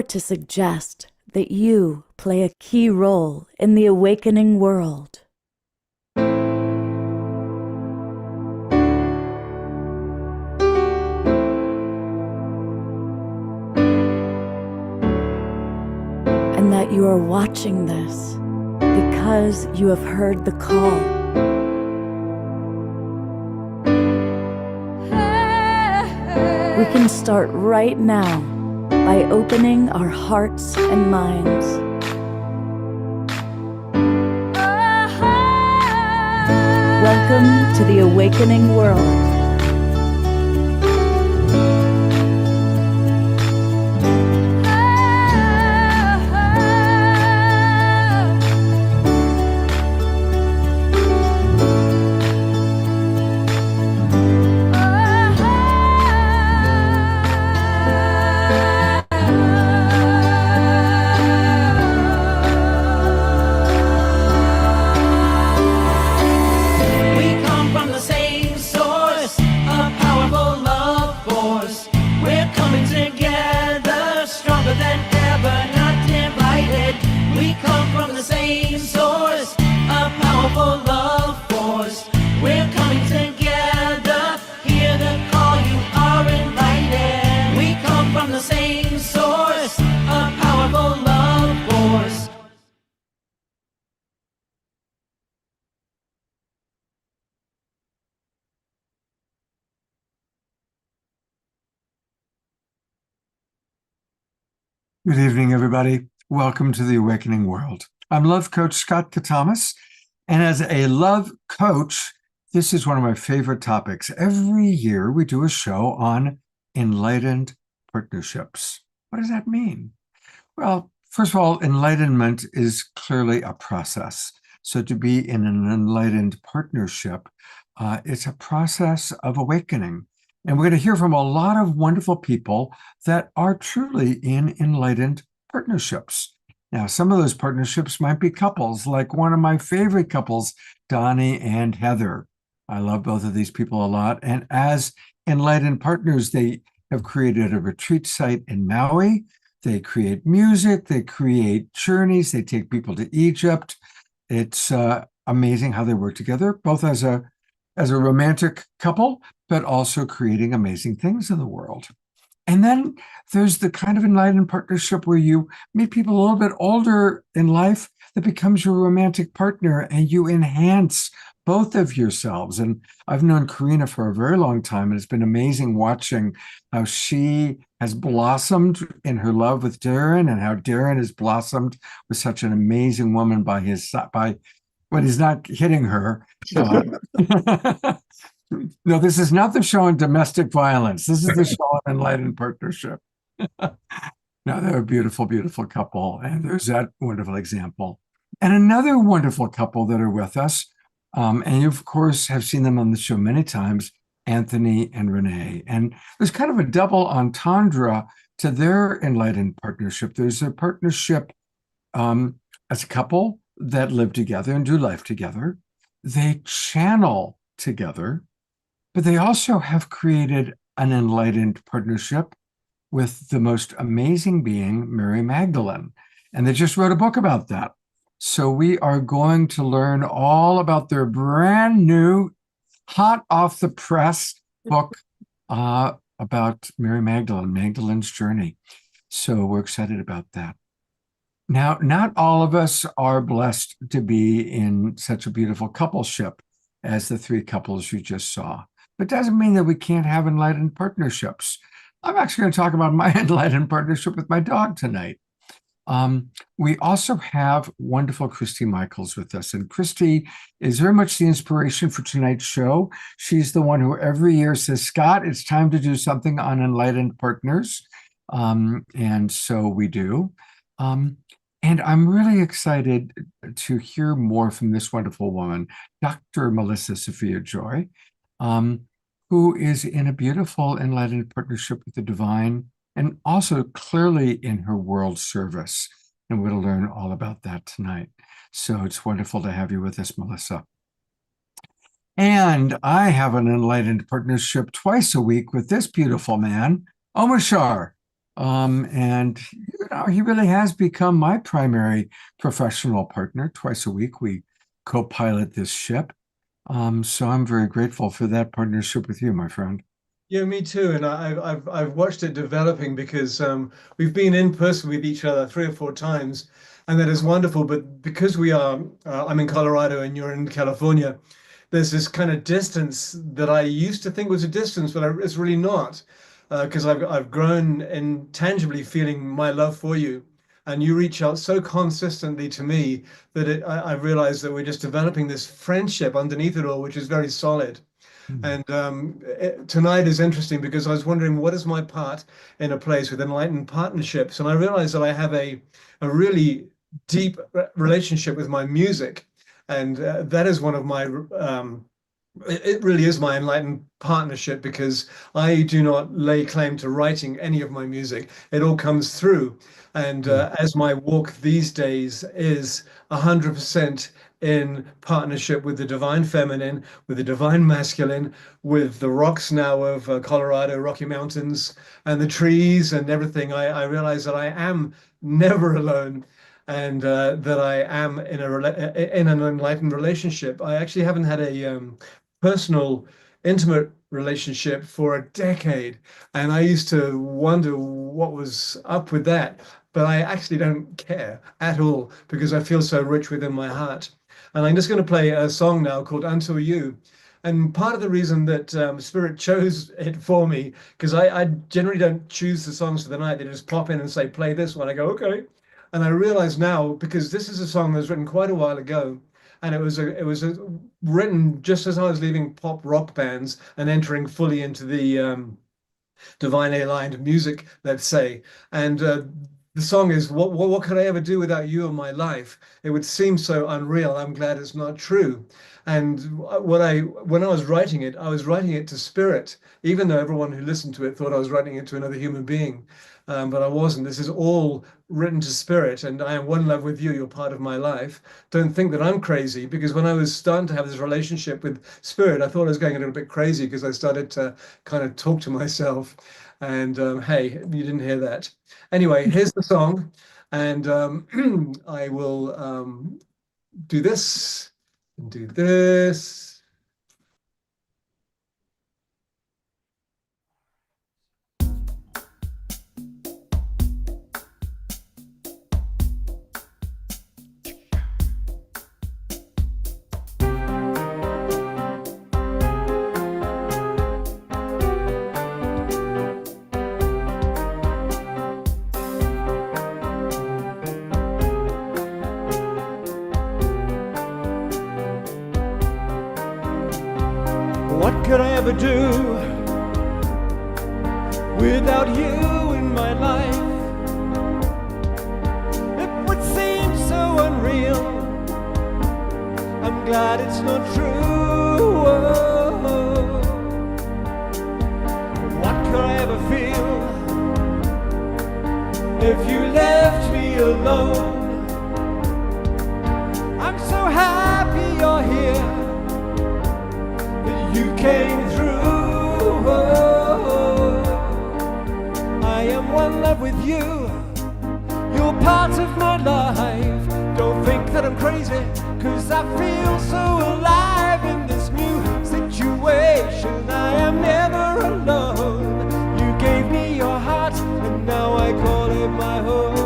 were to suggest that you play a key role in the awakening world. And that you are watching this because you have heard the call. We can start right now by opening our hearts and minds. Welcome to the awakening world. Good evening, everybody. Welcome to the Awakening World. I'm Love Coach Scott Katamas, and as a love coach, this is one of my favorite topics. Every year we do a show on enlightened partnerships. What does that mean? Well, first of all, enlightenment is clearly a process. So to be in an enlightened partnership, it's a process of awakening. And we're going to hear from a lot of wonderful people that are truly in enlightened partnerships. Now, some of those partnerships might be couples, like one of my favorite couples, Donnie and Heather. I love both of these people a lot. And as enlightened partners, they have created a retreat site in Maui. They create music, they create journeys, they take people to Egypt. It's amazing how they work together, both as a romantic couple, but also creating amazing things in the world. And then there's the kind of enlightened partnership where you meet people a little bit older in life that becomes your romantic partner, and you enhance both of yourselves. And I've known Karina for a very long time, and it's been amazing watching how she has blossomed in her love with Darren, and how Darren has blossomed with such an amazing woman by when he's not hitting her. No, this is not the show on domestic violence. This is the show on enlightened partnership. No, they're a beautiful, beautiful couple. And there's that wonderful example. And another wonderful couple that are with us, and you, of course, have seen them on the show many times, Anthony and Renee. And there's kind of a double entendre to their enlightened partnership. There's a partnership as a couple that live together and do life together. They channel together, but they also have created an enlightened partnership with the most amazing being, Mary Magdalene. And they just wrote a book about that. So we are going to learn all about their brand new, hot off the press book about Mary Magdalene, Magdalene's journey. So we're excited about that. Now, not all of us are blessed to be in such a beautiful coupleship as the three couples you just saw. But it doesn't mean that we can't have enlightened partnerships. I'm actually going to talk about my enlightened partnership with my dog tonight. We also have wonderful Christy Michaels with us. And Christy is very much the inspiration for tonight's show. She's the one who every year says, Scott, it's time to do something on enlightened partners. And so we do. And I'm really excited to hear more from this wonderful woman, Dr. Melissa Sophia Joy, who is in a beautiful enlightened partnership with the divine, and also clearly in her world service. And we're going to learn all about that tonight. So it's wonderful to have you with us, Melissa. And I have an enlightened partnership twice a week with this beautiful man, Omashar. And he really has become my primary professional partner. Twice a week, we co-pilot this ship. So I'm very grateful for that partnership with you, my friend. Yeah, me too. And I've watched it developing because we've been in person with each other 3 or 4 times, and that is wonderful. But because we are, I'm in Colorado and you're in California, there's this kind of distance that I used to think was a distance, but it's really not, because I've grown in tangibly feeling my love for you, and you reach out so consistently to me that I realized that we're just developing this friendship underneath it all, which is very solid. And tonight is interesting because I was wondering what is my part in a place with Enlightened Partnerships, and I realized that I have a really deep relationship with my music, and that is one of my it really is my enlightened partnership because I do not lay claim to writing any of my music. It all comes through. And as my walk these days is 100% in partnership with the divine feminine, with the divine masculine, with the rocks now of Colorado, Rocky Mountains, and the trees and everything, I realize that I am never alone and that I am in an enlightened relationship. I actually haven't had a personal, intimate relationship for a decade. And I used to wonder what was up with that. But I actually don't care at all because I feel so rich within my heart. And I'm just going to play a song now called Until You. And part of the reason that Spirit chose it for me, because I generally don't choose the songs for the night. They just pop in and say, play this one. I go, okay. And I realize now, because this is a song that was written quite a while ago, and written just as I was leaving pop rock bands and entering fully into the divine aligned music, let's say. And the song is what could I ever do without you in my life? It would seem so unreal. I'm glad it's not true. And when I was writing it, I was writing it to spirit, even though everyone who listened to it thought I was writing it to another human being. But I wasn't. This is all written to spirit, and I am one love with you. You're part of my life. Don't think that I'm crazy, because when I was starting to have this relationship with spirit, I thought I was going a little bit crazy because I started to kind of talk to myself. And hey, you didn't hear that. Anyway, here's the song, and I will do this and do this. What could I ever do without you in my life? It would seem so unreal. I'm glad it's not true. What could I ever feel if you left me alone? I'm so happy you're here. You came through. I am one love with you. You're part of my life. Don't think that I'm crazy, 'cause I feel so alive in this new situation. I am never alone. You gave me your heart, and now I call it my home.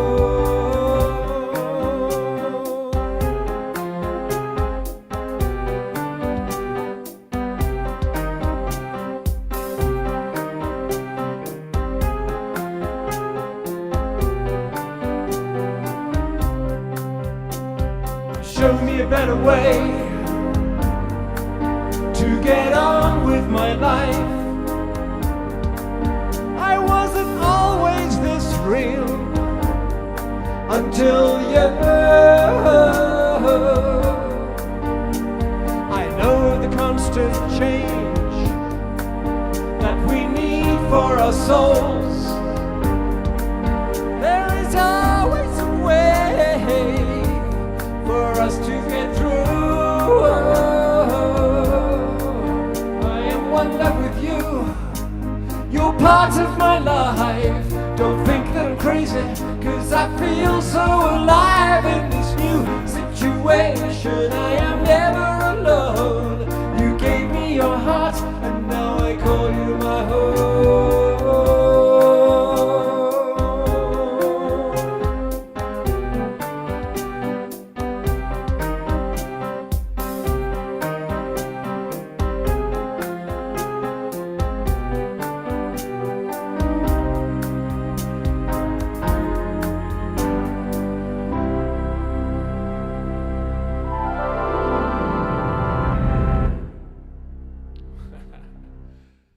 Show me a better way to get on with my life. I wasn't always this real until you. I know the constant change that we need for our souls. There is always a way for us to get through. I am one love with you. You're part of my life. Don't think it, 'cause I feel so alive in this new situation. I am never alone. You gave me your heart, and now I call you my home.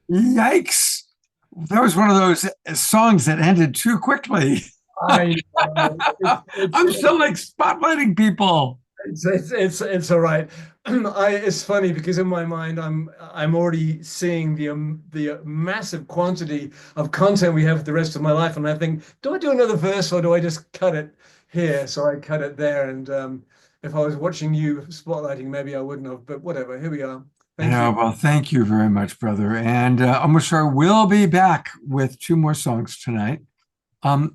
Yikes. That was one of those songs that ended too quickly. I know. I'm still like spotlighting people. It's all right. It's funny because in my mind I'm already seeing the massive quantity of content we have for the rest of my life, and I think, do I do another verse or do I just cut it here? So I cut it there, and if I was watching you spotlighting, maybe I wouldn't have. But whatever, here we are. Thank you. Well, thank you very much, brother. And Omashar will be back with 2 more songs tonight. We're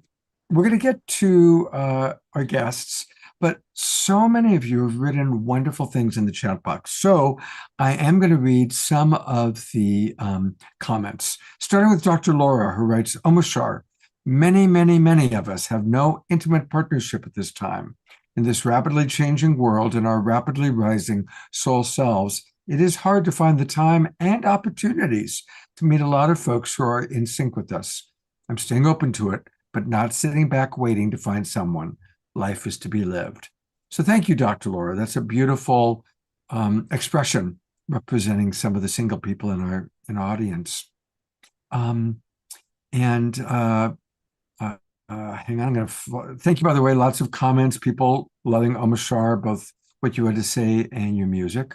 going to get to our guests, but so many of you have written wonderful things in the chat box. So I am going to read some of the comments, starting with Dr. Laura, who writes, Omashar, many, many, many of us have no intimate partnership at this time. In this rapidly changing world and our rapidly rising soul selves, it is hard to find the time and opportunities to meet a lot of folks who are in sync with us. I'm staying open to it, but not sitting back waiting to find someone. Life is to be lived. So thank you, Dr. Laura. That's a beautiful expression representing some of the single people in our audience. Hang on, I'm going to thank you, by the way, lots of comments, people loving Omashar, both what you had to say and your music.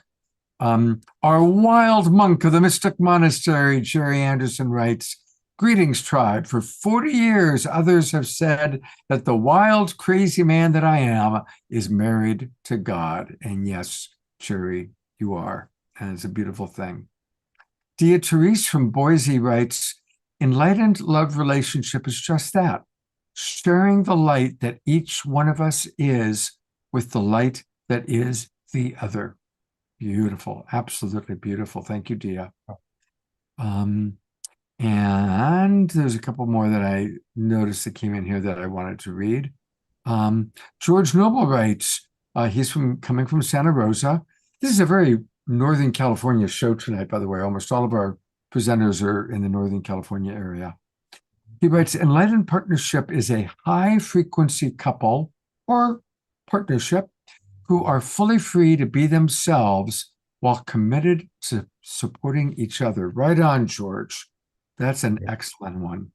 Our wild monk of the Mystic Monastery, Jerry Anderson, writes, greetings, tribe. For 40 years, others have said that the wild, crazy man that I am is married to God. And yes, Jerry, you are. And it's a beautiful thing. Dia Therese from Boise writes, enlightened love relationship is just that, sharing the light that each one of us is with the light that is the other. Beautiful, absolutely beautiful. Thank you, Dia. And there's a couple more that I noticed that came in here that I wanted to read. George Noble writes, he's coming from Santa Rosa. This is a very Northern California show tonight, by the way. Almost all of our presenters are in the Northern California area. He writes, enlightened partnership is a high-frequency couple or partnership who are fully free to be themselves while committed to supporting each other. Right on, George. That's an excellent one.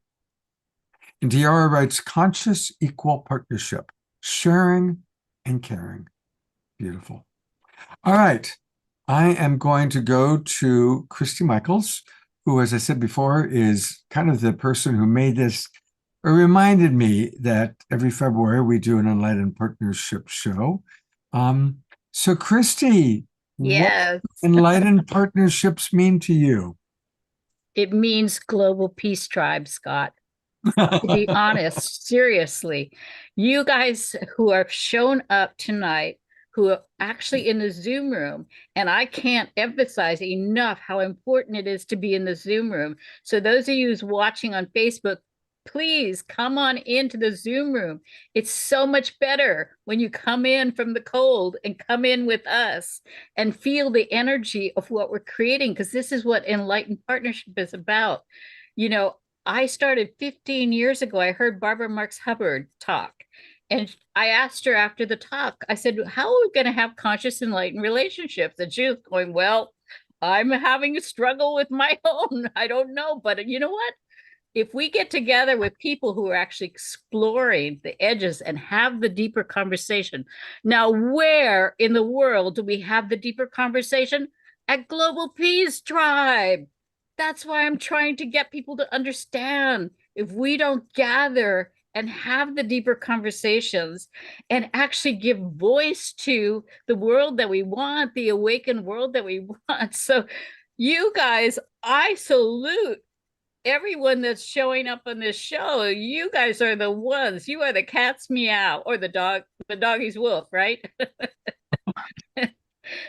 And Diara writes, conscious equal partnership, sharing and caring. Beautiful. All right. I am going to go to Christy Michaels, who, as I said before, is kind of the person who made this, or reminded me that every February we do an Enlightened Partnership show. So Christy, yes, what enlightened partnerships mean to you? It means global peace tribe, Scott. To be honest, seriously, you guys who have shown up tonight, who are actually in the Zoom room, and I can't emphasize enough how important it is to be in the Zoom room. So those of you who's watching on Facebook, please come on into the Zoom room. It's so much better when you come in from the cold and come in with us and feel the energy of what we're creating, because this is what Enlightened Partnership is about. You know, I started 15 years ago. I heard Barbara Marx Hubbard talk, and I asked her after the talk, I said, how are we going to have conscious enlightened relationships? And she was going, well, I'm having a struggle with my own. I don't know, but you know what? If we get together with people who are actually exploring the edges and have the deeper conversation. Now, where in the world do we have the deeper conversation? At Global Peace Tribe. That's why I'm trying to get people to understand, if we don't gather and have the deeper conversations and actually give voice to the world that we want, the awakened world that we want. So you guys, I salute everyone that's showing up on this show, you guys are the ones. You are the cat's meow or the doggy's wolf, right?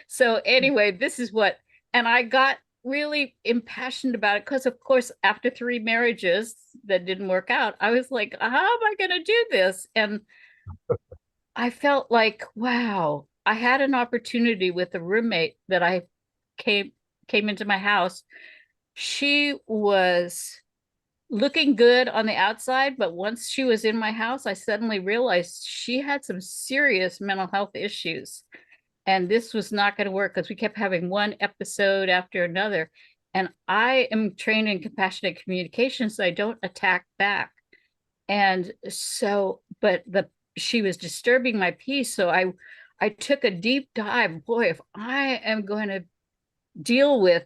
So anyway, this is what, and I got really impassioned about it because, of course, after 3 marriages that didn't work out, I was like, how am I going to do this? And I felt like, wow, I had an opportunity with a roommate that I came into my house. She was looking good on the outside, but once she was in my house, I suddenly realized she had some serious mental health issues. And this was not going to work because we kept having one episode after another. And I am trained in compassionate communication, so I don't attack back. And so, but she was disturbing my peace. So I took a deep dive. Boy, if I am going to deal with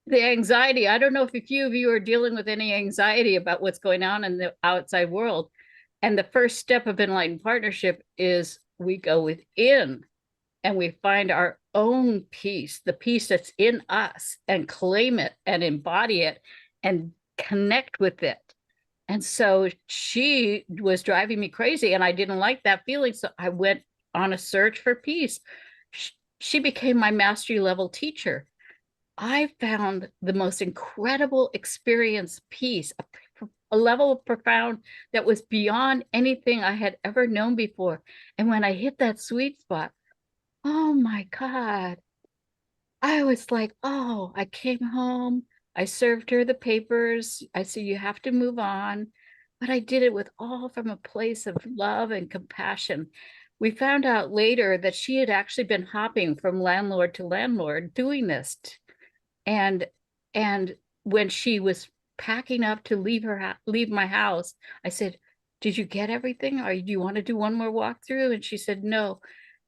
the anxiety, I don't know if a few of you are dealing with any anxiety about what's going on in the outside world. And the first step of Enlightened Partnership is we go within and we find our own peace, the peace that's in us, and claim it and embody it and connect with it. And so she was driving me crazy and I didn't like that feeling. So I went on a search for peace. She became my mastery level teacher. I found the most incredible experience, peace, a level of profound that was beyond anything I had ever known before. And when I hit that sweet spot, oh my God, I was like, oh, I came home. I served her the papers. I said, you have to move on. But I did it with all from a place of love and compassion. We found out later that she had actually been hopping from landlord to landlord doing this. And when she was packing up to leave my house, I said, did you get everything? Or do you want to do one more walkthrough? And she said, no.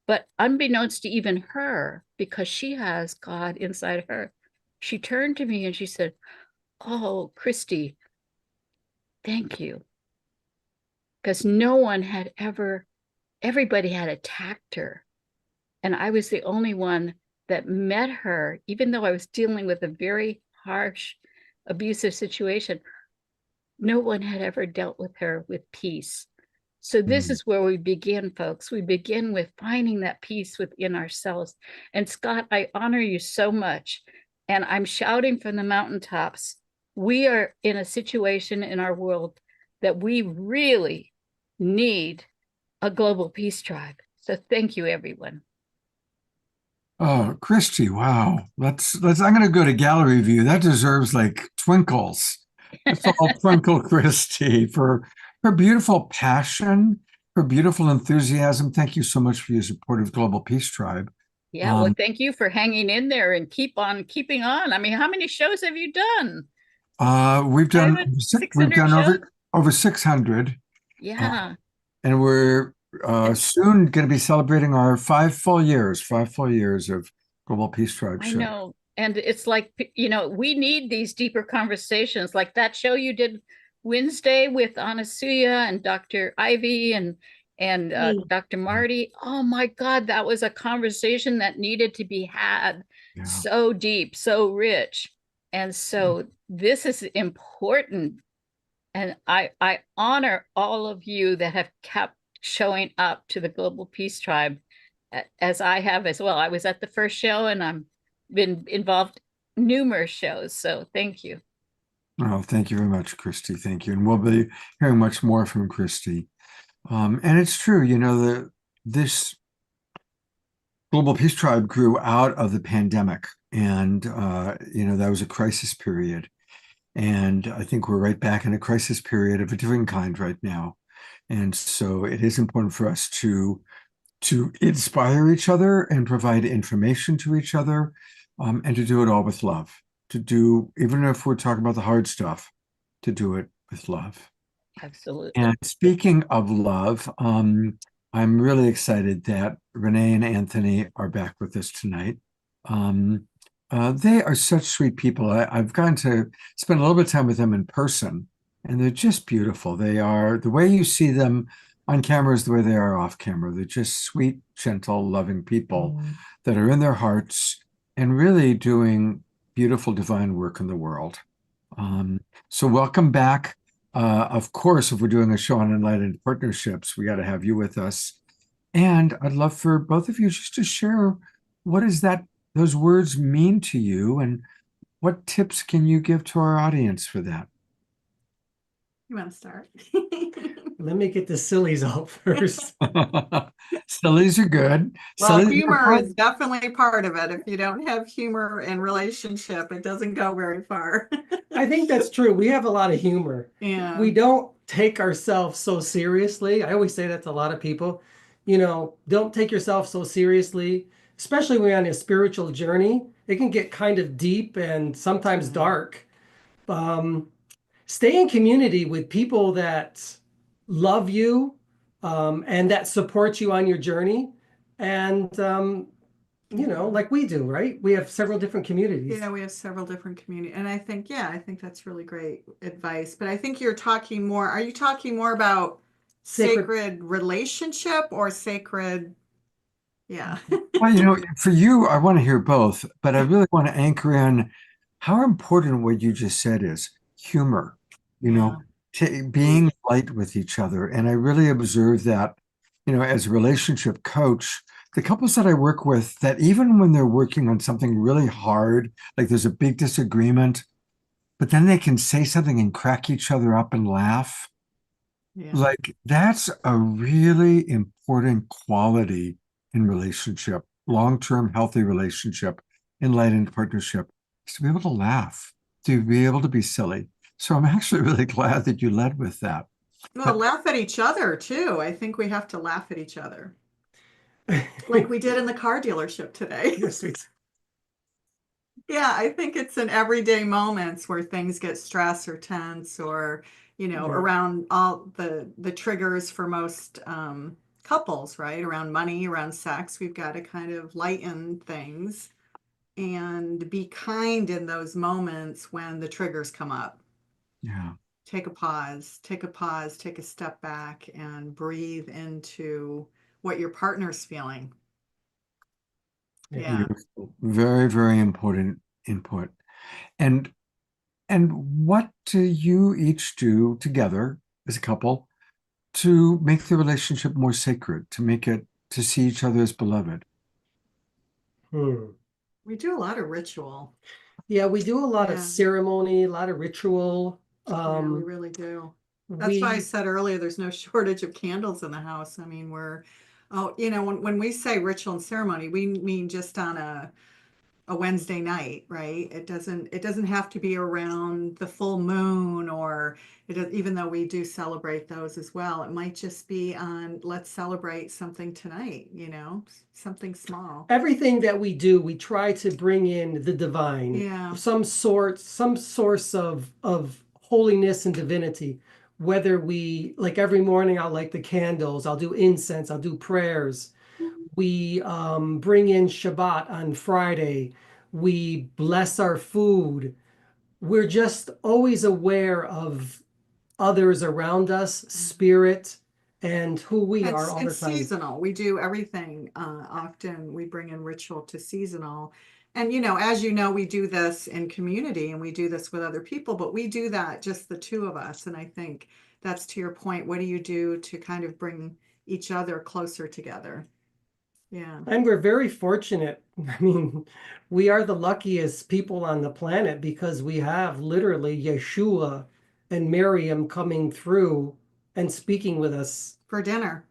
But unbeknownst to even her, because she has God inside her, she turned to me and she said, oh, Christy, thank you. Because no one had everybody had attacked her. And I was the only one that met her, even though I was dealing with a very harsh, abusive situation. No one had ever dealt with her with peace. So this is where we begin, folks. We begin with finding that peace within ourselves. And Scott, I honor you so much. And I'm shouting from the mountaintops. We are in a situation in our world that we really need a global peace tribe. So thank you, everyone. Oh, Christy, wow. I'm gonna go to gallery view. That deserves like twinkles. It's all twinkle Christy for her beautiful passion, her beautiful enthusiasm. Thank you so much for your support of Global Peace Tribe. Yeah, well, thank you for hanging in there and keep on keeping on. I mean, how many shows have you done? We've done shows? over 600. Yeah. And we're soon going to be celebrating our 5 full years of Global Peace Tribe I show. know. And it's like, we need these deeper conversations, like that show you did Wednesday with Anasuya and Dr. Ivy and Dr. Marty. Oh my God, that was a conversation that needed to be had. Yeah. So deep, so rich. And so this is important. And I honor all of you that have kept showing up to the Global Peace Tribe, as I have as well. I was at the first show and I'm been involved in numerous shows. So thank you. Oh, thank you very much, Christy. Thank you. And we'll be hearing much more from Christy. And it's true, this Global Peace Tribe grew out of the pandemic. And, that was a crisis period. And I think we're right back in a crisis period of a different kind right now. And so it is important for us to inspire each other and provide information to each other, and to do it all with love. Even if we're talking about the hard stuff, to do it with love. Absolutely. And speaking of love, I'm really excited that Renee and Anthony are back with us tonight. They are such sweet people. I've gotten to spend a little bit of time with them in person, and they're just beautiful. They are, the way you see them on camera is the way they are off camera. They're just sweet, gentle, loving people that are in their hearts and really doing beautiful divine work in the world. So welcome back. Of course, if we're doing a show on enlightened partnerships, we got to have you with us. And I'd love for both of you just to share what does those words mean to you, and what tips can you give to our audience for that? You want to start? Let me get the sillies out first. Sillies are good. Well, Sillies are humor fun. is definitely part of it. If you don't have humor in relationship, it doesn't go very far. I think that's true. We have a lot of humor. Yeah. We don't take ourselves so seriously. I always say that to a lot of people. Don't take yourself so seriously, especially when you're on a spiritual journey. It can get kind of deep and sometimes dark. Stay in community with people that love you, and that support you on your journey. And, like we do, right? We have several different communities. Yeah, we have several different communities. And I think that's really great advice. But I think are you talking more about sacred relationship or sacred? Yeah. Well, for you, I want to hear both, but I really want to anchor in how important what you just said is humor, being light with each other. And I really observe that, as a relationship coach, the couples that I work with, that even when they're working on something really hard, like there's a big disagreement, but then they can say something and crack each other up and laugh. Yeah. Like that's a really important quality in relationship, long-term healthy relationship, enlightened partnership, is to be able to laugh, to be able to be silly. So I'm actually really glad that you led with that. Well, laugh at each other too. I think we have to laugh at each other. Like we did in the car dealership today. Yes, Yeah, I think it's in everyday moments where things get stressed or tense or, around all the triggers for most couples, right? Around money, around sex, we've got to kind of lighten things and be kind in those moments when the triggers come up. Yeah. Take a pause, take a step back and breathe into what your partner's feeling. Yeah. Beautiful. Very, very important input. And what do you each do together as a couple to make the relationship more sacred, to see each other as beloved? We do a lot of ritual. Yeah, we do a lot of Yeah. ceremony, a lot of ritual. Yeah, we really do. That's why I said earlier, there's no shortage of candles in the house. I mean, when we say ritual and ceremony, we mean just on a Wednesday night, right? It doesn't have to be around the full moon even though we do celebrate those as well. It might just be on, let's celebrate something tonight, something small. Everything that we do, we try to bring in the divine. Yeah. Some source of holiness and divinity. Whether like every morning, I'll light the candles, I'll do incense, I'll do prayers. We bring in Shabbat on Friday. We bless our food. We're just always aware of others around us, spirit, and who we are all the It's time. seasonal. We do everything. Often we bring in ritual to seasonal. And, as you know, we do this in community and we do this with other people, but we do that just the two of us. And I think that's to your point. What do you do to kind of bring each other closer together? Yeah. And we're very fortunate. I mean, we are the luckiest people on the planet because we have literally Yeshua and Miriam coming through and speaking with us For dinner.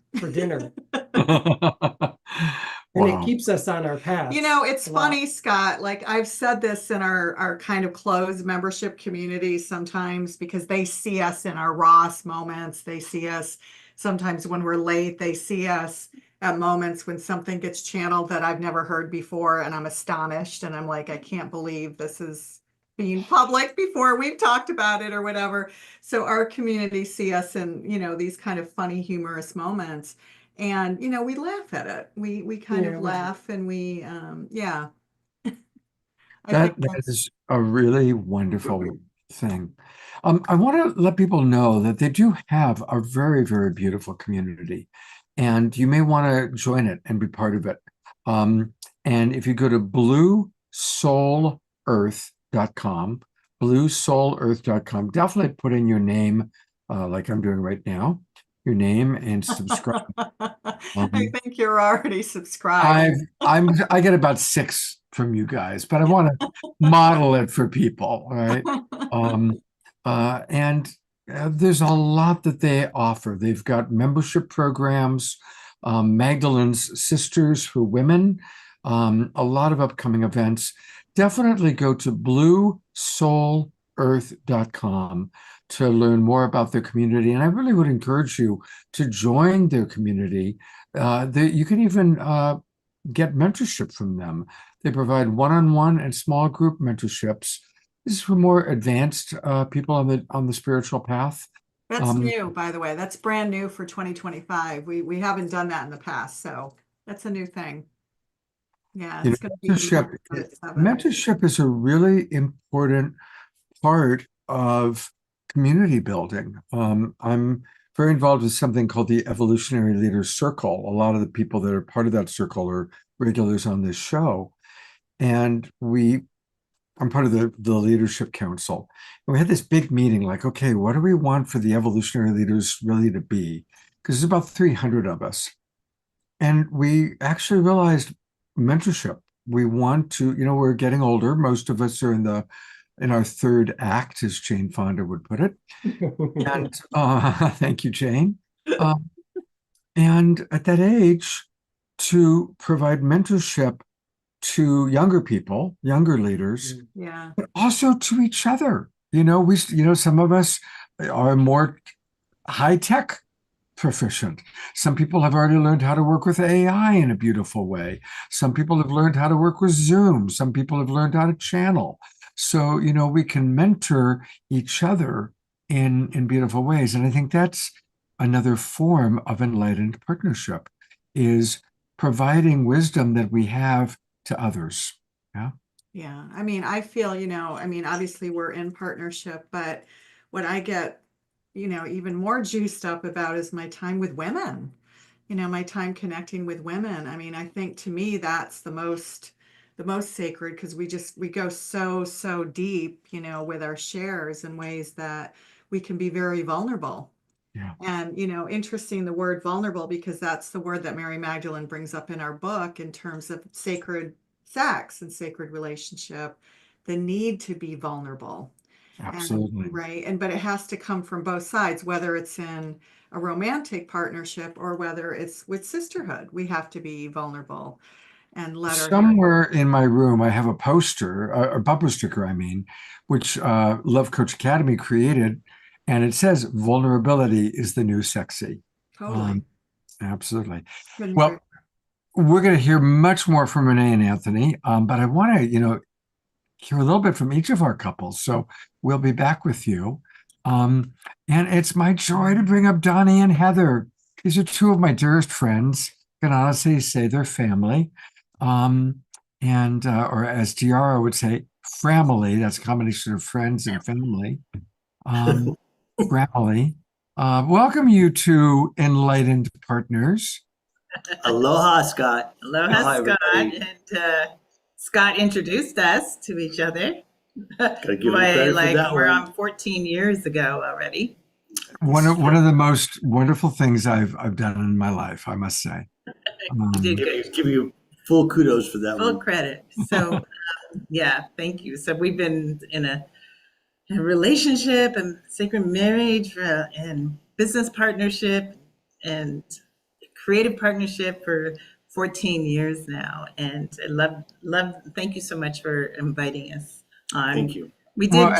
And it keeps us on our path. It's funny, Scott, like I've said this in our kind of closed membership community sometimes because they see us in our rawest moments. They see us sometimes when we're late. They see us at moments when something gets channeled that I've never heard before. And I'm astonished. And I'm like, I can't believe this is being public before we've talked about it or whatever. So our community see us in, these kind of funny, humorous moments. And, we laugh at it. We kind of laugh and we, yeah. That is a really wonderful thing. I want to let people know that they do have a very, very beautiful community, and you may want to join it and be part of it. And if you go to bluesoulearth.com, bluesoulearth.com. Definitely put in your name, like I'm doing right now, your name, and subscribe. I think you're already subscribed. I get about 6 from you guys, but I want to model it for people, all right? And there's a lot that they offer. They've got membership programs, Magdalene's Sisters for Women, a lot of upcoming events. Definitely go to bluesoulearth.com to learn more about their community. And I really would encourage you to join their community. You can even get mentorship from them. They provide one-on-one and small group mentorships. This is for more advanced people on the spiritual path. That's new, by the way. That's brand new for 2025. We haven't done that in the past, so that's a new thing. Yeah, it's going to be mentorship is a really important part of community building. I'm very involved with something called the Evolutionary Leaders Circle. A lot of the people that are part of that circle are regulars on this show. And I'm part of the Leadership Council. And we had this big meeting, like, okay, what do we want for the evolutionary leaders really to be? Because there's about 300 of us. And we actually realized mentorship. We want to, we're getting older. Most of us are in our third act, as Jane Fonda would put it. And thank you, Jane. And at that age, to provide mentorship to younger people, younger leaders, but also to each other. Some of us are more high-tech proficient. Some people have already learned how to work with AI in a beautiful way. Some people have learned how to work with Zoom. Some people have learned how to channel. So, we can mentor each other in beautiful ways. And I think that's another form of enlightened partnership, is providing wisdom that we have to others. Yeah. Yeah. I mean, I feel, obviously we're in partnership, but what I get, even more juiced up about is my time with women, my time connecting with women. I mean, I think to me, that's the most sacred, because we go so deep, with our shares in ways that we can be very vulnerable. Yeah. And, interesting, the word vulnerable, because that's the word that Mary Magdalene brings up in our book in terms of sacred sex and sacred relationship, the need to be vulnerable. Absolutely. But it has to come from both sides, whether it's in a romantic partnership or whether it's with sisterhood. We have to be vulnerable and let our Somewhere in my room, I have a poster, a bumper sticker, which Love Coach Academy created. And it says, vulnerability is the new sexy. Totally. Absolutely. Well, we're going to hear much more from Renee and Anthony, but I want to, hear a little bit from each of our couples. So we'll be back with you. And it's my joy to bring up Donnie and Heather. These are two of my dearest friends. I can honestly say they're family. Or as Tiara would say, framily. That's a combination of friends and family. Family. Welcome you to Enlightened Partners. Aloha, Scott. Aloha, Scott. Everybody. And Scott introduced us to each other. Gotta give him credit for that we're one. on 14 years ago already. One of the most wonderful things I've done in my life, I must say. Give you full kudos for that Full one. credit. So, thank you. So we've been in a relationship and sacred marriage and business partnership and creative partnership for 14 years now. And I love, thank you so much for inviting us on. Thank you. We did.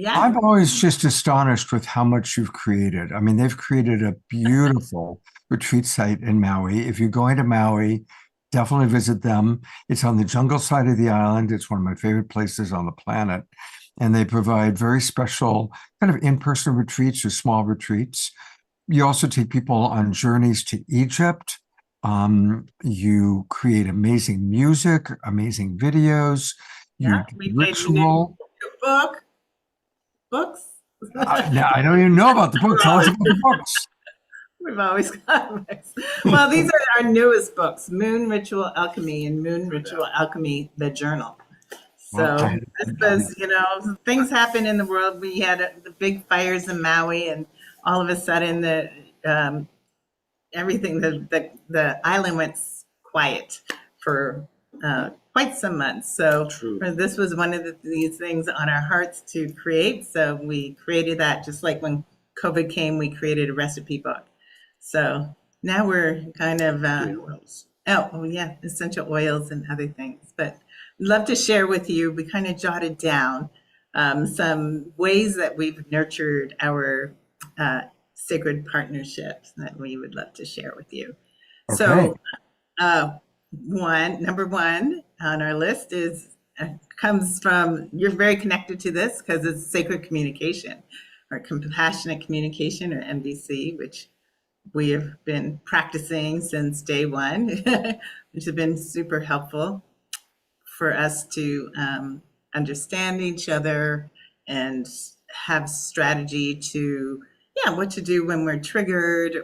I'm always just astonished with how much you've created. I mean, they've created a beautiful retreat site in Maui. If you're going to Maui, definitely visit them. It's on the jungle side of the island. It's one of my favorite places on the planet. And they provide very special kind of in-person retreats or small retreats. You also take people on journeys to Egypt. You create amazing music, amazing videos. We made books. Now, I don't even know about the book. Tell us about the books. We've always got books. Well, these are our newest books, Moon Ritual Alchemy and Moon Ritual Alchemy, the journal. Well, So this was, things happen in the world. We had the big fires in Maui, and all of a sudden um, everything, the island went quiet for quite some months. So True. this was one of these things on our hearts to create. So we created that, just like when COVID came, we created a recipe book. So now we're kind of, yeah, essential oils and other things. But I'd love to share with you, we kind of jotted down some ways that we've nurtured our sacred partnerships that we would love to share with you. Okay. So number one on our list comes from, you're very connected to this because it's sacred communication, or compassionate communication, or MBC, which we have been practicing since day one, which has been super helpful for us to understand each other and have strategy to, what to do when we're triggered,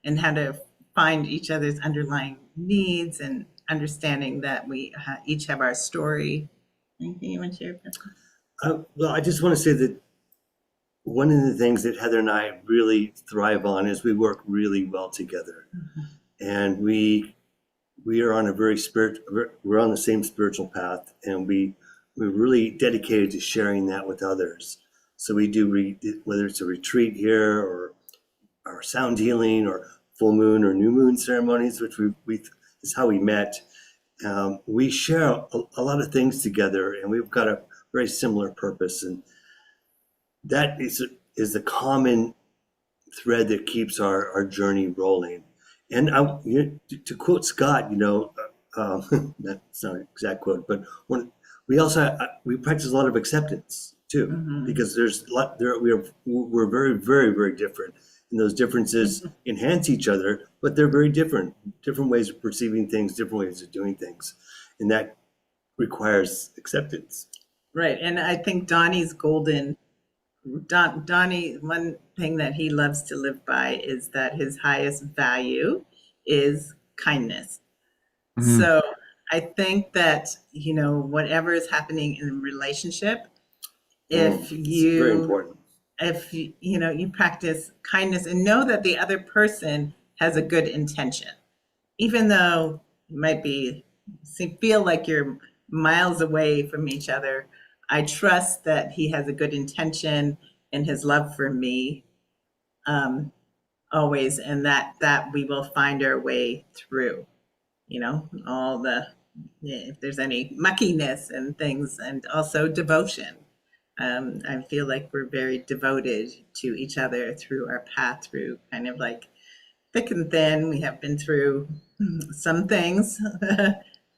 and how to find each other's underlying needs, and understanding that we each have our story. Anything you want to share? Well, I just want to say that one of the things that Heather and I really thrive on is we work really well together. Mm-hmm. And we are on we're on the same spiritual path, and we're really dedicated to sharing that with others. So we do, whether it's a retreat here, or our sound healing, or full moon or new moon ceremonies, which is how we met. We share a lot of things together, and we've got a very similar purpose, and that is the common thread that keeps our journey rolling. And to quote Scott, that's not an exact quote, but we practice a lot of acceptance too, mm-hmm. because there's a lot there. We're very, very, very different, and those differences enhance each other, but they're very different ways of perceiving things, different ways of doing things, and that requires acceptance. Right, and I think Donnie, one thing that he loves to live by is that his highest value is kindness. Mm-hmm. So I think that, whatever is happening in a relationship, if you practice kindness and know that the other person has a good intention, even though you might feel like you're miles away from each other, I trust that he has a good intention in his love for me, always, and that we will find our way through, if there's any muckiness and things, and also devotion. I feel like we're very devoted to each other through our path, through kind of like thick and thin. We have been through some things,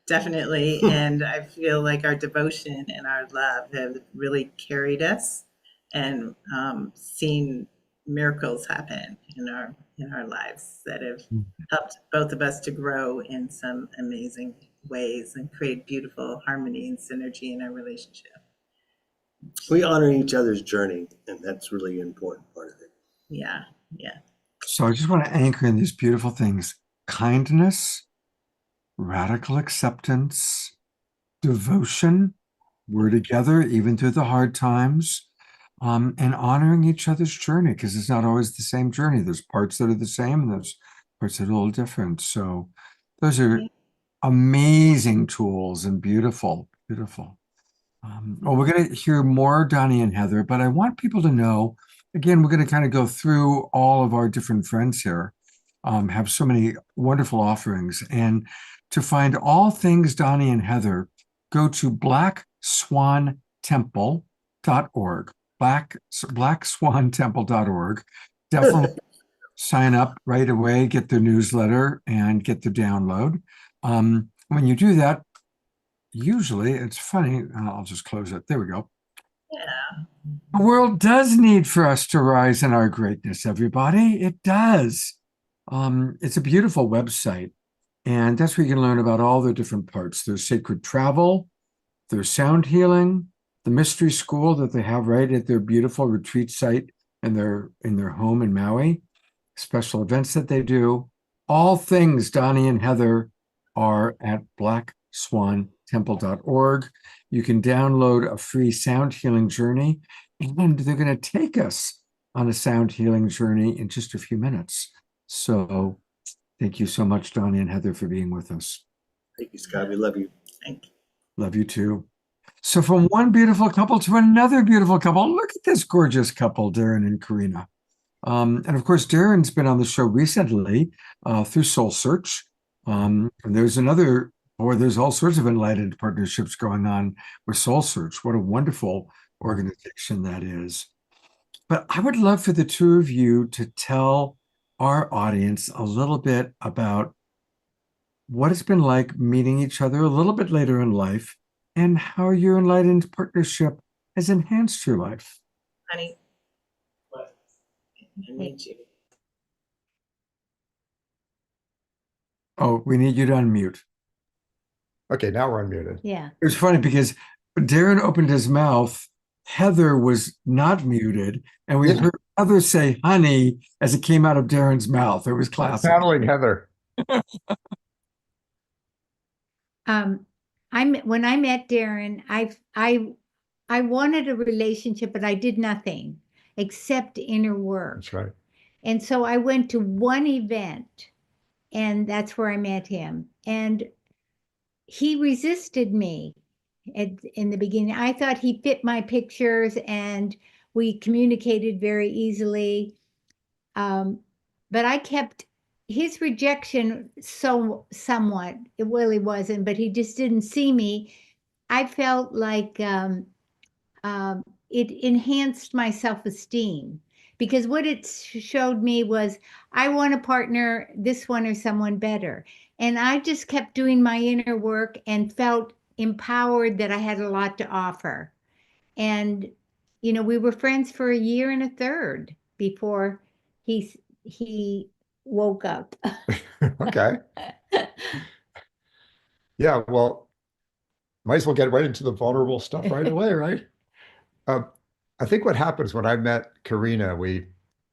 definitely. And I feel like our devotion and our love have really carried us, and seen miracles happen in our lives that have helped both of us to grow in some amazing ways and create beautiful harmony and synergy in our relationship. We honor each other's journey, and that's really an important part of it. Yeah. So I just want to anchor in these beautiful things: kindness, radical acceptance, devotion. We're together even through the hard times, and honoring each other's journey, because it's not always the same journey. There's parts that are the same, and there's parts that are a little different. So those are amazing tools and beautiful. Well, we're going to hear more Donnie and Heather, but I want people to know, again, we're going to kind of go through all of our different friends here, have so many wonderful offerings. And to find all things Donnie and Heather, go to blackswantemple.org, blackswantemple.org. Definitely sign up right away, get their newsletter, and get the download. When you do that, usually, it's funny, I'll just close it. There we go. Yeah. The world does need for us to rise in our greatness, everybody. It does. It's a beautiful website, and that's where you can learn about all the different parts. There's sacred travel, there's sound healing, the mystery school that they have right at their beautiful retreat site in their home in Maui, special events that they do. All things Donnie and Heather are at blackswantemple.org. swantemple.org. You can download a free sound healing journey, and they're going to take us on a sound healing journey in just a few minutes. So thank you so much, Donnie and Heather, for being with us. Thank you, Scott. We love you. Thank you. Love you too. So from one beautiful couple to another beautiful couple, look at this gorgeous couple, Darren and Karina. And of course, Darren's been on the show recently through Soul Search. And there's all sorts of enlightened partnerships going on with Soul Search. What a wonderful organization that is. But I would love for the two of you to tell our audience a little bit about what it's been like meeting each other a little bit later in life and how your enlightened partnership has enhanced your life. Honey, what? I need you. Oh, we need you to unmute. Okay, now we're unmuted. Yeah. It was funny because Darren opened his mouth, Heather was not muted, and we heard Heather say honey as it came out of Darren's mouth. It was classic. Channeling Heather. When I met Darren, I wanted a relationship, but I did nothing except inner work. That's right. And so I went to one event, and that's where I met him. And he resisted me in the beginning. I thought he fit my pictures, and we communicated very easily. But I kept his rejection somewhat. It really wasn't, but he just didn't see me. I felt like it enhanced my self-esteem, because what it showed me was I want a partner, this one or someone better. And I just kept doing my inner work and felt empowered that I had a lot to offer. And, you know, we were friends for a year and a third before he woke up. Okay. Yeah, well, might as well get right into the vulnerable stuff right away, right? I think what happens when I met Karina, we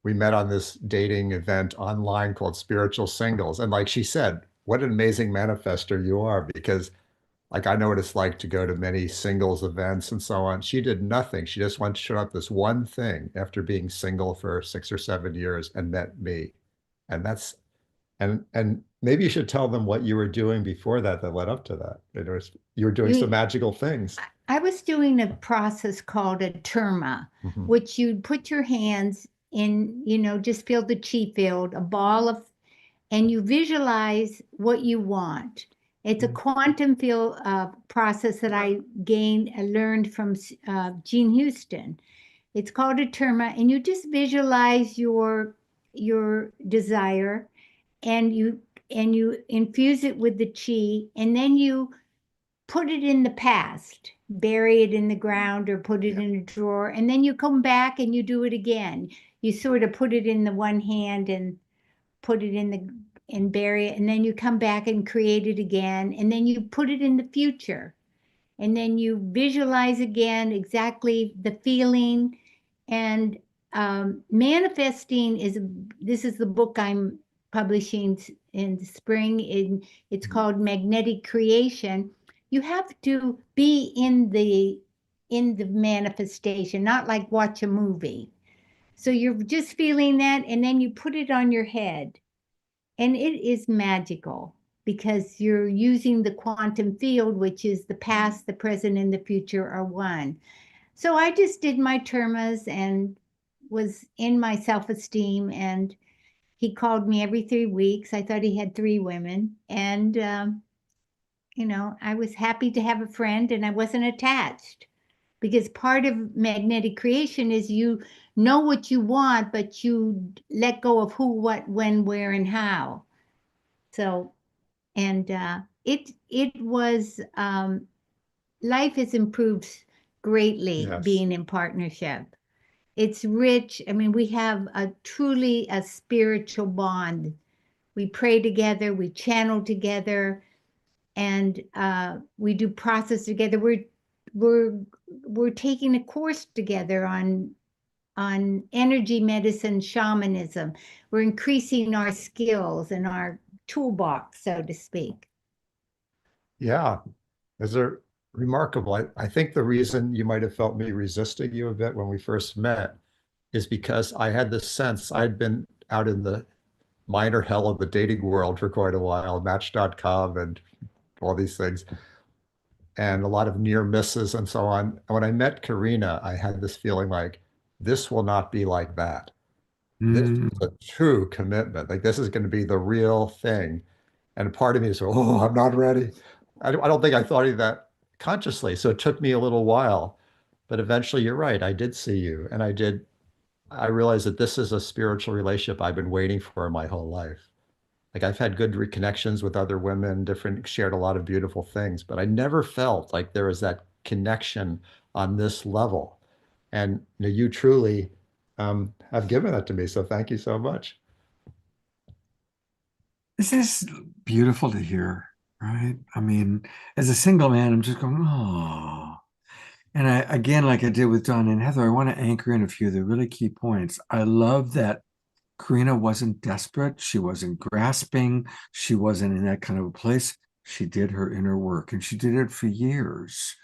met on this dating event online called Spiritual Singles. And like she said, what an amazing manifester you are, because like I know what it's like to go to many singles events and so on. She did nothing. She just went to show up this one thing after being single for 6 or 7 years and met me. And that's and maybe you should tell them what you were doing before that led up to that. You were doing some magical things. I was doing a process called a terma, which you put your hands in, you know, just feel the chi field, a ball of, and you visualize what you want. It's a quantum field process that I learned from Gene Houston. It's called a terma, and you just visualize your desire, and you infuse it with the chi, and then you put it in the past, bury it in the ground or put it in a drawer, and then you come back and you do it again. You sort of put it in the one hand and put it and bury it, and then you come back and create it again, and then you put it in the future, and then you visualize again exactly the feeling. And manifesting this is the book I'm publishing in the spring. It's called Magnetic Creation. You have to be in the manifestation, not like watch a movie. So you're just feeling that, and then you put it on your head, and it is magical because you're using the quantum field, which is the past, the present, and the future are one. So I just did my termas and was in my self-esteem, and he called me every 3 weeks. I thought he had 3 women, and you know, I was happy to have a friend, and I wasn't attached, because part of magnetic creation is you know what you want, but you let go of who, what, when, where, and how. So, and it was, life has improved greatly being in partnership. It's rich. I mean, we have truly a spiritual bond. We pray together, we channel together, and we do process together. We're taking a course together on energy medicine, shamanism. We're increasing our skills and our toolbox, so to speak. Yeah, those are remarkable. I think the reason you might have felt me resisting you a bit when we first met is because I had this sense I'd been out in the minor hell of the dating world for quite a while, Match.com and all these things, and a lot of near misses and so on. And when I met Karina, I had this feeling like this will not be like that. This is Mm. a true commitment. Like this is going to be the real thing. And part of me is, oh, I'm not ready. I don't think I thought of that consciously. So it took me a little while, but eventually you're right. I did see you and I realized that this is a spiritual relationship I've been waiting for my whole life. Like I've had good reconnections with other women, different, shared a lot of beautiful things, but I never felt like there was that connection on this level. And you truly have given that to me. So thank you so much. This is beautiful to hear, right? I mean, as a single man, I'm just going, oh. And I, again, like I did with Don and Heather, I want to anchor in a few of the really key points. I love that Karina wasn't desperate. She wasn't grasping. She wasn't in that kind of a place. She did her inner work and she did it for years.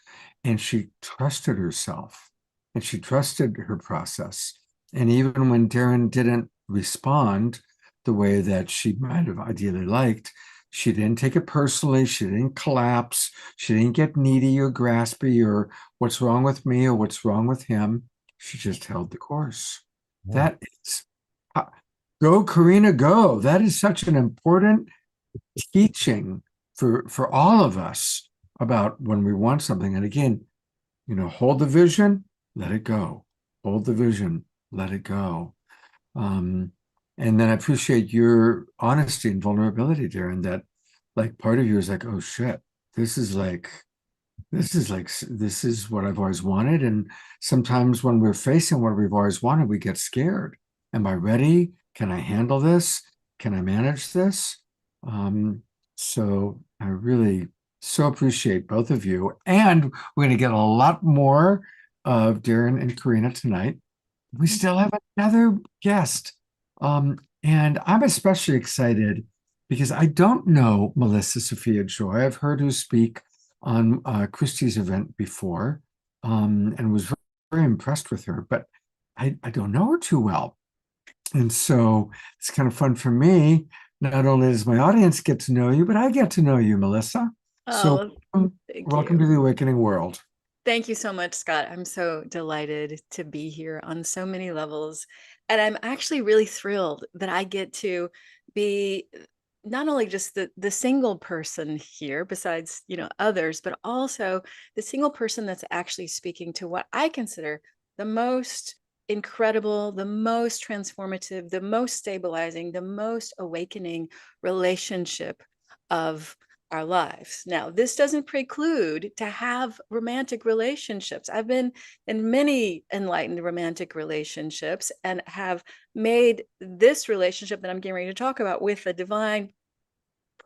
And she trusted herself and she trusted her process. And even when Darren didn't respond the way that she might have ideally liked, she didn't take it personally. She didn't collapse. She didn't get needy or graspy or what's wrong with me or what's wrong with him. She just held the course. Yeah. That is go, Karina, go. That is such an important teaching for all of us about when we want something. And again, hold the vision, let it go. Hold the vision, let it go. And then I appreciate your honesty and vulnerability, Darren, that like part of you is like, oh shit, this is what I've always wanted. And sometimes when we're facing what we've always wanted, we get scared. Am I ready? Can I handle this? Can I manage this? So I really so appreciate both of you. And we're going to get a lot more of Darren and Karina tonight. We still have another guest. And I'm especially excited because I don't know Melissa Sophia Joy. I've heard her speak on Christy's event before and was very, very impressed with her, but I don't know her too well. And so it's kind of fun for me. Not only does my audience get to know you, but I get to know you, Melissa. So welcome to the Awakening World. Thank you so much, Scott. I'm so delighted to be here on so many levels. And I'm actually really thrilled that I get to be not only just the single person here, besides, others, but also the single person that's actually speaking to what I consider the most incredible, the most transformative, the most stabilizing, the most awakening relationship of our lives. Now, this doesn't preclude to have romantic relationships. I've been in many enlightened romantic relationships and have made this relationship that I'm getting ready to talk about with the divine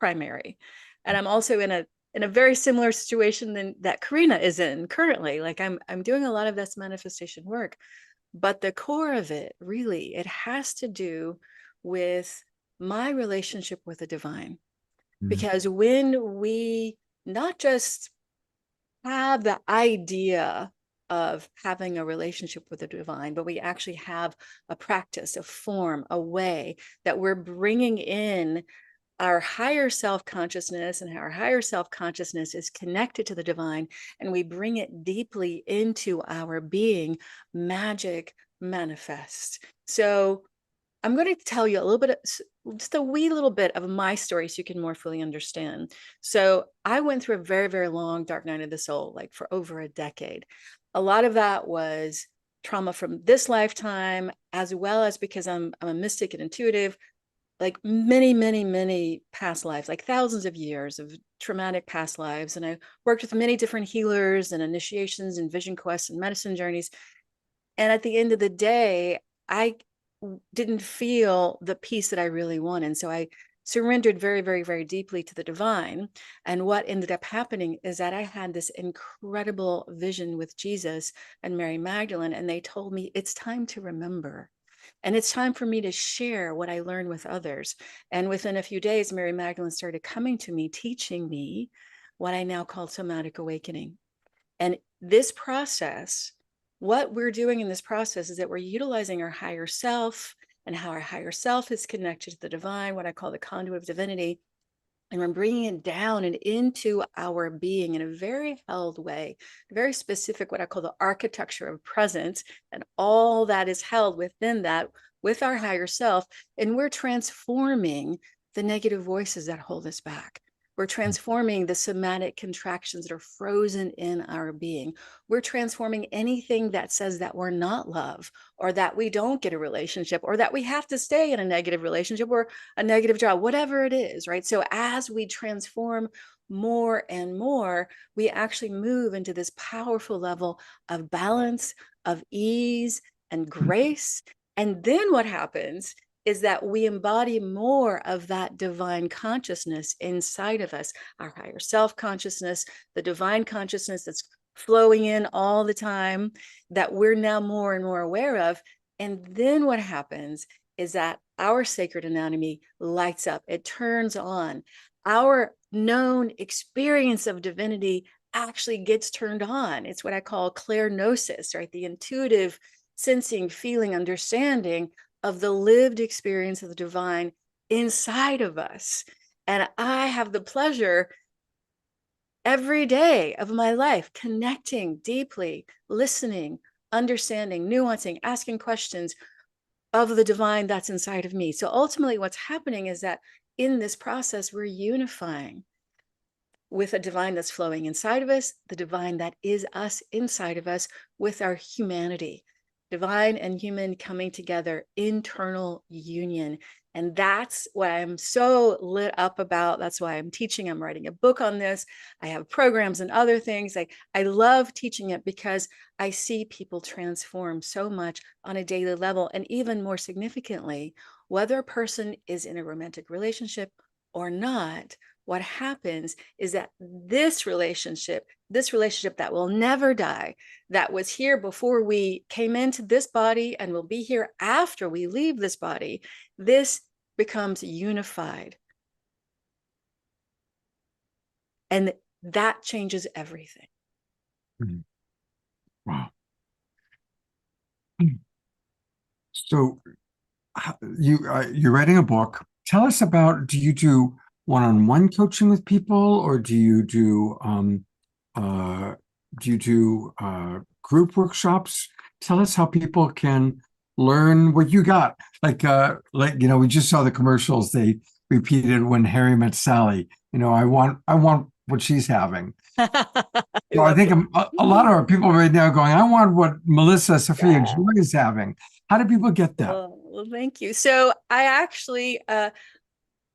primary. And I'm also in a very similar situation that Karina is in currently. Like I'm doing a lot of this manifestation work, but the core of it really, it has to do with my relationship with the divine. Because when we not just have the idea of having a relationship with the divine, but we actually have a practice, a form, a way that we're bringing in our higher self-consciousness, and our higher self-consciousness is connected to the divine, and we bring it deeply into our being, magic manifests. So I'm going to tell you a little bit, just a wee little bit of my story so you can more fully understand. So I went through a very, very long dark night of the soul, like for over a decade. A lot of that was trauma from this lifetime, as well as because I'm a mystic and intuitive, like many, many, many past lives, like thousands of years of traumatic past lives. And I worked with many different healers and initiations and vision quests and medicine journeys. And at the end of the day, I didn't feel the peace that I really wanted. And so I surrendered very, very, very deeply to the divine. And what ended up happening is that I had this incredible vision with Jesus and Mary Magdalene, and they told me it's time to remember. And it's time for me to share what I learned with others. And within a few days, Mary Magdalene started coming to me, teaching me what I now call somatic awakening. And this process, what we're doing in this process is that we're utilizing our higher self and how our higher self is connected to the divine, what I call the conduit of divinity. And we're bringing it down and into our being in a very held way, very specific, what I call the architecture of presence. And all that is held within that with our higher self. And we're transforming the negative voices that hold us back. We're transforming the somatic contractions that are frozen in our being. We're transforming anything that says that we're not love, or that we don't get a relationship, or that we have to stay in a negative relationship or a negative job, whatever it is, right? So as we transform more and more, we actually move into this powerful level of balance, of ease and grace. And then what happens is that we embody more of that divine consciousness inside of us, our higher self consciousness, the divine consciousness that's flowing in all the time, that we're now more and more aware of. And then what happens is that our sacred anatomy lights up, it turns on. Our known experience of divinity actually gets turned on. It's what I call clairgnosis, right? The intuitive sensing, feeling, understanding of the lived experience of the divine inside of us. And I have the pleasure every day of my life connecting deeply, listening, understanding, nuancing, asking questions of the divine that's inside of me. So ultimately what's happening is that in this process, we're unifying with a divine that's flowing inside of us, the divine that is us inside of us, with our humanity. Divine and human coming together, internal union. And that's what I'm so lit up about. That's why I'm teaching. I'm writing a book on this. I have programs and other things. I love teaching it because I see people transform so much on a daily level. And even more significantly, whether a person is in a romantic relationship or not, what happens is that this relationship that will never die, that was here before we came into this body and will be here after we leave this body, this becomes unified. And that changes everything. Wow. So you're writing a book. Tell us about, do you do one-on-one coaching with people, or do you do group workshops? Tell us how people can learn what you got. Like we just saw the commercials. They repeated when Harry met Sally. I want what she's having. So I think a lot of our people right now going, I want what Sophia Joy is having. How do people get that? Well, thank you. So I actually,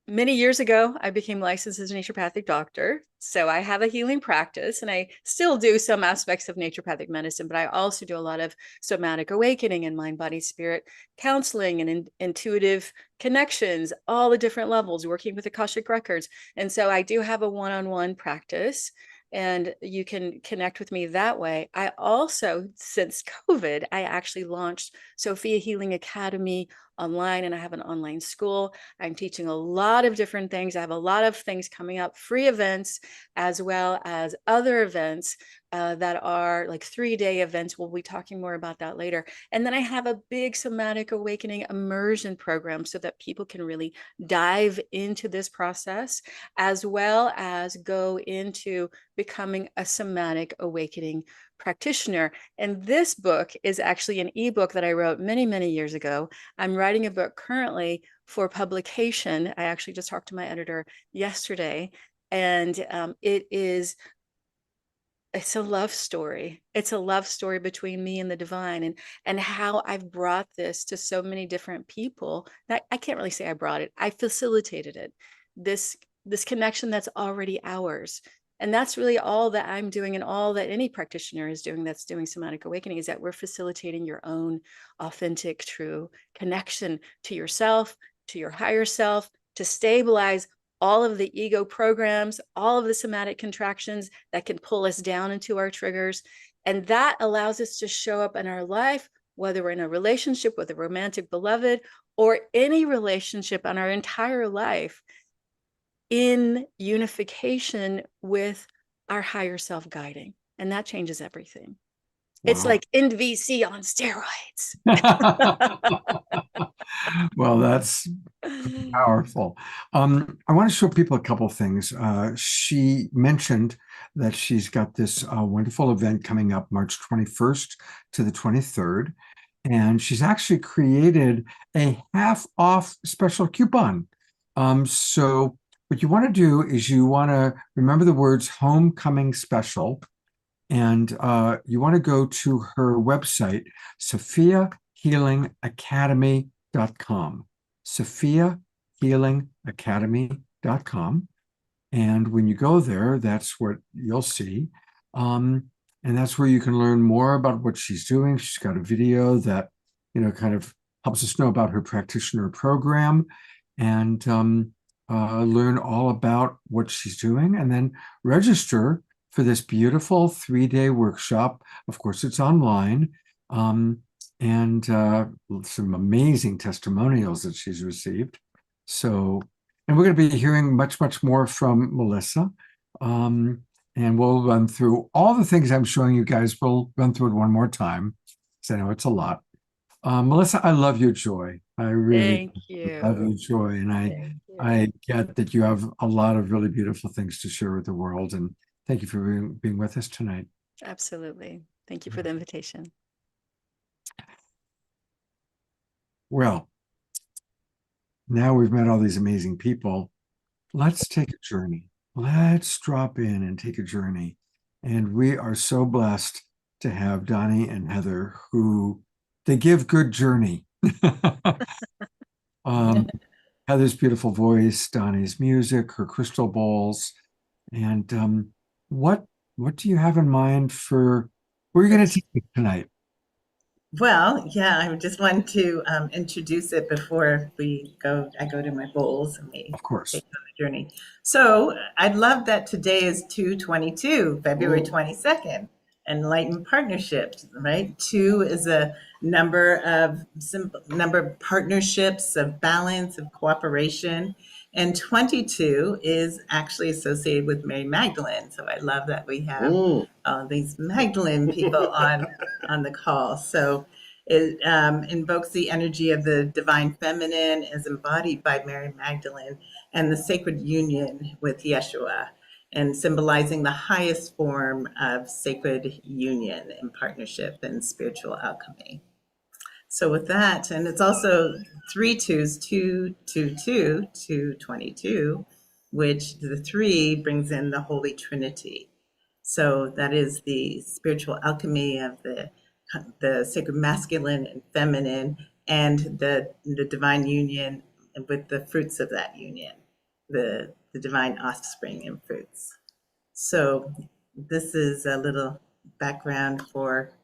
many years ago, I became licensed as a naturopathic doctor. So I have a healing practice, and I still do some aspects of naturopathic medicine, but I also do a lot of somatic awakening and mind, body, spirit counseling and intuitive connections, all the different levels, working with Akashic records. And so I do have a one-on-one practice, and you can connect with me that way. I also, since COVID, I actually launched Sophia Healing Academy online, and I have an online school. I'm teaching a lot of different things. I have a lot of things coming up, free events, as well as other events that are like 3-day events. We'll be talking more about that later. And then I have a big somatic awakening immersion program so that people can really dive into this process, as well as go into becoming a somatic awakening practitioner. And this book is actually an ebook that I wrote many, many years ago. I'm writing a book currently for publication. I actually just talked to my editor yesterday, and it's a love story. It's a love story between me and the divine, and how I've brought this to so many different people. I can't really say I brought it. I facilitated it. This connection that's already ours. And that's really all that I'm doing, and all that any practitioner is doing that's doing somatic awakening, is that we're facilitating your own authentic, true connection to yourself, to your higher self, to stabilize all of the ego programs, all of the somatic contractions that can pull us down into our triggers. And that allows us to show up in our life, whether we're in a relationship with a romantic beloved or any relationship on our entire life, in unification with our higher self guiding. And that changes everything. It's Wow. like NVC on steroids. Well, that's powerful. I want to show people a couple things. She mentioned that she's got this wonderful event coming up March 21st to the 23rd. And she's actually created a half off special coupon. So what you want to do is you want to remember the words homecoming special. And you want to go to her website, sophiahealingacademy.com. sophiahealingacademy.com. And when you go there, that's what you'll see. And that's where you can learn more about what she's doing. She's got a video that, kind of helps us know about her practitioner program and learn all about what she's doing, and then register for this beautiful 3-day workshop. Of course, it's online, and some amazing testimonials that she's received. So, and we're going to be hearing much, much more from Melissa. And we'll run through all the things I'm showing you guys. We'll run through it one more time, because I know it's a lot. Melissa, I love your joy. I really love your joy. And I get that you have a lot of really beautiful things to share with the world. And thank you for being with us tonight. Absolutely. Thank you for the invitation. Well, now we've met all these amazing people. Let's take a journey. Let's drop in and take a journey. And we are so blessed to have Donnie and Heather, who they give good journey. Heather's beautiful voice, Donnie's music, her crystal bowls. And what do you have in mind for where you're going to take it tonight? Well, yeah, I just wanted to introduce it before we go. I go to my bowls and we Of course. take on the journey. So I'd love that today is 2/22, February 22nd, Enlightened Partnerships, right? 2 is a number of partnerships, of balance, of cooperation. And 22 is actually associated with Mary Magdalene. So I love that we have these Magdalene people on the call. So it invokes the energy of the divine feminine as embodied by Mary Magdalene and the sacred union with Yeshua, and symbolizing the highest form of sacred union and partnership and spiritual alchemy. So with that, and it's also 3 2s, 2 2 2 222, which the 3 brings in the Holy Trinity. So that is the spiritual alchemy of the sacred masculine and feminine, and the divine union with the fruits of that union, the divine offspring and fruits. So this is a little background for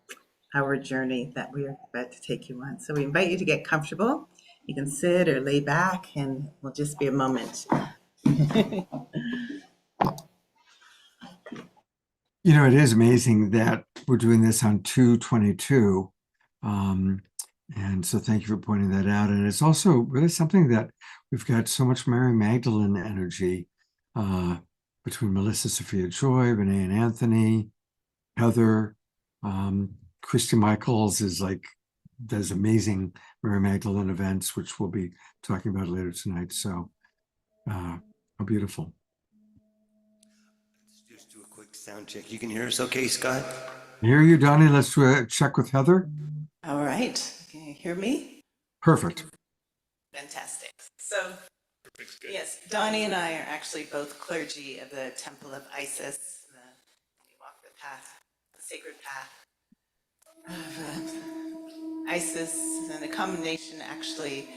our journey that we are about to take you on. So we invite you to get comfortable. You can sit or lay back, and we'll just be a moment. It is amazing that we're doing this on 2/22. And so thank you for pointing that out. And it's also really something that we've got so much Mary Magdalene energy between Melissa, Sophia Joy, Renee and Anthony, Heather. Christy Michaels does amazing Mary Magdalene events, which we'll be talking about later tonight. So how beautiful. Let's just do a quick sound check. You can hear us okay, Scott? I hear you, Donnie. Let's do a check with Heather. All right. Can you hear me? Perfect. Fantastic. So, yes, Donnie and I are actually both clergy of the Temple of Isis. We walk the path, the sacred path of Isis, and a combination actually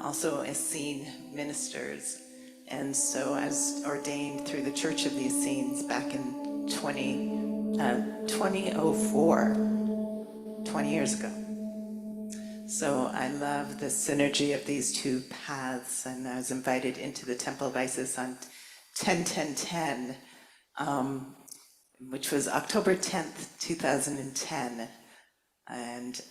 also Essene ministers. And so I was ordained through the Church of the Essenes back in 2004, 20 years ago. So I love the synergy of these two paths, and I was invited into the Temple of Isis on 10/10/10, which was October 10th, 2010. And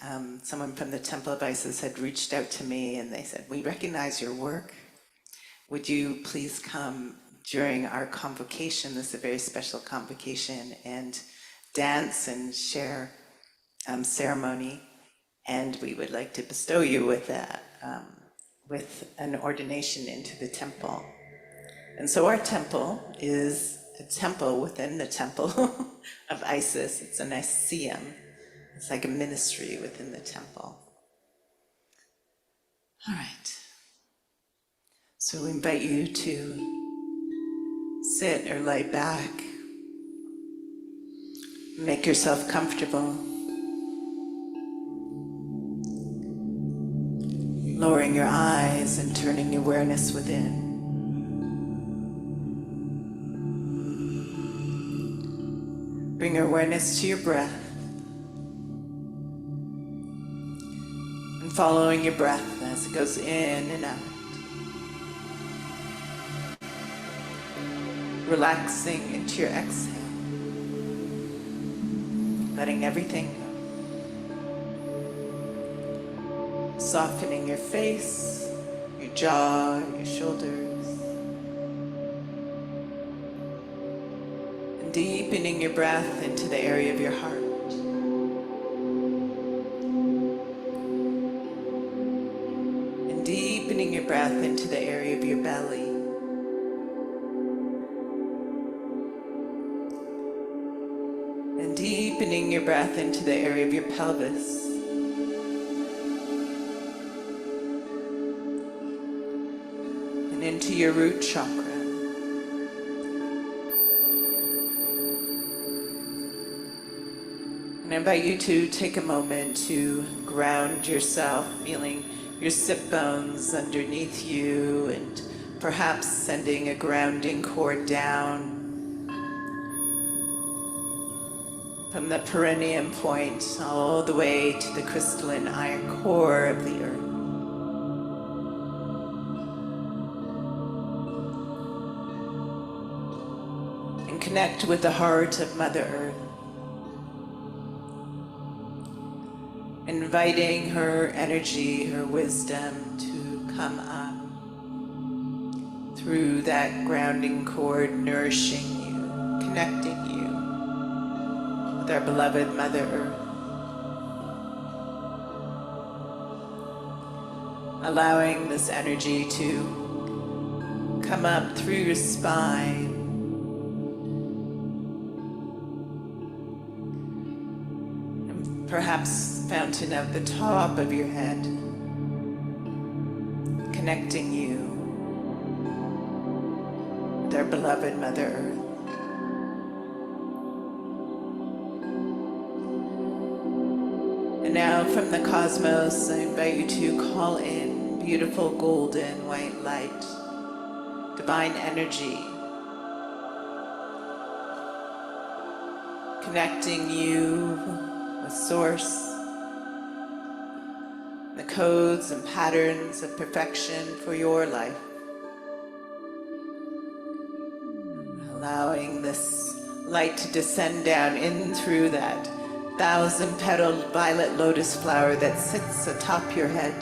someone from the Temple of Isis had reached out to me, and they said, "We recognize your work. would you please come during our convocation, this is a very special convocation, and dance and share ceremony. And we would like to bestow you with an ordination into the temple. And so our temple is a temple within the temple of Isis. It's a Nicaeum. It's like a ministry within the temple. All right. So we invite you to sit or lie back. Make yourself comfortable. Lowering your eyes and turning your awareness within. Bring your awareness to your breath. And following your breath as it goes in and out. Relaxing into your exhale. Letting everything go. Softening your face, your jaw, your shoulders. And deepening your breath into the area of your heart. And deepening your breath into the area of your belly. And deepening your breath into the area of your pelvis. And into your root chakra. And I invite you to take a moment to ground yourself, feeling your sit bones underneath you and perhaps sending a grounding cord down from the perineum point all the way to the crystalline iron core of the earth. And connect with the heart of Mother Earth. Inviting her energy, her wisdom to come up through that grounding cord, nourishing you, connecting you with our beloved Mother Earth. Allowing this energy to come up through your spine. And perhaps fountain at the top of your head, connecting you with our beloved Mother Earth. And now from the cosmos, I invite you to call in beautiful golden white light, divine energy, connecting you with Source, the codes and patterns of perfection for your life. Allowing this light to descend down in through that 1,000-petaled violet lotus flower that sits atop your head.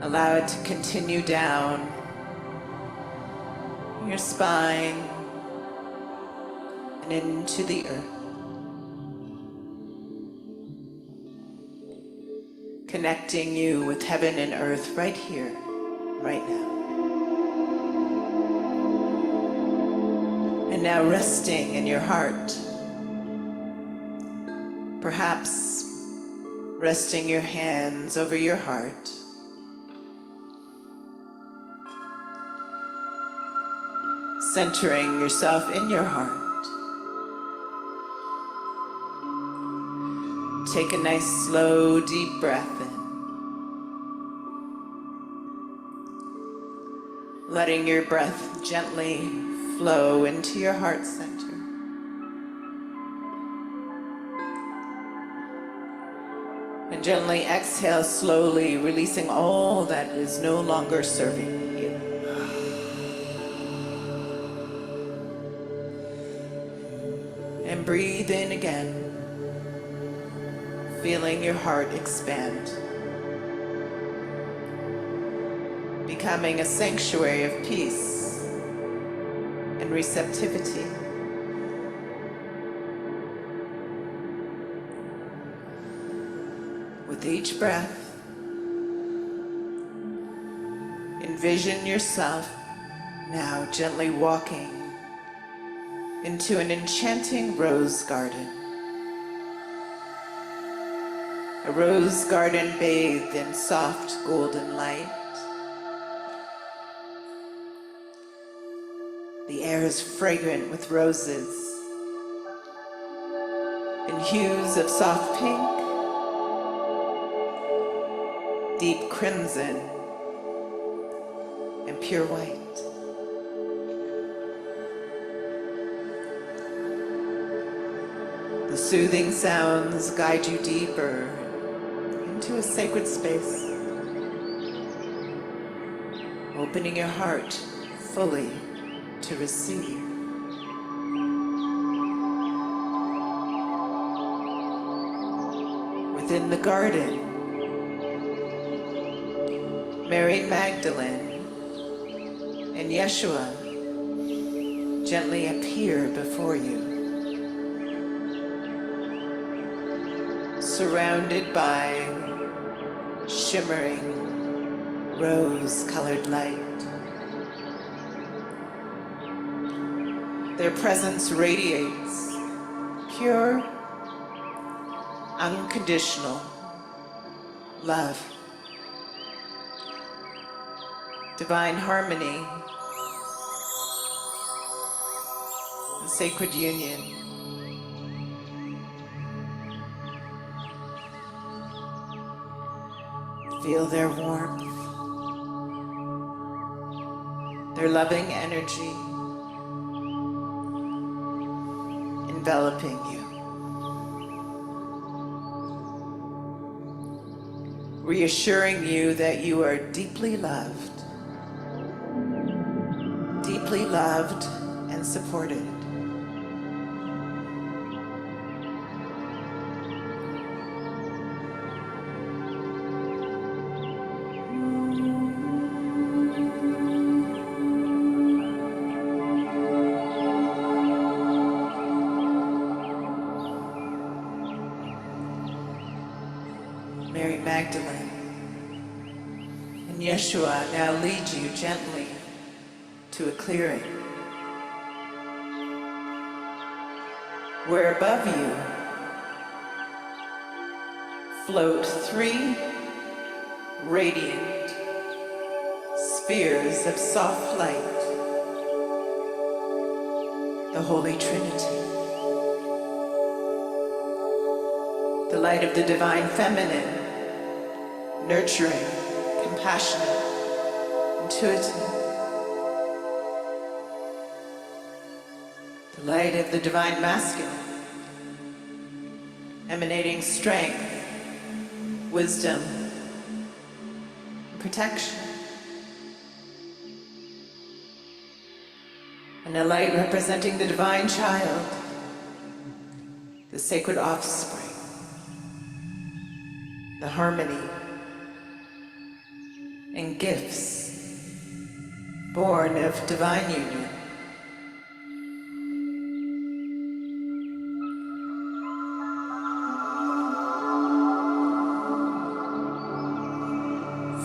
Allow it to continue down your spine and into the earth. Connecting you with heaven and earth right here, right now. And now resting in your heart. Perhaps resting your hands over your heart. Centering yourself in your heart. Take a nice, slow, deep breath in. Letting your breath gently flow into your heart center. And gently exhale slowly, releasing all that is no longer serving you. And breathe in again. Feeling your heart expand. becoming a sanctuary of peace and receptivity. With each breath, envision yourself now gently walking into an enchanting rose garden. A rose garden bathed in soft golden light. The air is fragrant with roses in hues of soft pink, deep crimson, and pure white. The soothing sounds guide you deeper into a sacred space, opening your heart fully to receive. Within the garden, Mary Magdalene and Yeshua gently appear before you, surrounded by shimmering rose-colored light. Their presence radiates pure, unconditional love, divine harmony, and sacred union. Feel their warmth, their loving energy enveloping you, reassuring you that you are deeply loved and supported. Mary Magdalene and Yeshua now lead you gently to a clearing where above you float 3 radiant spheres of soft light, the Holy Trinity. The light of the divine feminine, nurturing, compassionate, intuitive. The light of the divine masculine, emanating strength, wisdom, and protection. And a light representing the divine child, the sacred offspring, the harmony and gifts born of divine union.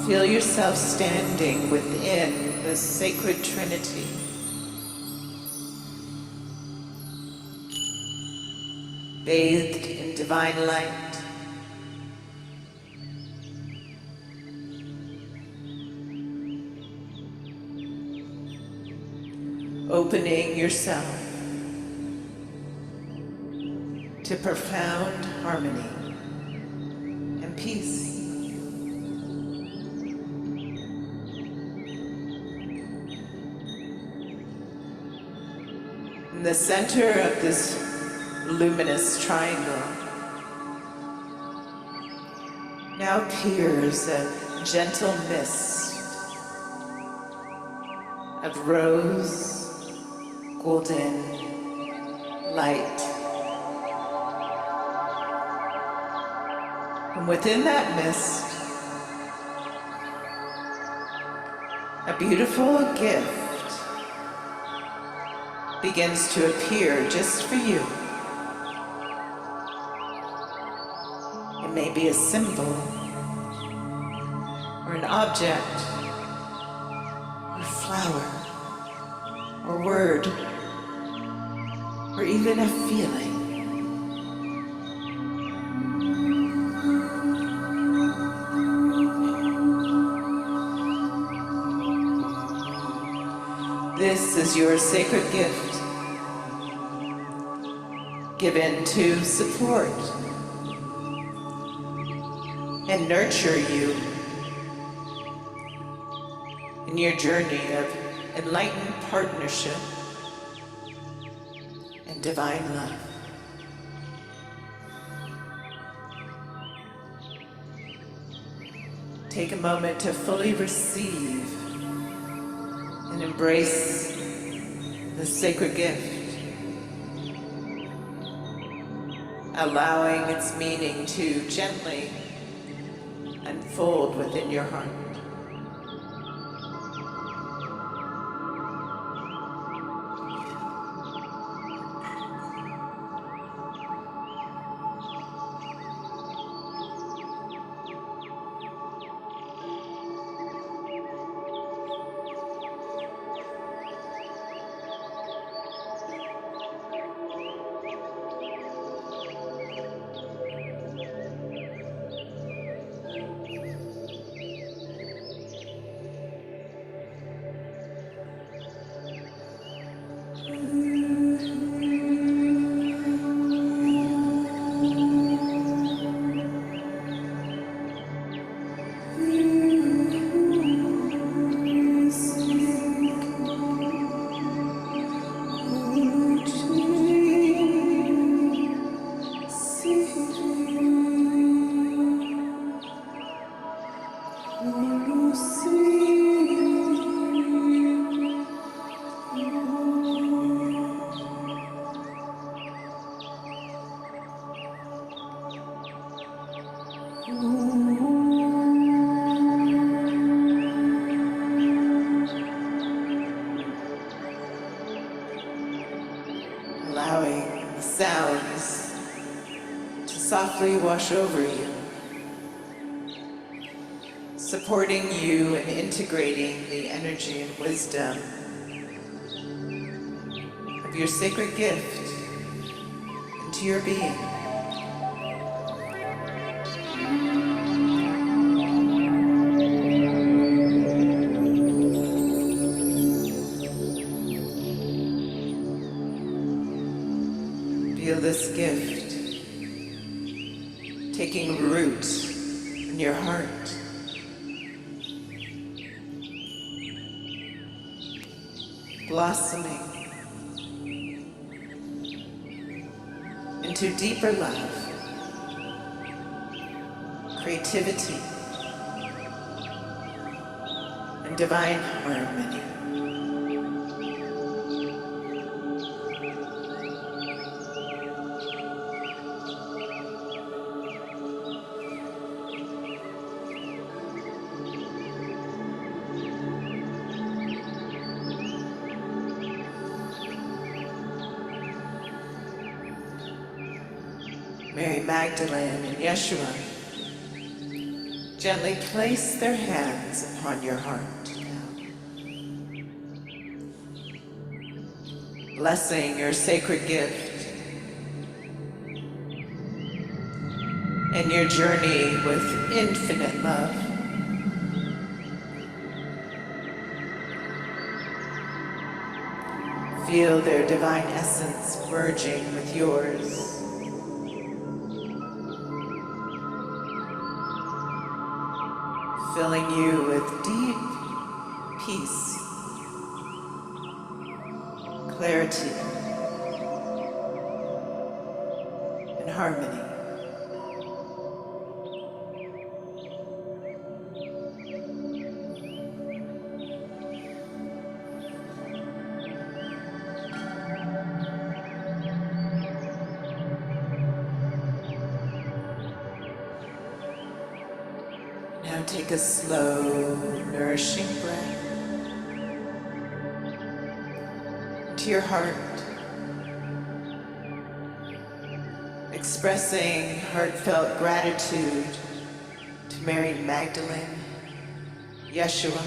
Feel yourself standing within the sacred Trinity, bathed in divine light. Opening yourself to profound harmony and peace. In the center of this luminous triangle now appears a gentle mist of rose golden light. And within that mist, A beautiful gift begins to appear just for you. It may be a symbol, or an object, or flower, or word, or even a feeling. This is your sacred gift, given to support and nurture you in your journey of enlightened partnership and divine love. Take a moment to fully receive and embrace the sacred gift, allowing its meaning to gently unfold within your heart. Allowing the sounds to softly wash over you, supporting you and integrating the energy and wisdom of your sacred gift into your being. Feel this gift taking root in your heart. Blossoming into deeper love, creativity, and divine harmony. Mary Magdalene and Yeshua gently place their hands upon your heart now, blessing your sacred gift and your journey with infinite love. Feel their divine essence merging with yours. Filling you with deep peace, clarity, and harmony. Now take a slow, nourishing breath. to your heart, expressing heartfelt gratitude to Mary Magdalene, Yeshua,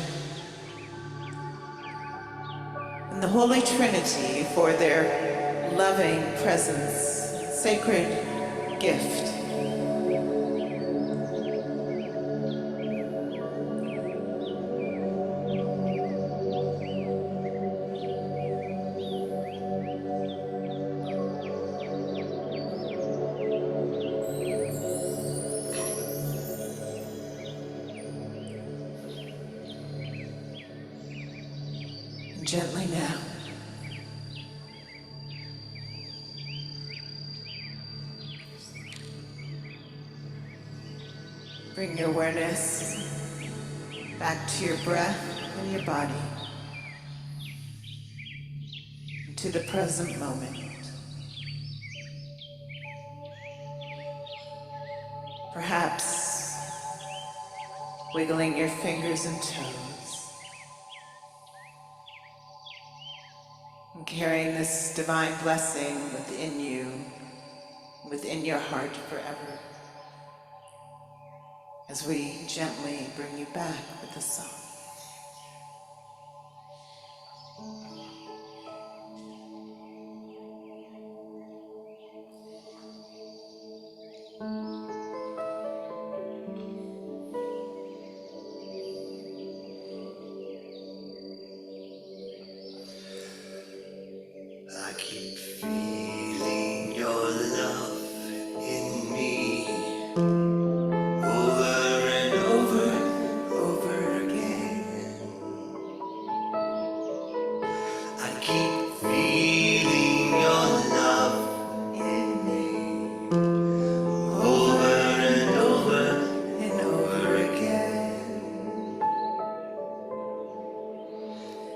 and the Holy Trinity for their loving presence, sacred gift. Gently now. Bring your awareness back to your breath and your body, to the present moment. Perhaps wiggling your fingers and toes, and carrying this divine blessing within you, within your heart forever, as we gently bring you back with the song. I keep feeling your love in me over and over and over again. I keep feeling your love in me over and over and over again.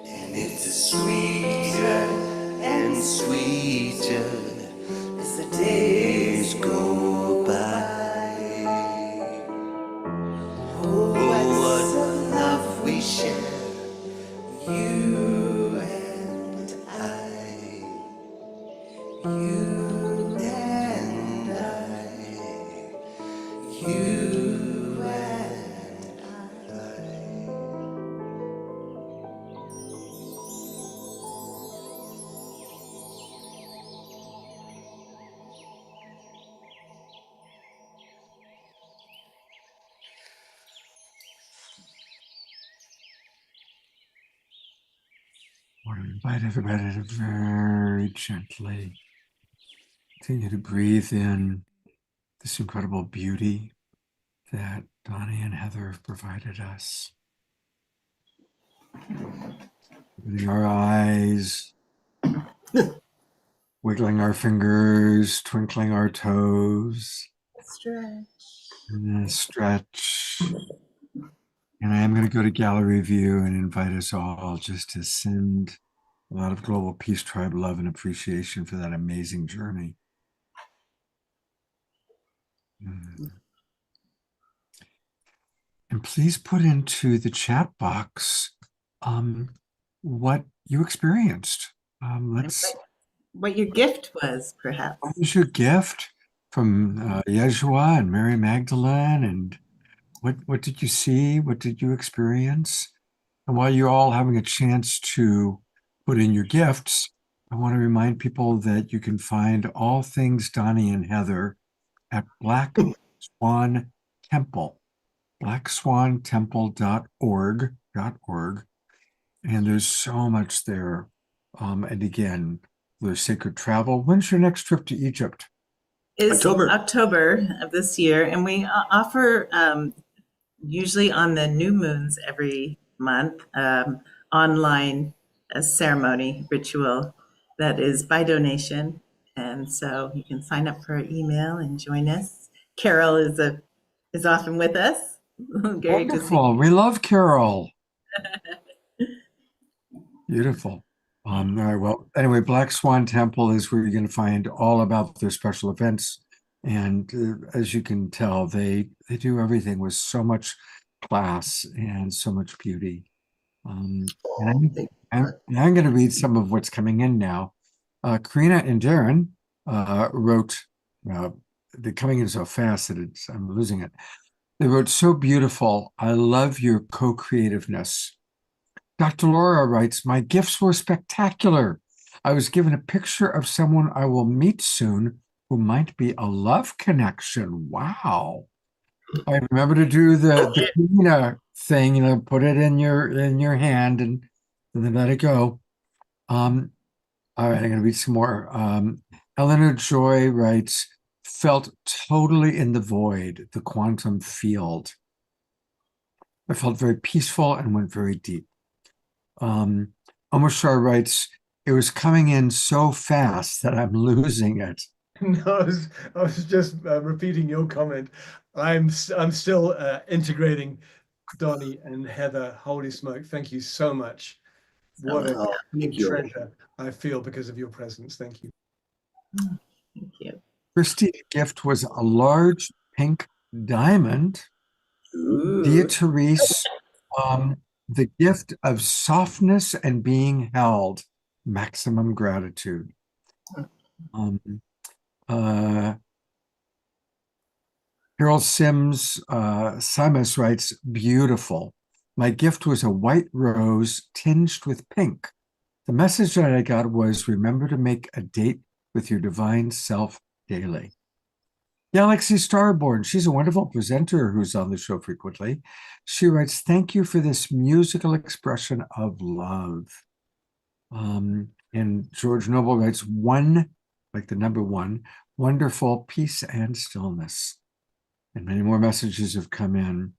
And it's a sweeter and sweeter as the days go by. Oh, what love we share, you and I. You and I. You and I. I want to invite everybody to very gently continue to breathe in this incredible beauty that Donnie and Heather have provided us. Opening our eyes, wiggling our fingers, twinkling our toes, Stretch. and then stretch. And I am going to go to gallery view and invite us all just to send a lot of Global Peace Tribe love and appreciation for that amazing journey. And please put into the chat box what you experienced. What your gift was, perhaps. What was your gift from Yeshua and Mary Magdalene? And what did you see? What did you experience? And while you're all having a chance to put in your gifts, I want to remind people that you can find all things Donnie and Heather at Black Swan Temple, blackswantemple.org. And there's so much there. And again, there's sacred travel. When's your next trip to Egypt? Is October of this year, and we offer usually on the new moons every month online ceremony ritual that is by donation, and so you can sign up for our email and join us. Carol is often with us. Wonderful. We love Carol. Beautiful. All right. Well, anyway, Black Swan Temple is where you're going to find all about their special events. And as you can tell, they do everything with so much class and so much beauty. And I'm going to read some of what's coming in now. Karina and Darren wrote, they're coming in so fast that I'm losing it. They wrote, so beautiful. I love your co-creativeness. Dr. Laura writes, my gifts were spectacular. I was given a picture of someone I will meet soon who might be a love connection. Wow. I remember to do the Karina thing, put it in your hand and then let it go. All right, I'm going to read some more. Eleanor Joy writes, felt totally in the void, the quantum field. I felt very peaceful and went very deep. Omashar writes, it was coming in so fast that I'm losing it. No, I was just repeating your comment. I'm still integrating Donnie and Heather. Holy smoke! Thank you so much. What a treasure I feel because of your presence. Thank you. Thank you. Christy's gift was a large pink diamond. Dear Therese, the gift of softness and being held. Maximum gratitude. Harold Sims writes, beautiful. My gift was a white rose tinged with pink. The message that I got was, remember to make a date with your divine self daily. Galaxy Starborn, she's a wonderful presenter who's on the show frequently. She writes, thank you for this musical expression of love. And George Noble writes, one, like the number one, wonderful peace and stillness. And many more messages have come in.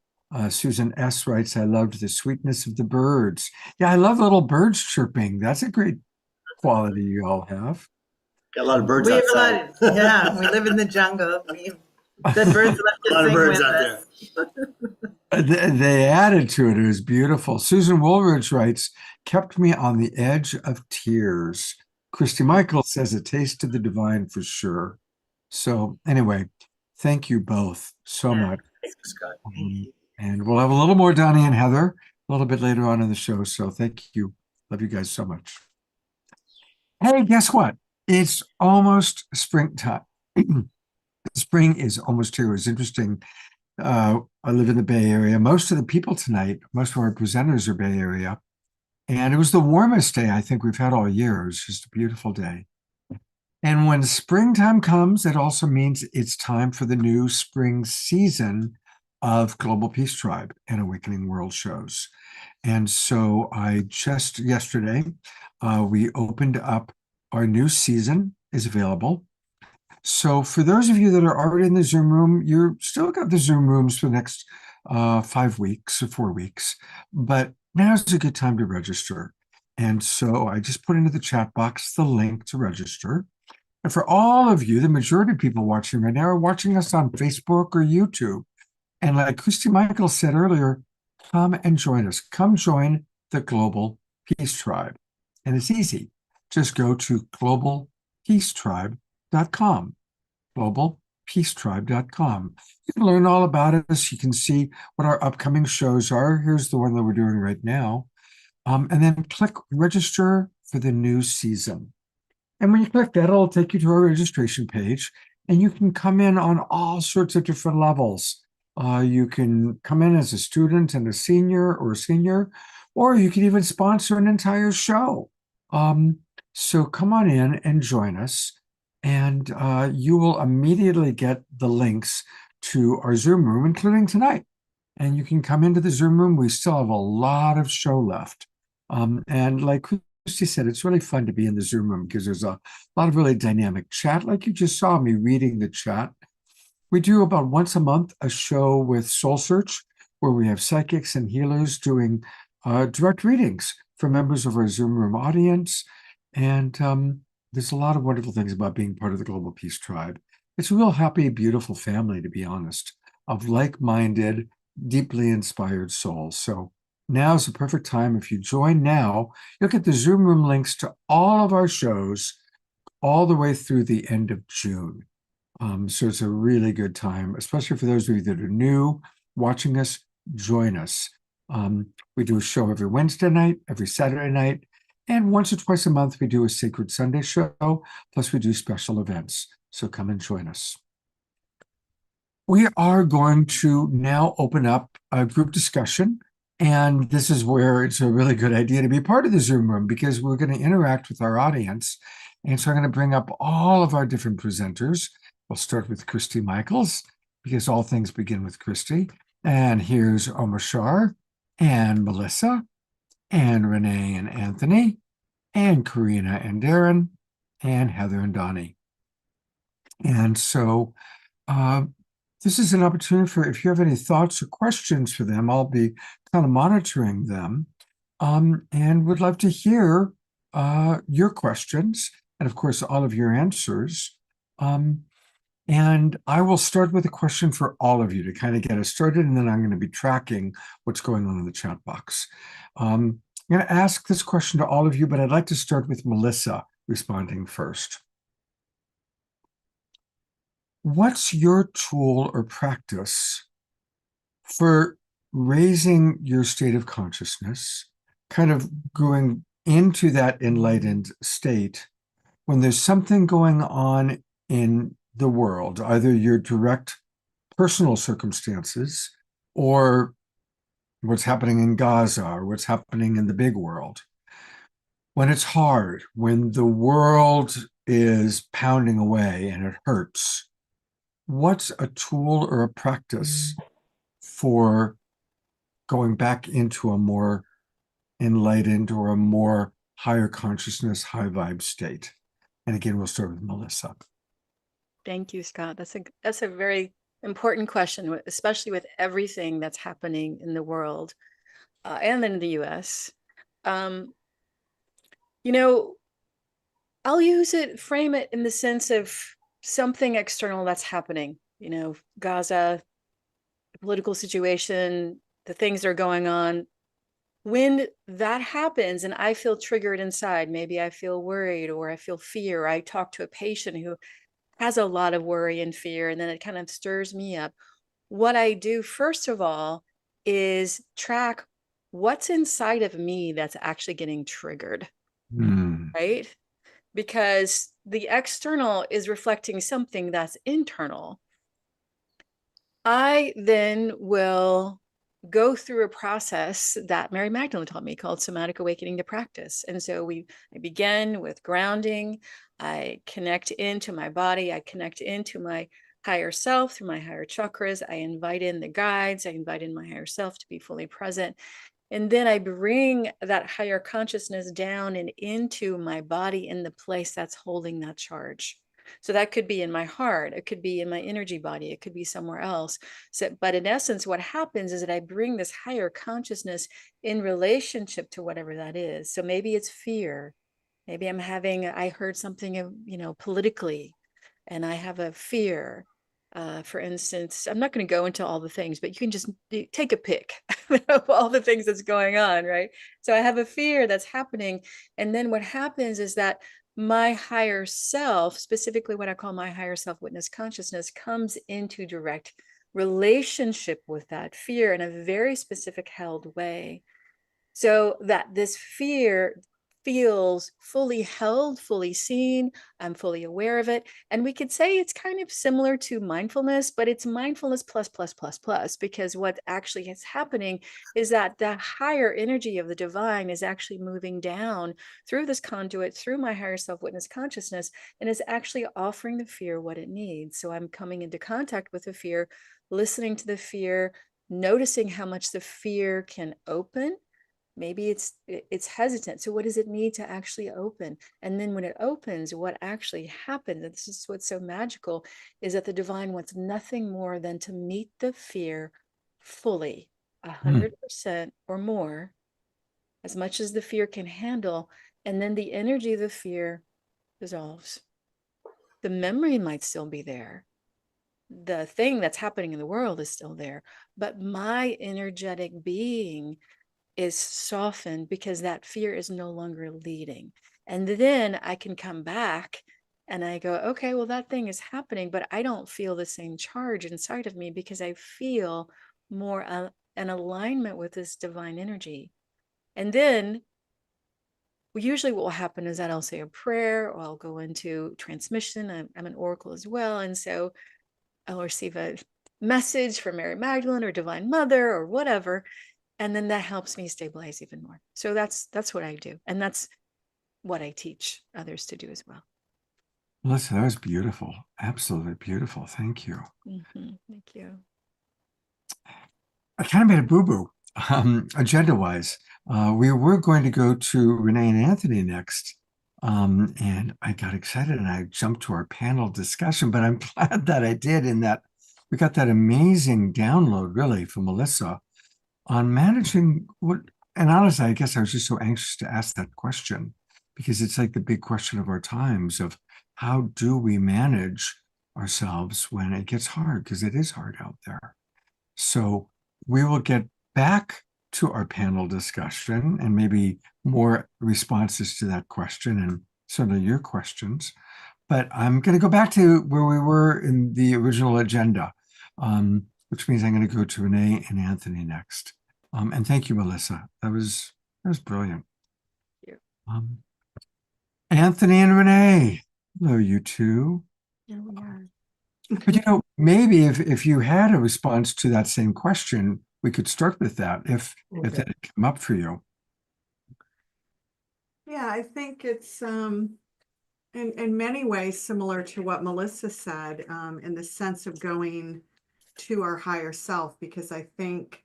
Susan S. writes, I loved the sweetness of the birds. Yeah, I love little birds chirping. That's a great quality you all have. Got a lot of birds We have outside. yeah, we live in the jungle. The birds love to A lot of sing birds with out us. there. They added to it. It was beautiful. Susan Woolridge writes, kept me on the edge of tears. Christy Michaels says, a taste of the divine for sure. So anyway, thank you both so much. Thanks, Scott. And we'll have a little more Donnie and Heather a little bit later on in the show. So thank you. Love you guys so much. Hey, guess what? It's almost springtime. Spring is almost here. It was interesting. I live in the Bay Area. Most of the people tonight, most of our presenters are Bay Area. And it was the warmest day I think we've had all year. It was just a beautiful day. And when springtime comes, it also means it's time for the new spring season of Global Peace Tribe and Awakening World shows. And so I just yesterday, we opened up our new season is available. So for those of you that are already in the Zoom room, you're still got the Zoom rooms for the next 5 weeks or 4 weeks, but now's a good time to register. And so I just put into the chat box the link to register. And for all of you, the majority of people watching right now are watching us on Facebook or YouTube. And like Christy Michaels said earlier, come and join us. Come join the Global Peace Tribe. And it's easy. Just go to globalpeacetribe.com. globalpeacetribe.com. You can learn all about us. You can see what our upcoming shows are. Here's the one that we're doing right now. And then click register for the new season. And when you click that, it'll take you to our registration page, and you can come in on all sorts of different levels. You can come in as a student and a senior, or you can even sponsor an entire show. So come on in and join us, and you will immediately get the links to our Zoom room, including tonight. And you can come into the Zoom room. We still have a lot of show left. And like Christy said, it's really fun to be in the Zoom room because there's a lot of really dynamic chat, like you just saw me reading the chat. We do about once a month a show with Soul Search, where we have psychics and healers doing direct readings for members of our Zoom room audience. And there's a lot of wonderful things about being part of the Global Peace Tribe. It's a real happy, beautiful family, to be honest, of like-minded, deeply inspired souls. So now's the perfect time. If you join now, you'll get the Zoom room links to all of our shows all the way through the end of June. So it's a really good time, especially for those of you that are new watching us. Join us. We do a show every Wednesday night, every Saturday night, And once or twice a month, we do a Sacred Sunday show, plus we do special events. So come and join us. We are going to now open up a group discussion. And this is where it's a really good idea to be part of the Zoom room, because we're going to interact with our audience. And so I'm going to bring up all of our different presenters. We'll start with Christy Michaels, because all things begin with Christy. And here's Omar Shar and Melissa and Renee and Anthony and Karina and Darren and Heather and Donnie. And so this is an opportunity for, if you have any thoughts or questions for them, I'll be kind of monitoring them, and would love to hear your questions and, of course, all of your answers. And I will start with a question for all of you to kind of get us started, and then I'm going to be tracking what's going on in the chat box. I'm going to ask this question to all of you, but I'd like to start with Melissa responding first. What's your tool or practice for raising your state of consciousness, kind of going into that enlightened state when there's something going on in the world, either your direct personal circumstances or what's happening in Gaza or what's happening in the big world? When it's hard, when the world is pounding away and it hurts, what's a tool or a practice for going back into a more enlightened or a more higher consciousness, high vibe state? And again, we'll start with Melissa. Thank you, Scott. That's a very important question, especially with everything that's happening in the world and in the US. You know, I'll frame it in the sense of something external that's happening, you know, Gaza, the political situation, the things that are going on. When that happens and I feel triggered inside, maybe I feel worried or I feel fear, I talk to a patient who has a lot of worry and fear, and then it kind of stirs me up. What I do, first of all, is track what's inside of me that's actually getting triggered, right? Because the external is reflecting something that's internal. I then will go through a process that Mary Magdalene taught me called somatic awakening to practice. And so I begin with grounding. I connect into my body. I connect into my higher self through my higher chakras. I invite in the guides. I invite in my higher self to be fully present. And then I bring that higher consciousness down and into my body in the place that's holding that charge. So that could be in my heart, it could be in my energy body, it could be somewhere else. But in essence, what happens is that I bring this higher consciousness in relationship to whatever that is. So maybe it's fear. Maybe I heard something, you know, politically, and I have a fear. For instance, I'm not going to go into all the things, but you can just take a pick of all the things that's going on, right? So I have a fear that's happening. And then what happens is that my higher self, specifically what I call my higher self witness consciousness, comes into direct relationship with that fear in a very specific held way. So that this fear feels fully held, fully seen, I'm fully aware of it. And we could say it's kind of similar to mindfulness, but it's mindfulness plus, plus, plus, plus, because what actually is happening is that the higher energy of the divine is actually moving down through this conduit, through my higher self-witness consciousness, and is actually offering the fear what it needs. So I'm coming into contact with the fear, listening to the fear, noticing how much the fear can open. Maybe it's hesitant. So what does it need to actually open? And then when it opens, what actually happens, and this is what's so magical, is that the divine wants nothing more than to meet the fear fully, 100% or more, as much as the fear can handle. And then the energy of the fear dissolves. The memory might still be there. The thing that's happening in the world is still there, but my energetic being is softened because that fear is no longer leading. And then I can come back and I go, okay, well, that thing is happening, but I don't feel the same charge inside of me because I feel more an alignment with this divine energy. And then usually what will happen is that I'll say a prayer or I'll go into transmission. I'm an oracle as well. And so I'll receive a message from Mary Magdalene or Divine Mother or whatever. And then that helps me stabilize even more. So that's what I do. And that's what I teach others to do as well. Melissa, that was beautiful. Absolutely beautiful. Thank you. Thank you. I kind of made a boo-boo, agenda-wise. We were going to go to Renee and Anthony next. And I got excited and I jumped to our panel discussion, but I'm glad that I did, in that we got that amazing download really from Melissa on managing what, and honestly, I guess I was just so anxious to ask that question, because it's like the big question of our times of how do we manage ourselves when it gets hard, because it is hard out there. So we will get back to our panel discussion and maybe more responses to that question and certainly your questions. But I'm going to go back to where we were in the original agenda, which means I'm going to go to Renee and Anthony next. And thank you, Melissa. That was brilliant. Thank you. Anthony and Renee, hello, you two. Here we are. But you know, maybe if you had a response to that same question, we could start with that if that had come up for you. Yeah, I think it's in many ways similar to what Melissa said, in the sense of going to our higher self, because I think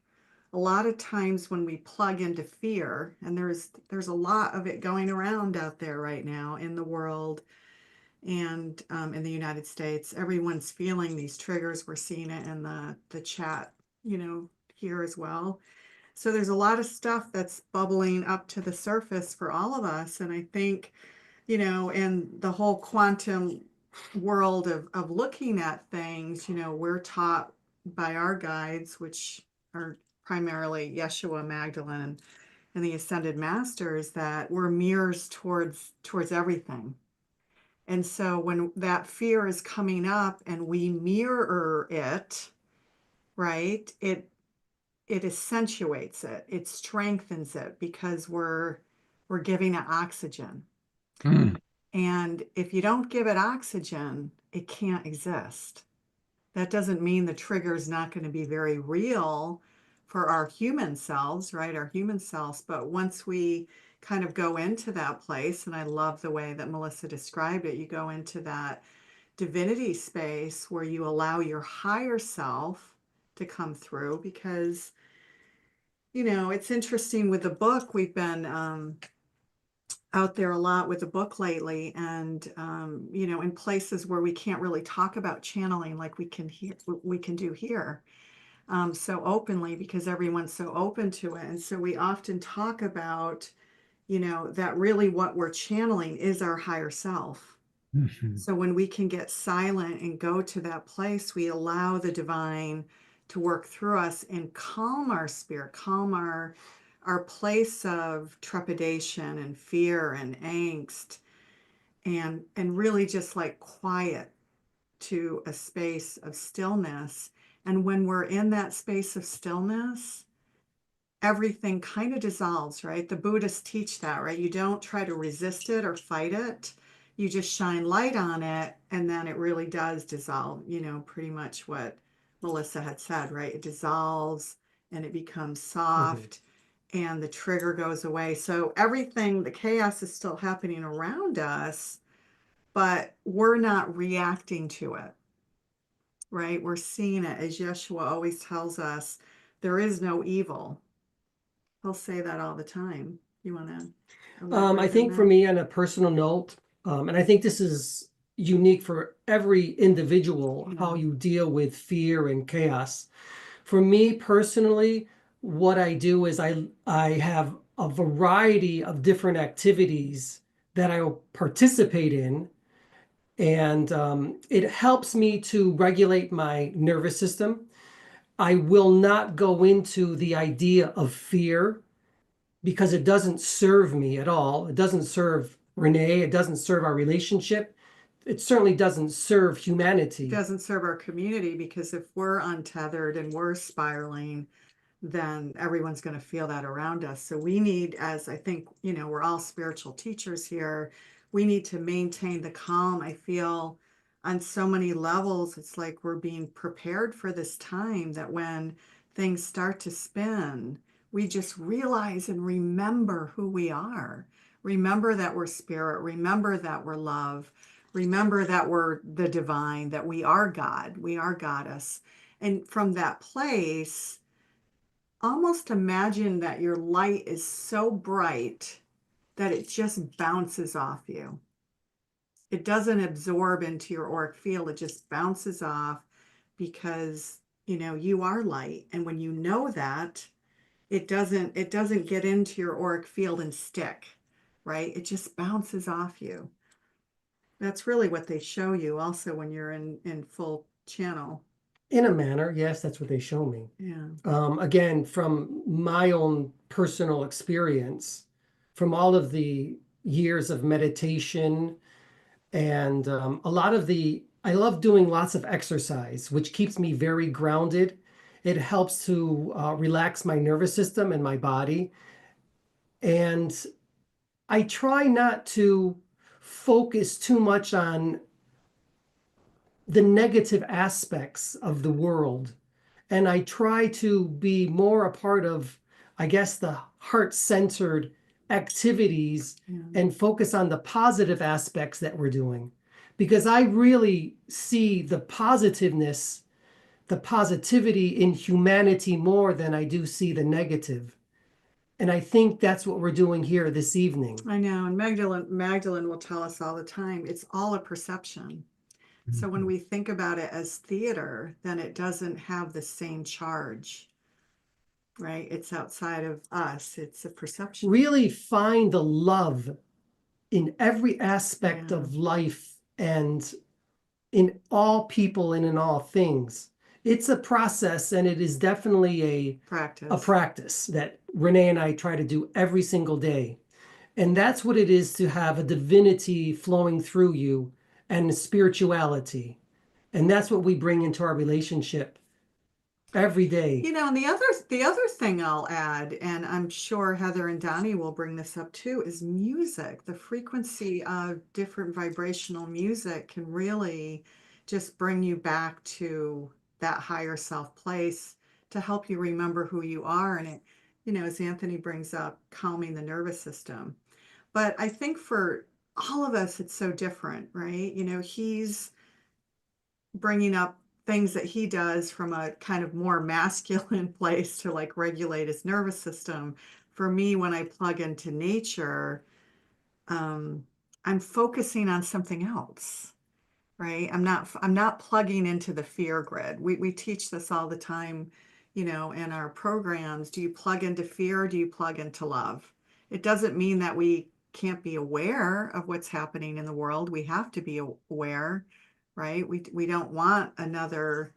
a lot of times when we plug into fear, and there's a lot of it going around out there right now in the world and in the United States, everyone's feeling these triggers. We're seeing it in the chat, here as well. So there's a lot of stuff that's bubbling up to the surface for all of us. And I think, in the whole quantum world of looking at things, we're taught by our guides, which are primarily Yeshua, Magdalene, and the Ascended Masters, that we're mirrors towards everything. And so when that fear is coming up and we mirror it, right, it accentuates it, it strengthens it, because we're giving it oxygen. And if you don't give it oxygen, it can't exist. That doesn't mean the trigger is not going to be very real for our human selves, right? Our human selves. But once we kind of go into that place, and I love the way that Melissa described it, you go into that divinity space where you allow your higher self to come through. Because, it's interesting with the book, we've been out there a lot with the book lately, and in places where we can't really talk about channeling like we can do here so openly, because everyone's so open to it. And so we often talk about that really what we're channeling is our higher self. So when we can get silent and go to that place, we allow the divine to work through us and calm our spirit, calm our place of trepidation and fear and angst, and really just like quiet to a space of stillness. And when we're in that space of stillness, everything kind of dissolves, right? The Buddhists teach that, right? You don't try to resist it or fight it. You just shine light on it, and then it really does dissolve, pretty much what Melissa had said, right? It dissolves and it becomes soft. And the trigger goes away. So everything, the chaos is still happening around us, but we're not reacting to it, right? We're seeing it. As Yeshua always tells us, there is no evil. He'll say that all the time. You want to? I think for me, on a personal note, and I think this is unique for every individual, how you deal with fear and chaos. For me personally, what I do is I have a variety of different activities that I will participate in, and it helps me to regulate my nervous system. I will not go into the idea of fear, because it doesn't serve me at all. It doesn't serve Renee. It doesn't serve our relationship. It certainly doesn't serve humanity. It doesn't serve our community, because if we're untethered and we're spiraling, then everyone's going to feel that around us. So we need, as I think, we're all spiritual teachers here, we need to maintain the calm. I feel on so many levels, it's like we're being prepared for this time that when things start to spin, we just realize and remember who we are. Remember that we're spirit. Remember that we're love. Remember that we're the divine, that we are God. We are goddess. And from that place, almost imagine that your light is so bright that it just bounces off you. It doesn't absorb into your auric field, it just bounces off because you are light. And when you know that, it doesn't get into your auric field and stick, right? It just bounces off you. That's really what they show you also when you're in full channel. In a manner, yes, that's what they show me. Yeah. Again, from my own personal experience, from all of the years of meditation and a lot of I love doing lots of exercise, which keeps me very grounded. It helps to relax my nervous system and my body. And I try not to focus too much on the negative aspects of the world. And I try to be more a part of, I guess, the heart-centered activities and focus on the positive aspects that we're doing. Because I really see the positiveness, the positivity in humanity more than I do see the negative. And I think that's what we're doing here this evening. I know. And Magdalene will tell us all the time, it's all a perception. So when we think about it as theater, then it doesn't have the same charge, right? It's outside of us. It's a perception. Really find the love in every aspect of life and in all people and in all things. It's a process, and it is definitely a practice that Renee and I try to do every single day. And that's what it is to have a divinity flowing through you and spirituality. And that's what we bring into our relationship every day. And the other thing I'll add, and I'm sure Heather and Donnie will bring this up too, is music. The frequency of different vibrational music can really just bring you back to that higher self place to help you remember who you are. And it, as Anthony brings up, calming the nervous system. But I think for all of us, it's so different, right? He's bringing up things that he does from a kind of more masculine place to like regulate his nervous system. For me, when I plug into nature, I'm focusing on something else, right? I'm not plugging into the fear grid. We teach this all the time, in our programs. Do you plug into fear or do you plug into love? It doesn't mean that we can't be aware of what's happening in the world. We have to be aware, right? We don't want another,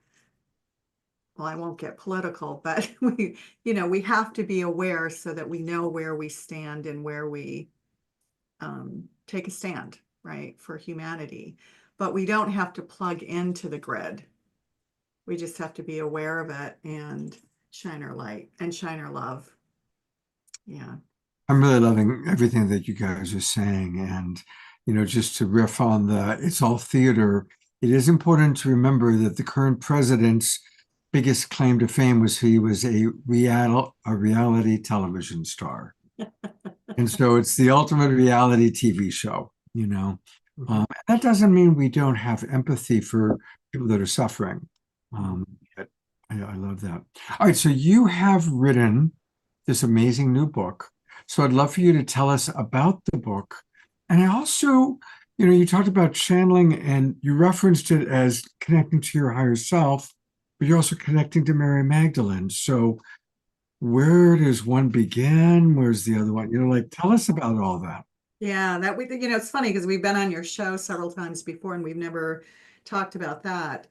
well, I won't get political, but we have to be aware so that we know where we stand and where we take a stand, right, for humanity. But we don't have to plug into the grid. We just have to be aware of it and shine our light and shine our love. Yeah. I'm really loving everything that you guys are saying. And, just to riff on it's all theater, it is important to remember that the current president's biggest claim to fame was he was a reality television star. And so it's the ultimate reality TV show, that doesn't mean we don't have empathy for people that are suffering. But I love that. All right. So you have written this amazing new book. So I'd love for you to tell us about the book. And I also, you talked about channeling and you referenced it as connecting to your higher self, but you're also connecting to Mary Magdalene. So where does one begin? Where's the other one? Tell us about all that. Yeah, that it's funny because we've been on your show several times before and we've never talked about that.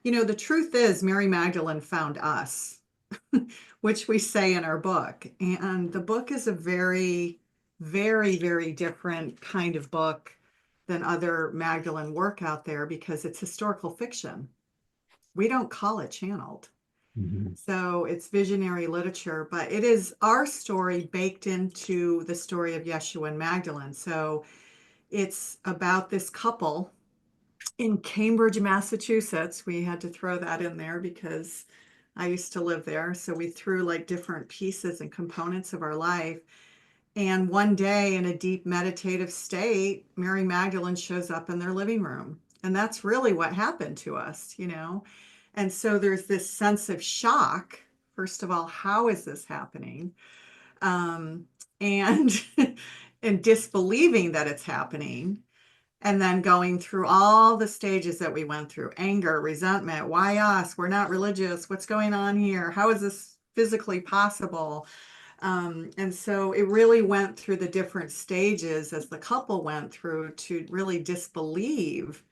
The truth is Mary Magdalene found us, which we say in our book. And the book is a very, very, very different kind of book than other Magdalene work out there because it's historical fiction. We don't call it channeled. So it's visionary literature, but it is our story baked into the story of Yeshua and Magdalene. So it's about this couple in Cambridge, Massachusetts. We had to throw that in there because I used to live there. So we threw like different pieces and components of our life. And one day, in a deep meditative state, Mary Magdalene shows up in their living room. And that's really what happened to us, you know? And so there's this sense of shock. First of all, how is this happening? And and disbelieving that it's happening. And then going through all the stages that we went through: anger, resentment, why us? We're not religious. What's going on here? How is this physically possible? And so it really went through the different stages as the couple went through to really disbelieve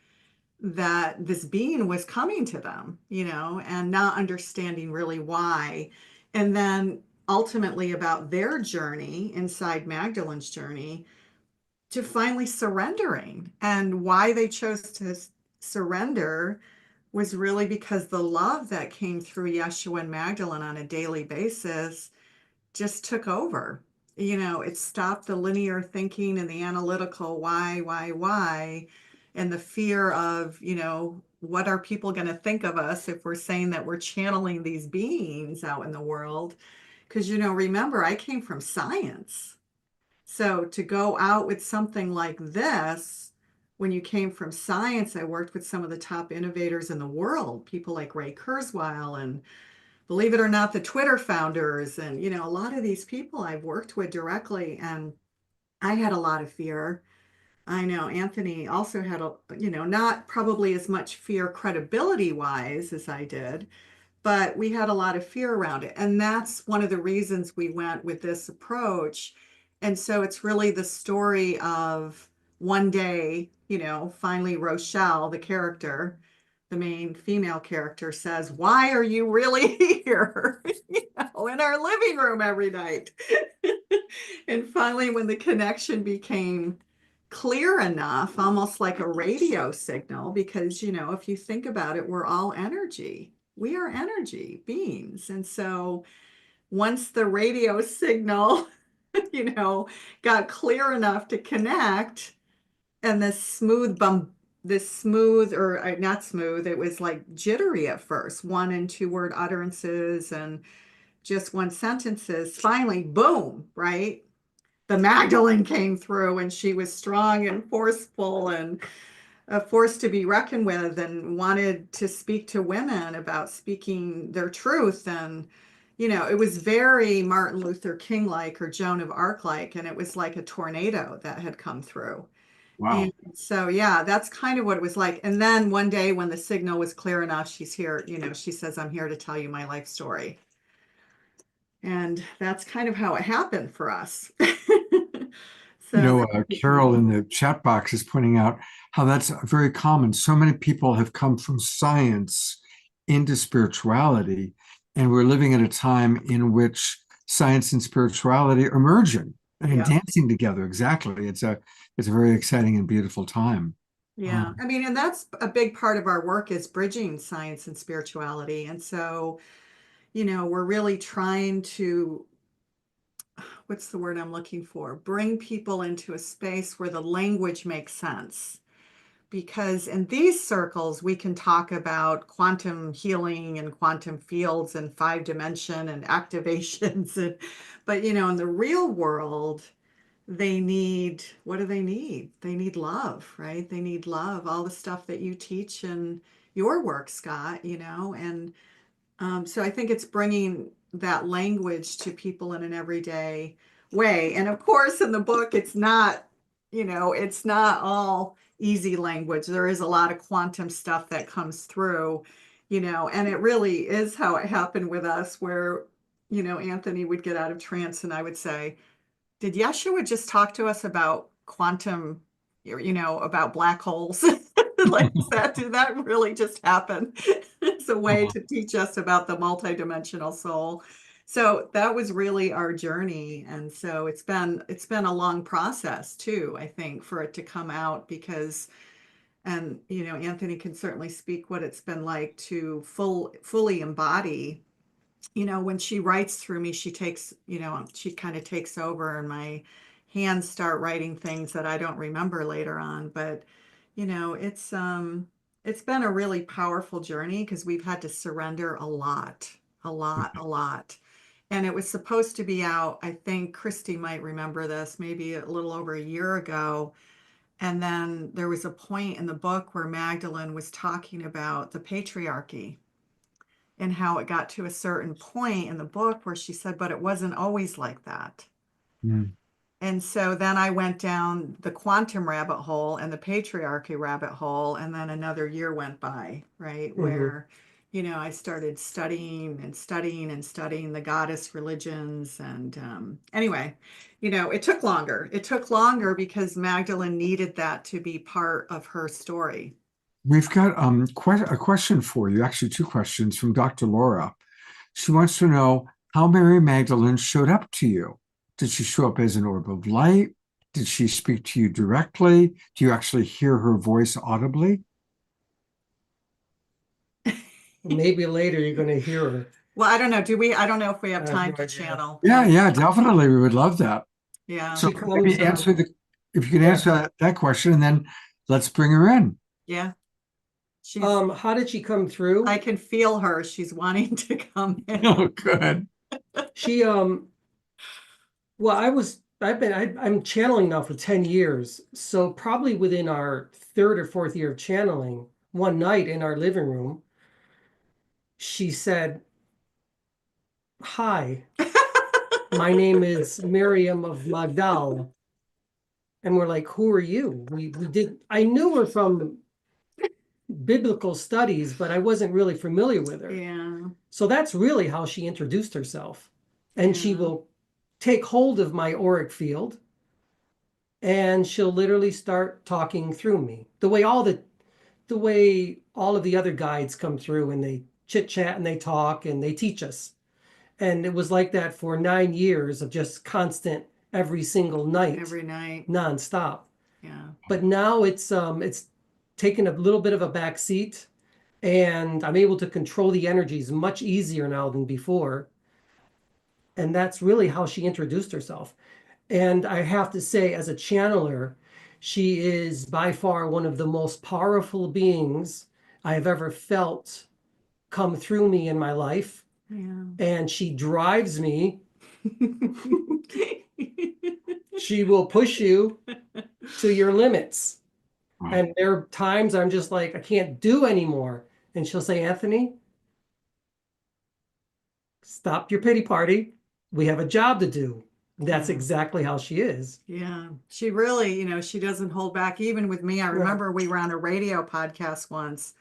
that this being was coming to them, you know, and not understanding really why. And then ultimately about their journey inside Magdalene's journey to finally surrendering, and why they chose to surrender was really because the love that came through Yeshua and Magdalene on a daily basis just took over. You know, it stopped the linear thinking and the analytical why, and the fear of, you know, what are people going to think of us if we're saying that we're channeling these beings out in the world? Because, you know, remember, I came from science. So to go out with something like this, when you came from science, I worked with some of the top innovators in the world, people like Ray Kurzweil and, believe it or not, the Twitter founders. And, you know, a lot of these people I've worked with directly, and I had a lot of fear. I know Anthony also had a, you know, not probably as much fear credibility wise as I did, but we had a lot of fear around it. And that's one of the reasons we went with this approach. And so it's really the story of one day, you know, finally Rochelle, the character, the main female character, says, "Why are you really here?" You know, in our living room every night. And finally, when the connection became clear enough, almost like a radio signal, because, you know, if you think about it, we're all energy. We are energy beings. And so once the radio signal, you know, got clear enough to connect, and this smooth, or not smooth, it was like jittery at first, 1 and 2 word utterances and just one sentences, finally, boom, right? The Magdalene came through, and she was strong and forceful and a force to be reckoned with, and wanted to speak to women about speaking their truth. And, you know, it was very Martin Luther King like, or Joan of Arc like, and it was like a tornado that had come through. Wow. And so, yeah, that's kind of what it was like. And then one day when the signal was clear enough, she's here, you know, she says, "I'm here to tell you my life story." And that's kind of how it happened for us. You So, know, Carol in the chat box is pointing out how that's very common. So many people have come from science into spirituality, and we're living at a time in which science and spirituality are merging and yeah. dancing together. Exactly. It's a very exciting and beautiful time. Yeah, I mean, and that's a big part of our work, is bridging science and spirituality. And so, you know, we're really trying to, what's the word I'm looking for? Bring people into a space where the language makes sense. Because in these circles, we can talk about quantum healing and quantum fields and 5 dimension and activations. And, but, you know, in the real world, they need, what do they need? They need love, right? They need love, all the stuff that you teach in your work, Scott, you know. And so I think it's bringing that language to people in an everyday way. And of course, in the book, it's not, you know, it's not all easy language. There is a lot of quantum stuff that comes through, you know, and it really is how it happened with us, where, you know, Anthony would get out of trance and I would say, "Did Yeshua just talk to us about quantum, you know, about black holes?" Like that, did that really just happen? It's a way to teach us about the multidimensional soul. So that was really our journey. And so it's been a long process too, I think, for it to come out, because, and, you know, Anthony can certainly speak what it's been like to fully embody when she writes through me, she takes, she kind of takes over, and my hands start writing things that I don't remember later on. But, it's been a really powerful journey because we've had to surrender a lot, a lot, a lot. And it was supposed to be out, I think Christy might remember this, maybe a little over a year ago. And then there was a point in the book where Magdalene was talking about the patriarchy and how it got to a certain point in the book where she said, but it wasn't always like that. Mm. And so then I went down the quantum rabbit hole and the patriarchy rabbit hole. And then another year went by, right? Where, I started studying and studying and studying the goddess religions. And anyway, it took longer. It took longer because Magdalene needed that to be part of her story. We've got a question for you, actually two questions from Dr. Laura. She wants to know how Mary Magdalene showed up to you. Did she show up as an orb of light? Did she speak to you directly? Do you actually hear her voice audibly? Maybe later you're going to hear her. Well, I don't know. I don't know if we have I have time no to idea. channel. Yeah, definitely. We would love that. Yeah. So She comes, maybe if you can answer that question, and then let's bring her in. Yeah. She's, how did she come through? I can feel her. She's wanting to come in. Oh, good. She well, I'm channeling now for 10 years. So probably within our third or fourth year of channeling, one night in our living room, she said, "Hi, my name is Miriam of Magdal." And we're like, "Who are you?" I knew her from biblical studies, but I wasn't really familiar with her. Yeah. So that's really how she introduced herself. And she will take hold of my auric field and she'll literally start talking through me. The way all of the other guides come through and they chit chat and they talk and they teach us. And it was like that for 9 years of just constant every single night. Every night. Nonstop. Yeah. But now it's taken a little bit of a back seat, and I'm able to control the energies much easier now than before. And that's really how she introduced herself. And I have to say, as a channeler, she is by far one of the most powerful beings I have ever felt come through me in my life. Yeah. And she drives me. She will push you to your limits. And there are times I'm just like, I can't do anymore. And she'll say, "Anthony, stop your pity party. We have a job to do." That's exactly how she is. Yeah. She really, she doesn't hold back. Even with me, I remember we were on a radio podcast once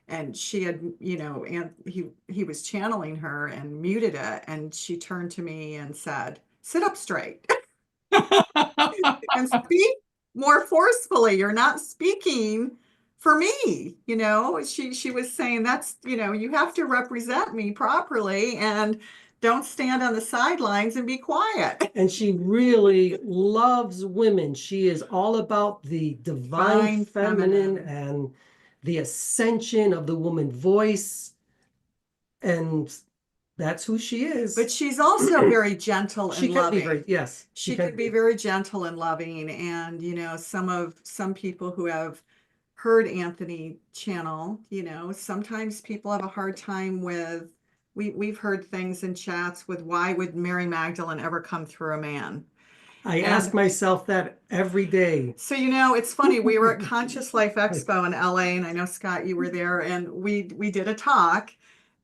and she had, and he was channeling her and muted it. And she turned to me and said, "Sit up straight and speak more forcefully. You're not speaking for me." She was saying that's, you have to represent me properly and don't stand on the sidelines and be quiet. And she really loves women. She is all about the divine feminine and the ascension of the woman voice. And that's who she is. But she's also very gentle and loving. Yes. She could be very gentle and loving. And, some people who have heard Anthony channel, sometimes people have a hard time with, we've heard things in chats with, why would Mary Magdalene ever come through a man? I ask myself that every day. So, it's funny. We were at Conscious Life Expo in LA, and I know, Scott, you were there, and we did a talk,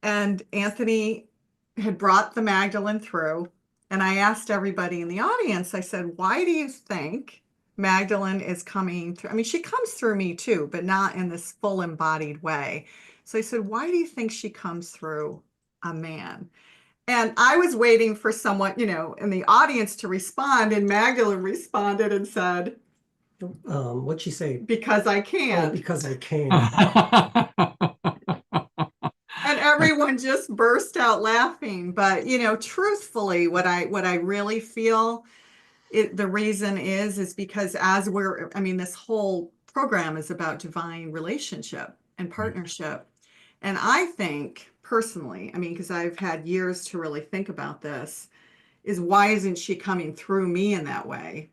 and Anthony had brought the Magdalene through. And I asked everybody in the audience, I said, why do you think Magdalene is coming through? I mean, she comes through me too, but not in this full embodied way. So I said, why do you think she comes through a man? And I was waiting for someone, in the audience to respond. And Magdalene responded and said, what'd she say? "Because I can." Oh, because I can. And everyone just burst out laughing. But, truthfully, what I really feel the reason is because this whole program is about divine relationship and partnership. And I think personally, I mean, because I've had years to really think about this, is why isn't she coming through me in that way?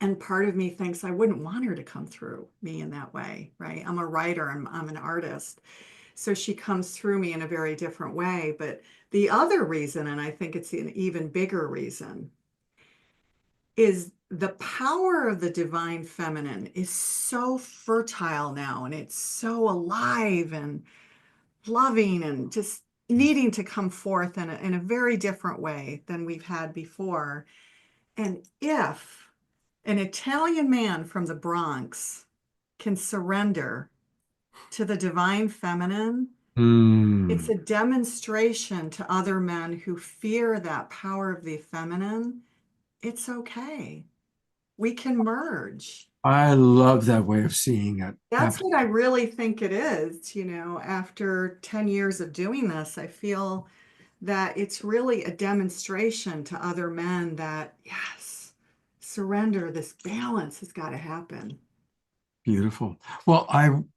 And part of me thinks I wouldn't want her to come through me in that way, right? I'm a writer, I'm an artist. So she comes through me in a very different way. But the other reason, and I think it's an even bigger reason, is the power of the divine feminine is so fertile now, and it's so alive and loving and just needing to come forth in a very different way than we've had before. And if an Italian man from the Bronx can surrender to the divine feminine, it's a demonstration to other men who fear that power of the feminine. It's okay. We can merge. I love that way of seeing it. That's what I really think it is. You know, after 10 years of doing this, I feel that it's really a demonstration to other men that, yes, surrender, this balance has got to happen. Beautiful. Well,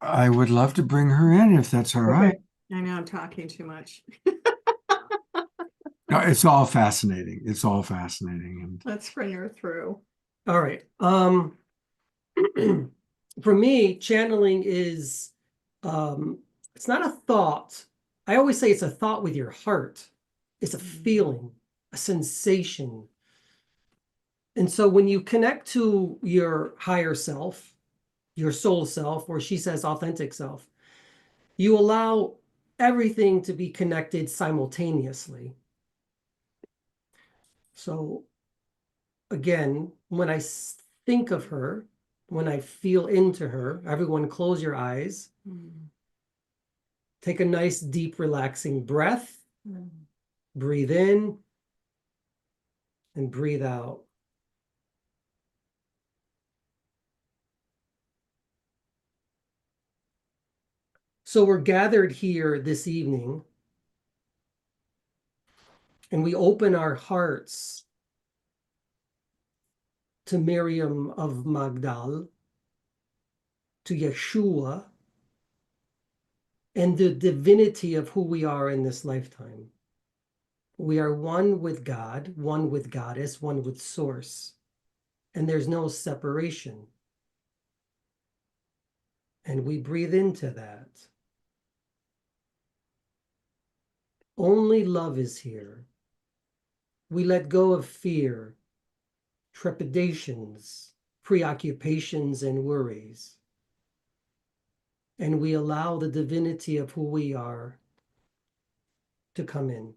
I would love to bring her in if that's all right. I know I'm talking too much. No, it's all fascinating. It's all fascinating. And Let's bring her through. All right. For me, channeling is it's not a thought. I always say it's a thought with your heart. It's a feeling, a sensation. And so when you connect to your higher self, your soul self, or she says authentic self, you allow everything to be connected simultaneously. So again, when I think of her, when I feel into her, everyone close your eyes. Take a nice, deep, relaxing breath. Breathe in and breathe out. So we're gathered here this evening and we open our hearts to Miriam of Magdal, to Yeshua, and the divinity of who we are in this lifetime. We are one with God, one with Goddess, one with Source, and there's no separation. And we breathe into that. Only love is here. We let go of fear, trepidations, preoccupations, and worries. And we allow the divinity of who we are to come in.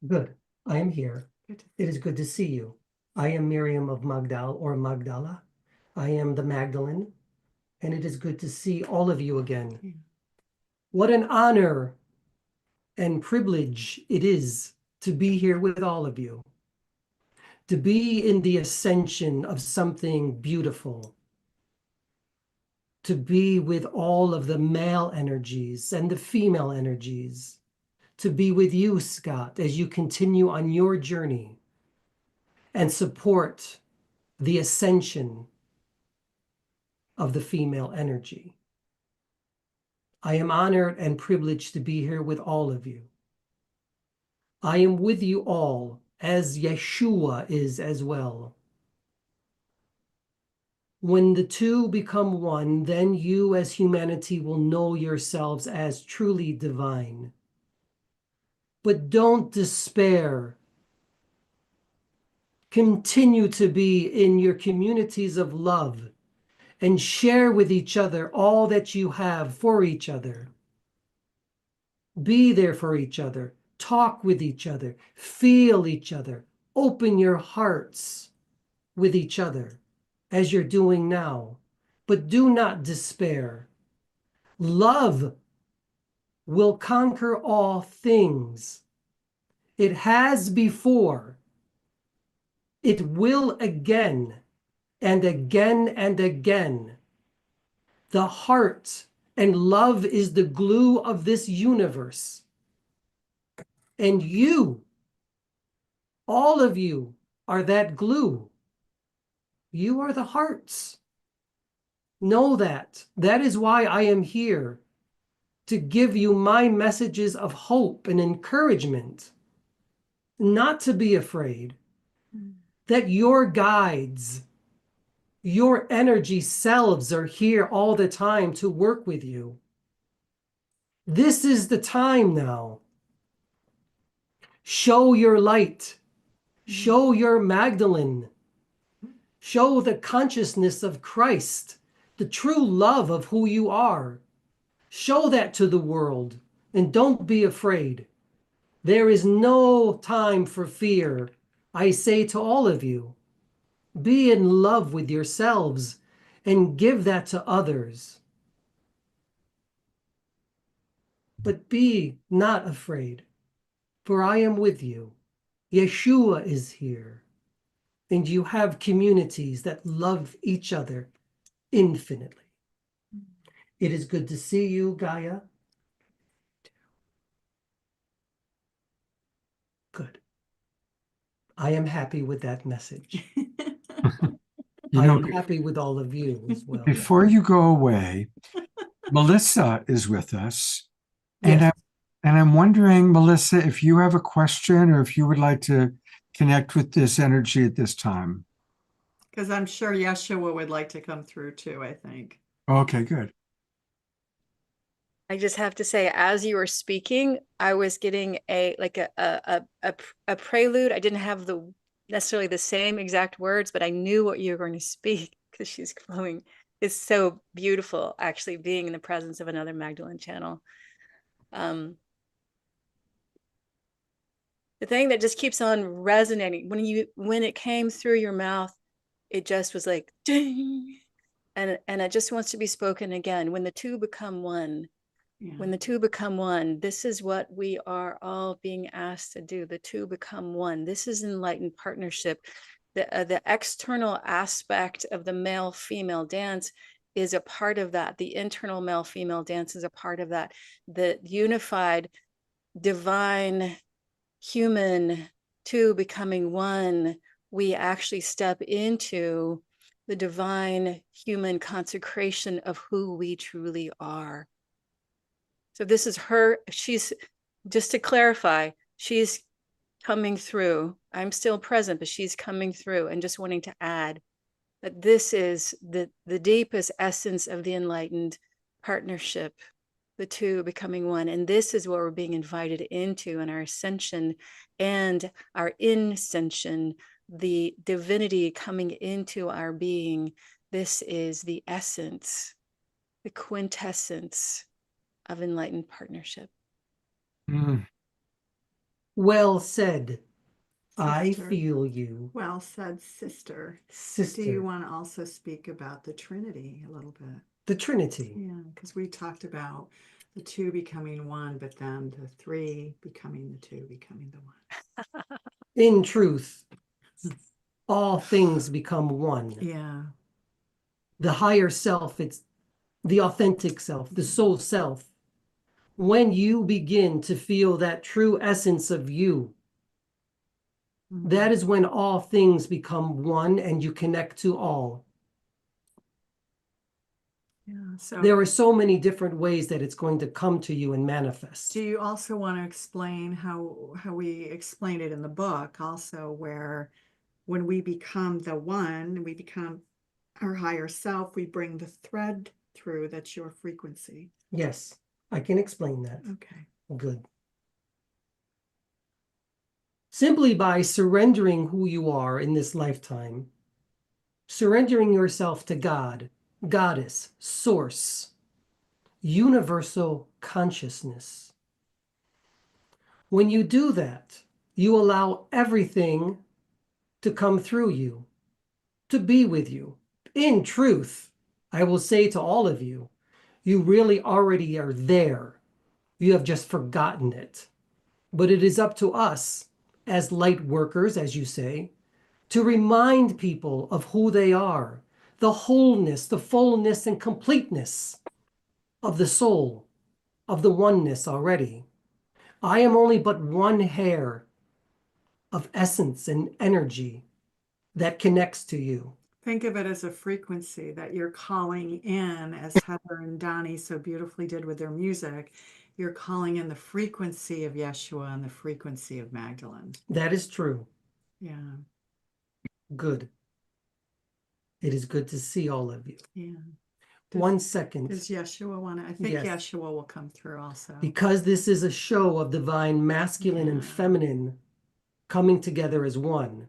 Good. I am here. It is good to see you. I am Miriam of Magdal or Magdala. I am the Magdalene, and it is good to see all of you again. What an honor and privilege it is to be here with all of you, to be in the ascension of something beautiful, to be with all of the male energies and the female energies, to be with you, Scott, as you continue on your journey and support the ascension of the female energy. I am honored and privileged to be here with all of you. I am with you all as Yeshua is as well. When the two become one, then you as humanity will know yourselves as truly divine. But don't despair. Continue to be in your communities of love and share with each other all that you have for each other. Be there for each other. talk with each other, feel each other, open your hearts with each other as you're doing now. But do not despair. Love will conquer all things. It has before. It will again and again and again. The heart and love is the glue of this universe. And you, all of you, are that glue. You are the hearts. Know that. That is why I am here, to give you my messages of hope and encouragement. Not to be afraid, that your guides, your energy selves are here all the time to work with you. This is the time now. Show your light. Show your Magdalene. Show the consciousness of Christ, the true love of who you are. Show that to the world, and don't be afraid. There is no time for fear. I say to all of you, be in love with yourselves and give that to others. But be not afraid, for I am with you. Yeshua is here, and you have communities that love each other infinitely. It is good to see you, Gaia. Good. I am happy with that message. You I know, am happy with all of you as well. before you go away, Melissa is with us. And Yes. I'm wondering, Melissa, if you have a question or if you would like to connect with this energy at this time. Because I'm sure Yeshua would like to come through too, I think. Okay, good. I just have to say, as you were speaking, I was getting a prelude. I didn't have necessarily the same exact words, but I knew what you were going to speak because she's flowing. It's so beautiful, actually, being in the presence of another Magdalene channel. The thing that just keeps on resonating when it came through your mouth, it just was like ding, and it just wants to be spoken again. When the two become one. Yeah. When the two become one, this is what we are all being asked to do. The two become one. This is enlightened partnership. The external aspect of the male-female dance is a part of that. The internal male-female dance is a part of that. The unified, divine, human two becoming one, we actually step into the divine human consecration of who we truly are. So this is her, she's, just to clarify, she's coming through. I'm still present, but she's coming through, and just wanting to add that this is the deepest essence of the enlightened partnership, the two becoming one. And this is what we're being invited into in our ascension and our ascension, the divinity coming into our being. This is the essence, the quintessence of enlightened partnership. Mm. Well said. I Sister. feel you. Well said, sister. Sister. Do you want to also speak about the Trinity a little bit? The Trinity. Yeah, because we talked about the two becoming one, but then the three becoming the two, becoming the one. In truth, all things become one. Yeah. The higher self, it's the authentic self, the soul self. When you begin to feel that true essence of you, that is when all things become one and you connect to all. Yeah. So There are so many different ways that it's going to come to you and manifest. do you also want to explain how we explain it in the book also, where when we become the one, we become our higher self, we bring the thread through that's your frequency. Yes, I can explain that. Okay. Good. Simply by surrendering who you are in this lifetime, surrendering yourself to God, Goddess, Source, universal consciousness. When you do that, you allow everything to come through you, to be with you. In truth, I will say to all of you, you really already are there. You have just forgotten it. But it is up to us, as light workers, as you say, to remind people of who they are, the wholeness, the fullness, and completeness of the soul, of the oneness already. I am only but one hair of essence and energy that connects to you. Think of it as a frequency that you're calling in, as Heather and Donnie so beautifully did with their music. You're calling in the frequency of Yeshua and the frequency of Magdalene. That is true. Yeah. Good. It is good to see all of you. Yeah. 1 second. Does Yeshua want to? I think Yes. Yeshua will come through also. Because this is a show of divine masculine and feminine coming together as one,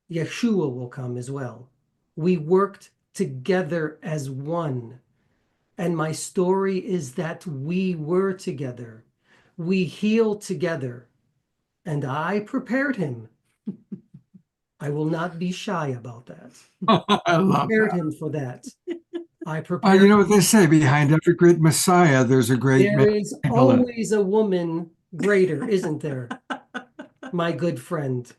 Yeshua will come as well. We worked together as one. And my story is that we were together. We healed together. And I prepared him. I will not be shy about that. I love Prepared that. him for that. I You prepared know what they say, behind every great Messiah, there's a great There is Magdalene. always a woman greater, isn't there? My good friend.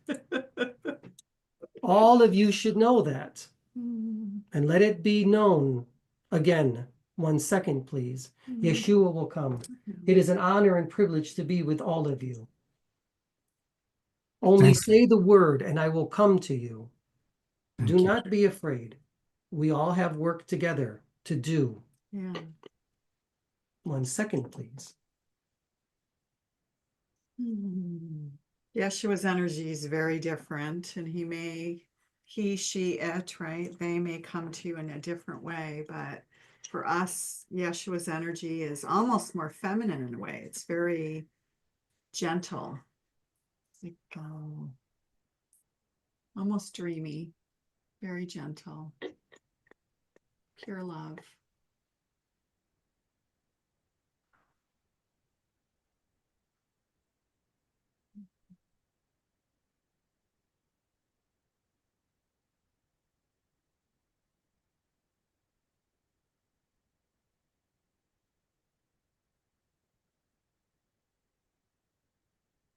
All of you should know that. And let it be known again. 1 second, please. Yeshua will come. It is an honor and privilege to be with all of you. Only say the word and I will come to you. Do not be afraid. We all have work together to do. Yeah. 1 second, please. Yeshua's energy is very different, and he, she, it, right? They may come to you in a different way, but for us, Yeshua's energy is almost more feminine in a way. It's very gentle, like almost dreamy, very gentle, pure love.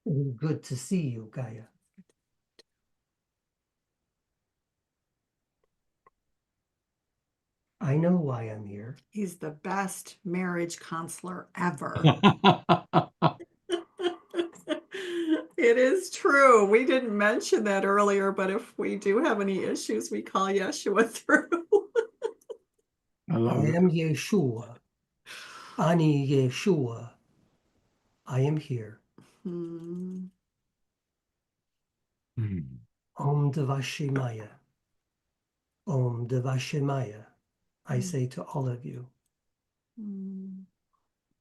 It is good to see you, Gaia. I know why I'm here. He's the best marriage counselor ever. It is true. We didn't mention that earlier, but if we do have any issues, we call Yeshua through. I love I it. am Yeshua. Ani Yeshua. I am here. Hmm. Om Devashimaya. Om Devashimaya. I say to all of you.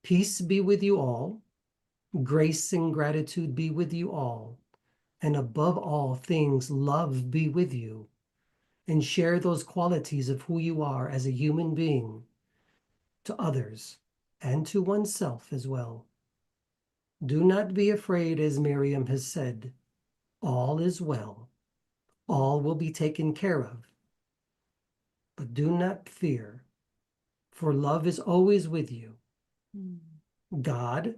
Peace be with you all. Grace and gratitude be with you all. And above all things, love be with you. And share those qualities of who you are as a human being to others and to oneself as well. Do not be afraid, as Miriam has said. All is well. All will be taken care of. But do not fear, for love is always with you. God,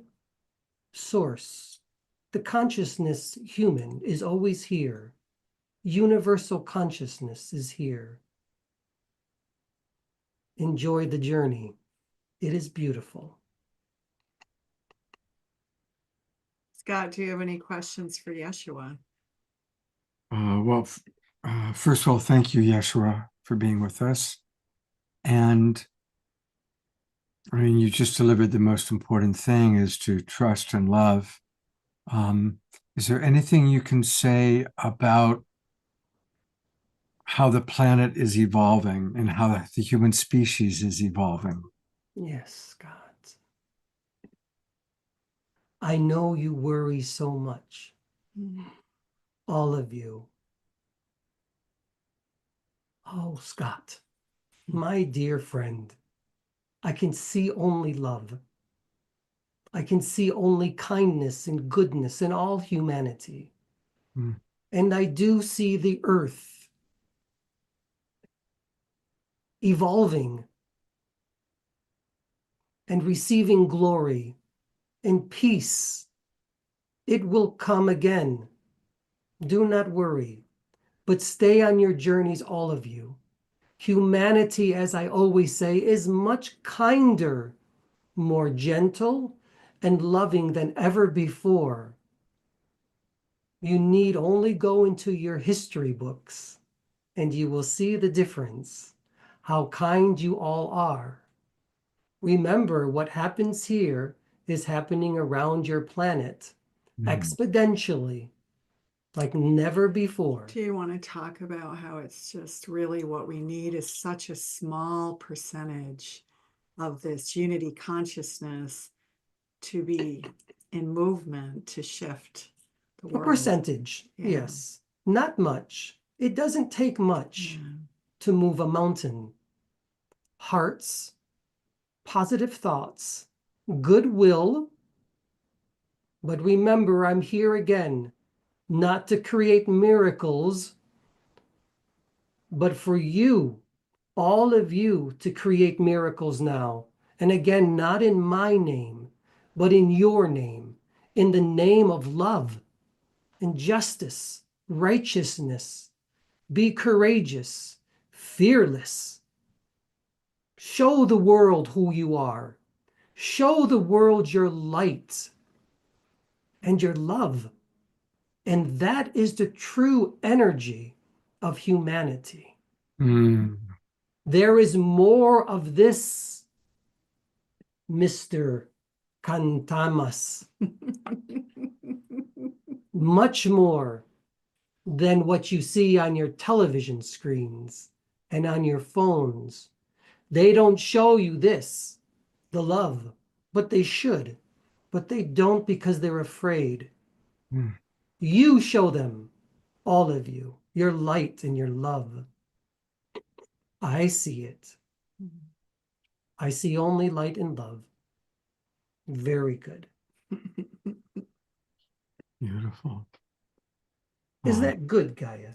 Source, the consciousness human is always here. Universal consciousness is here. Enjoy the journey. It is beautiful. Scott, do you have any questions for Yeshua? First of all, thank you, Yeshua, for being with us. And I mean, you just delivered the most important thing, is to trust and love. Is there anything you can say about how the planet is evolving and how the human species is evolving? Yes, God. I know you worry so much. All of you. Oh, Scott, my dear friend, I can see only love. I can see only kindness and goodness in all humanity. Mm. And I do see the earth evolving and receiving glory and peace. It will come again. Do not worry, but stay on your journeys, all of you. Humanity, as I always say, is much kinder, more gentle, and loving than ever before. You need only go into your history books, and you will see the difference, how kind you all are. Remember, what happens here is happening around your planet exponentially, like never before. Do you want to talk about how it's just really what we need is such a small percentage of this unity consciousness to be in movement to shift the A world? percentage, Yeah. yes. Not much. It doesn't take much to move a mountain. Hearts, positive thoughts, goodwill. But remember, I'm here again, not to create miracles, but for you, all of you, to create miracles now. And again, not in my name, but in your name, in the name of love and justice, righteousness. Be courageous, fearless. Show the world who you are. Show the world your light and your love. And that is the true energy of humanity. Mm. There is more of this, Mr. Kantamas. Much more than what you see on your television screens and on your phones. They don't show you this, the love, but they should. But they don't because they're afraid. Mm. You show them, all of you, your light and your love. I see it. I see only light and love. Very good. Beautiful. Is Wow. that good, Gaia?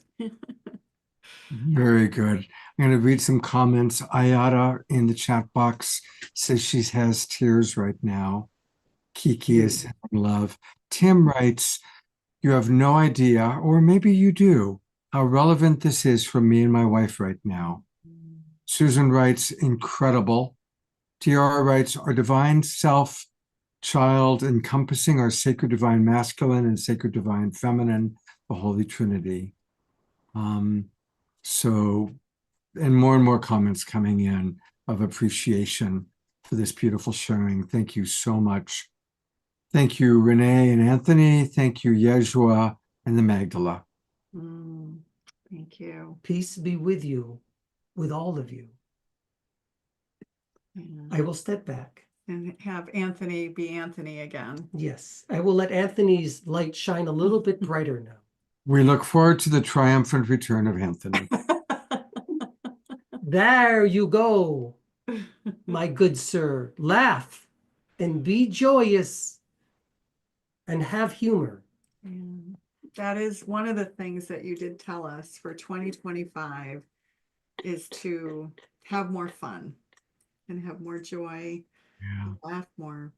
Very good. I'm going to read some comments. Ayada in the chat box says she has tears right now. Kiki is in love. Tim writes, you have no idea, or maybe you do, how relevant this is for me and my wife right now. Susan writes, incredible. Tiara writes, our divine self child encompassing our sacred divine masculine and sacred divine feminine, the Holy Trinity. And more comments coming in of appreciation for this beautiful sharing. Thank you so much. Thank you, Renee and Anthony. Thank you, Yeshua and the Magdala. Thank you. Peace be with you, with all of you. I will step back. And have Anthony be Anthony again. Yes, I will let Anthony's light shine a little bit brighter now. We look forward to the triumphant return of Anthony. There you go, my good sir. Laugh and be joyous and have humor. And that is one of the things that you did tell us for 2025 is to have more fun and have more joy, and laugh more.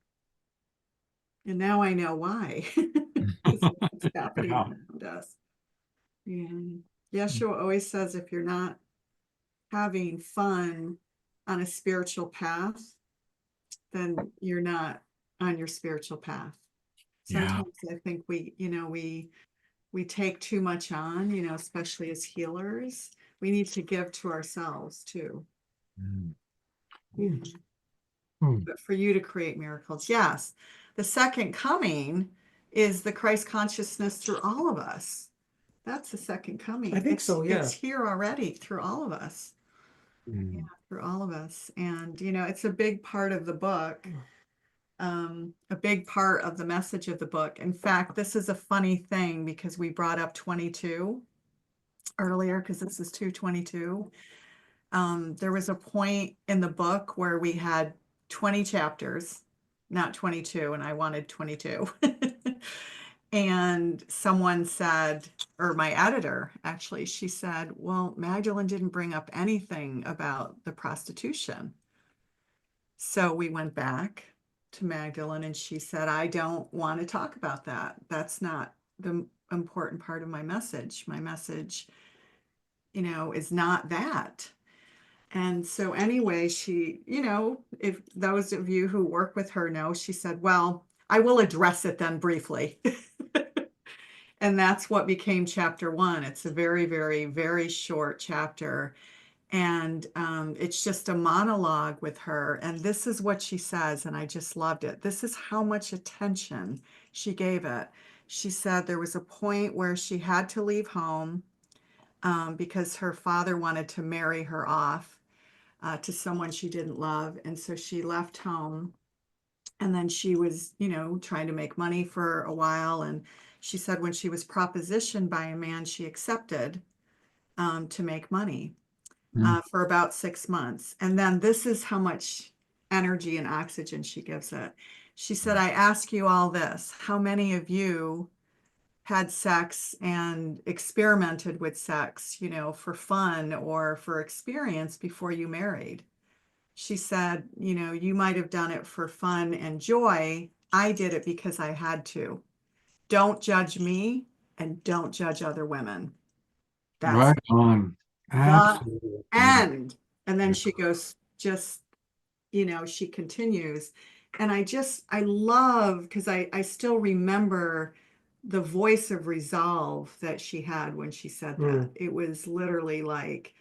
And now I know why. It's happening around us. And Yeshua always says if you're not having fun on a spiritual path, then you're not on your spiritual path. Sometimes I think we take too much on, especially as healers. We need to give to ourselves too. But for you to create miracles, yes. The second coming is the Christ consciousness through all of us. That's the second coming. I think so, yeah. It's here already through all of us. Yeah, through all of us. And, it's a big part of the book, a big part of the message of the book. In fact, this is a funny thing because we brought up 22 earlier because this is 222. There was a point in the book where we had 20 chapters, not 22, and I wanted 22. And someone said, or my editor actually, she said, well, Magdalene didn't bring up anything about the prostitution. So we went back to Magdalene and she said, I don't want to talk about that. That's not the important part of my message. My message, is not that. And so anyway, she, if those of you who work with her know, she said, well, I will address it then briefly. And that's what became chapter 1. It's a very, very, very short chapter. And it's just a monologue with her. And this is what she says, and I just loved it. This is how much attention she gave it. She said there was a point where she had to leave home because her father wanted to marry her off to someone she didn't love. And so she left home. And then she was, trying to make money for a while. And she said when she was propositioned by a man, she accepted to make money for about 6 months. And then this is how much energy and oxygen she gives it. She said, I ask you all this. How many of you had sex and experimented with sex, for fun or for experience before you married? She said, you might have done it for fun and joy. I did it because I had to. Don't judge me and don't judge other women. That's Right on. the Absolutely. end. And then she goes, she continues. And I love, because I still remember the voice of resolve that she had when she said that. It was literally like,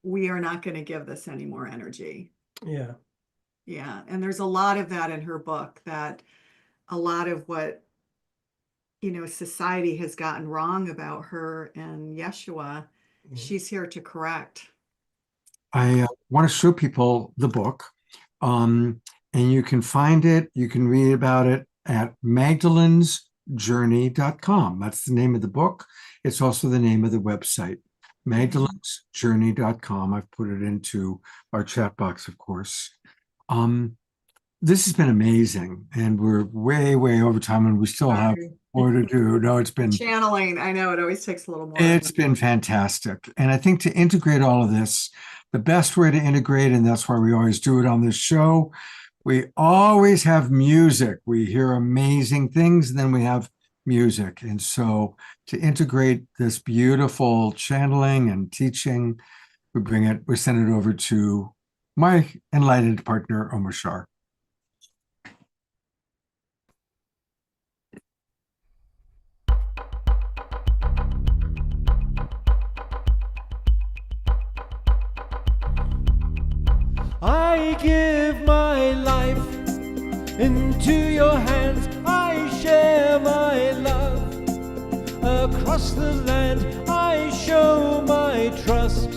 we are not going to give this any more energy. Yeah. Yeah. And there's a lot of that in her book, that a lot of what, society has gotten wrong about her and Yeshua, she's here to correct. I want to show people the book. And you can find it, you can read about it at magdalensjourney.com. That's the name of the book. It's also the name of the website, magdalensjourney.com. I've put it into our chat box, of course. This has been amazing, and we're way, way over time, and we still have more to do. No, it's been channeling. I know it always takes a little more. It's been fantastic. And I think to integrate all of this, the best way to integrate, and that's why we always do it on this show, we always have music. We hear amazing things, and then we have music. And so to integrate this beautiful channeling and teaching, we send it over to my enlightened partner, Omar Shar. I give my life into your hands. I share my love across the land. I show my trust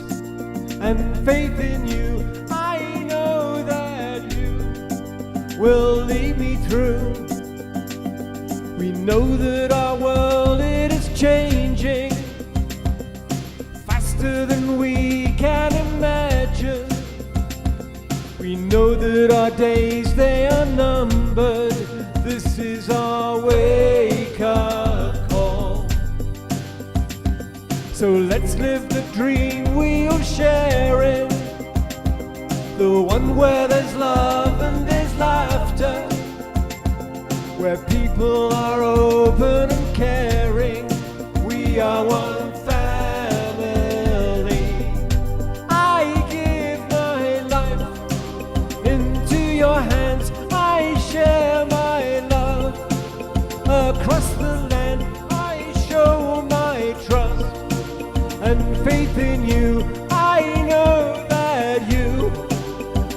and faith in you. I know that you will lead me through. We know that our world, it is changing faster than we can imagine. We know that our days, they are numbered. This is our wake-up call. So let's live the dream we'll share in, the one where there's love and there's laughter, where people are open and caring. We are one family. I give my life into your hands. I share my love across the land. I show my trust and faith in you. I know that you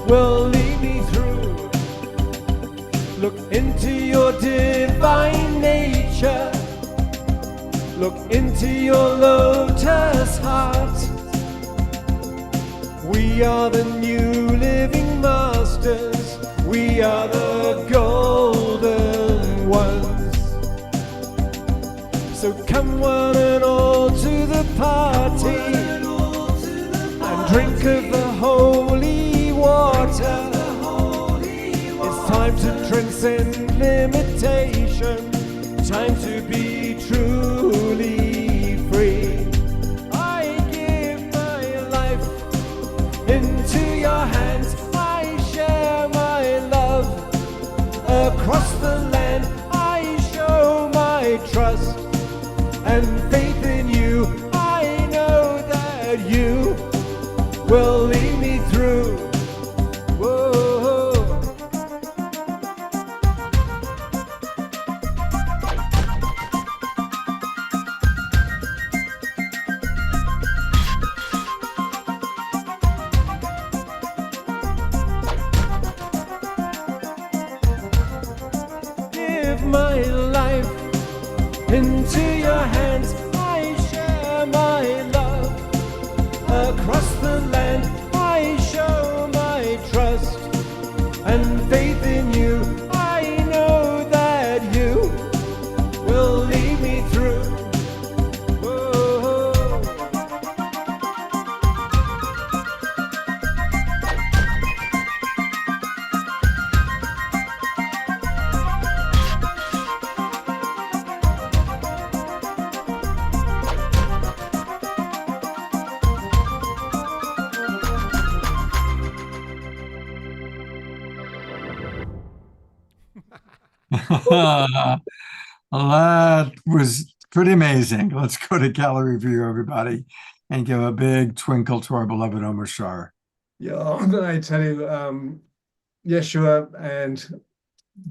will lead me through. Look into your divine nature. Look into your lotus heart. We are the new living masters. We are the golden ones. So come one and all to the party and drink of the holy water. It's time time to transcend limitation, time to be truly free. I give my life into your hands, I share my love across the land, I show my trust and faith in you. I know that you will lead me through. Whoa. Give my life into your hands, I share my love across the land, I show my trust and faith in you. I know that you will lead me through. Whoa. Well, that was pretty amazing. Let's go to gallery view, everybody, and give a big twinkle to our beloved Omar Shar. Yeah, I tell you, Yeshua and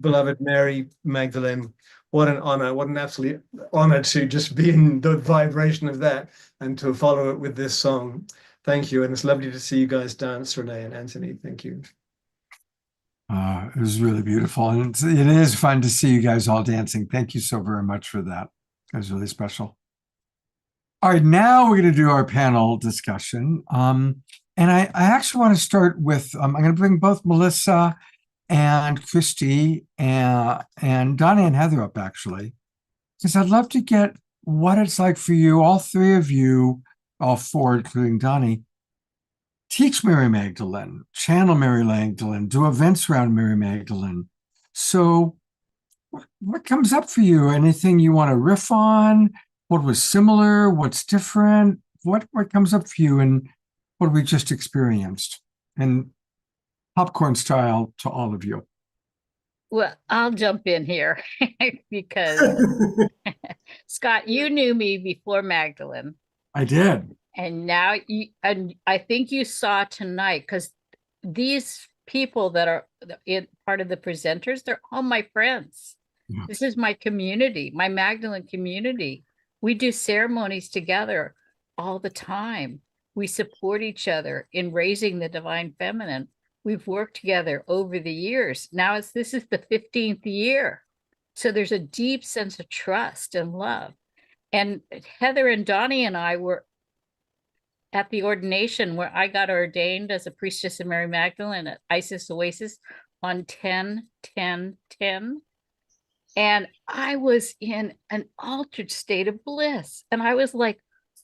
beloved Mary Magdalene, what an honor, what an absolute honor to just be in the vibration of that and to follow it with this song. Thank you. And it's lovely to see you guys dance, Renee and Anthony. Thank you. It was really beautiful. And it is fun to see you guys all dancing. Thank you so very much for that. It was really special. All right, now we're going to do our panel discussion. And I actually want to start with, I'm going to bring both Melissa and Christy and Donnie and Heather up, actually, because I'd love to get what it's like for you, all three of you, all four, including Donnie, teach Mary Magdalene, channel Mary Magdalene, do events around Mary Magdalene. So what comes up for you? Anything you want to riff on? What was similar? What's different? What comes up for you and what we just experienced? And popcorn style to all of you. Well, I'll jump in here because Scott, you knew me before Magdalene. I did. And now and I think you saw tonight, because these people that are part of the presenters, they're all my friends. Yeah. This is my community, my Magdalene community. We do ceremonies together all the time. We support each other in raising the divine feminine. We've worked together over the years. Now this is the 15th year. So there's a deep sense of trust and love. And Heather and Donnie and I were at the ordination where I got ordained as a priestess of Mary Magdalene at Isis Oasis on 10/10/10. And I was in an altered state of bliss. And I was like,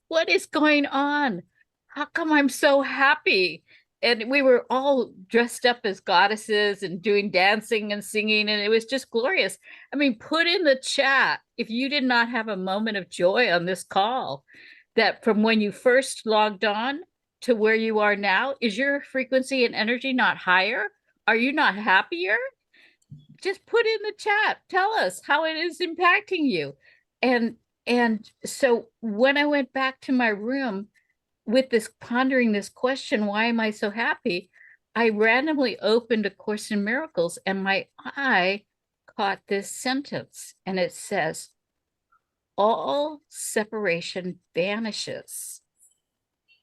what is going on? How come I'm so happy? And we were all dressed up as goddesses and doing dancing and singing, and it was just glorious. I mean, put in the chat if you did not have a moment of joy on this call, that from when you first logged on to where you are now, is your frequency and energy not higher? Are you not happier? Just put in the chat. Tell us how it is impacting you. And so when I went back to my room with this, pondering this question, why am I so happy? I randomly opened A Course in Miracles and my eye caught this sentence, and it says, all separation vanishes.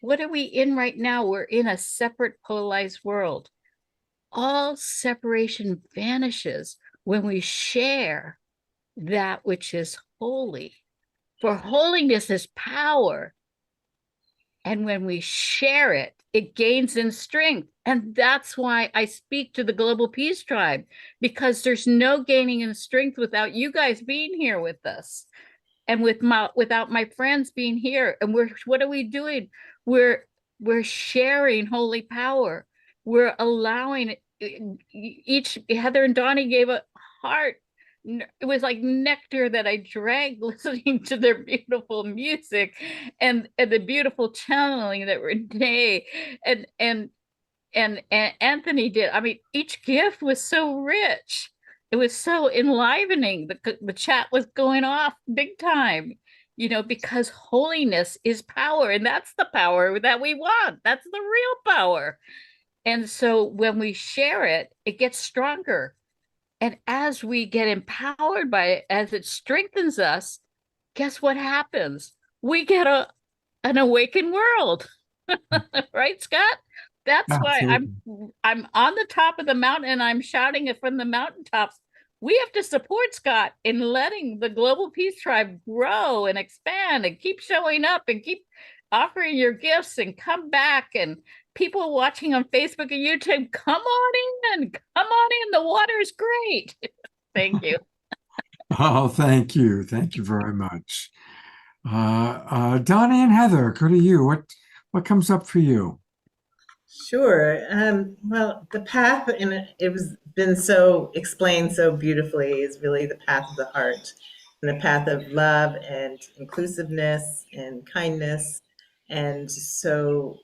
What are we in right now? We're in a separate, polarized world. All separation vanishes when we share that which is holy. For holiness is power. And when we share it, it gains in strength. And that's why I speak to the Global Peace Tribe, because there's no gaining in strength without you guys being here with us. And without my friends being here. And what are we doing? We're sharing holy power. We're allowing each Heather and Donnie gave a heart. It was like nectar that I drank listening to their beautiful music and the beautiful channeling that Renee and Anthony did. I mean, each gift was so rich. It was so enlivening. The chat was going off big time, because holiness is power, and that's the power that we want. That's the real power. And so when we share it, it gets stronger. And as we get empowered by it, as it strengthens us, guess what happens? We get an awakened world. Right, Scott? That's why I'm on the top of the mountain and I'm shouting it from the mountaintops. We have to support Scott in letting the Global Peace Tribe grow and expand and keep showing up and keep offering your gifts and come back. And people watching on Facebook and YouTube, come on in. The water is great. Thank you. Oh, thank you. Thank you very much. Donnie and Heather, go to you. What comes up for you? Sure. Well, the path, and it was been so explained so beautifully, is really the path of the heart and the path of love and inclusiveness and kindness. And so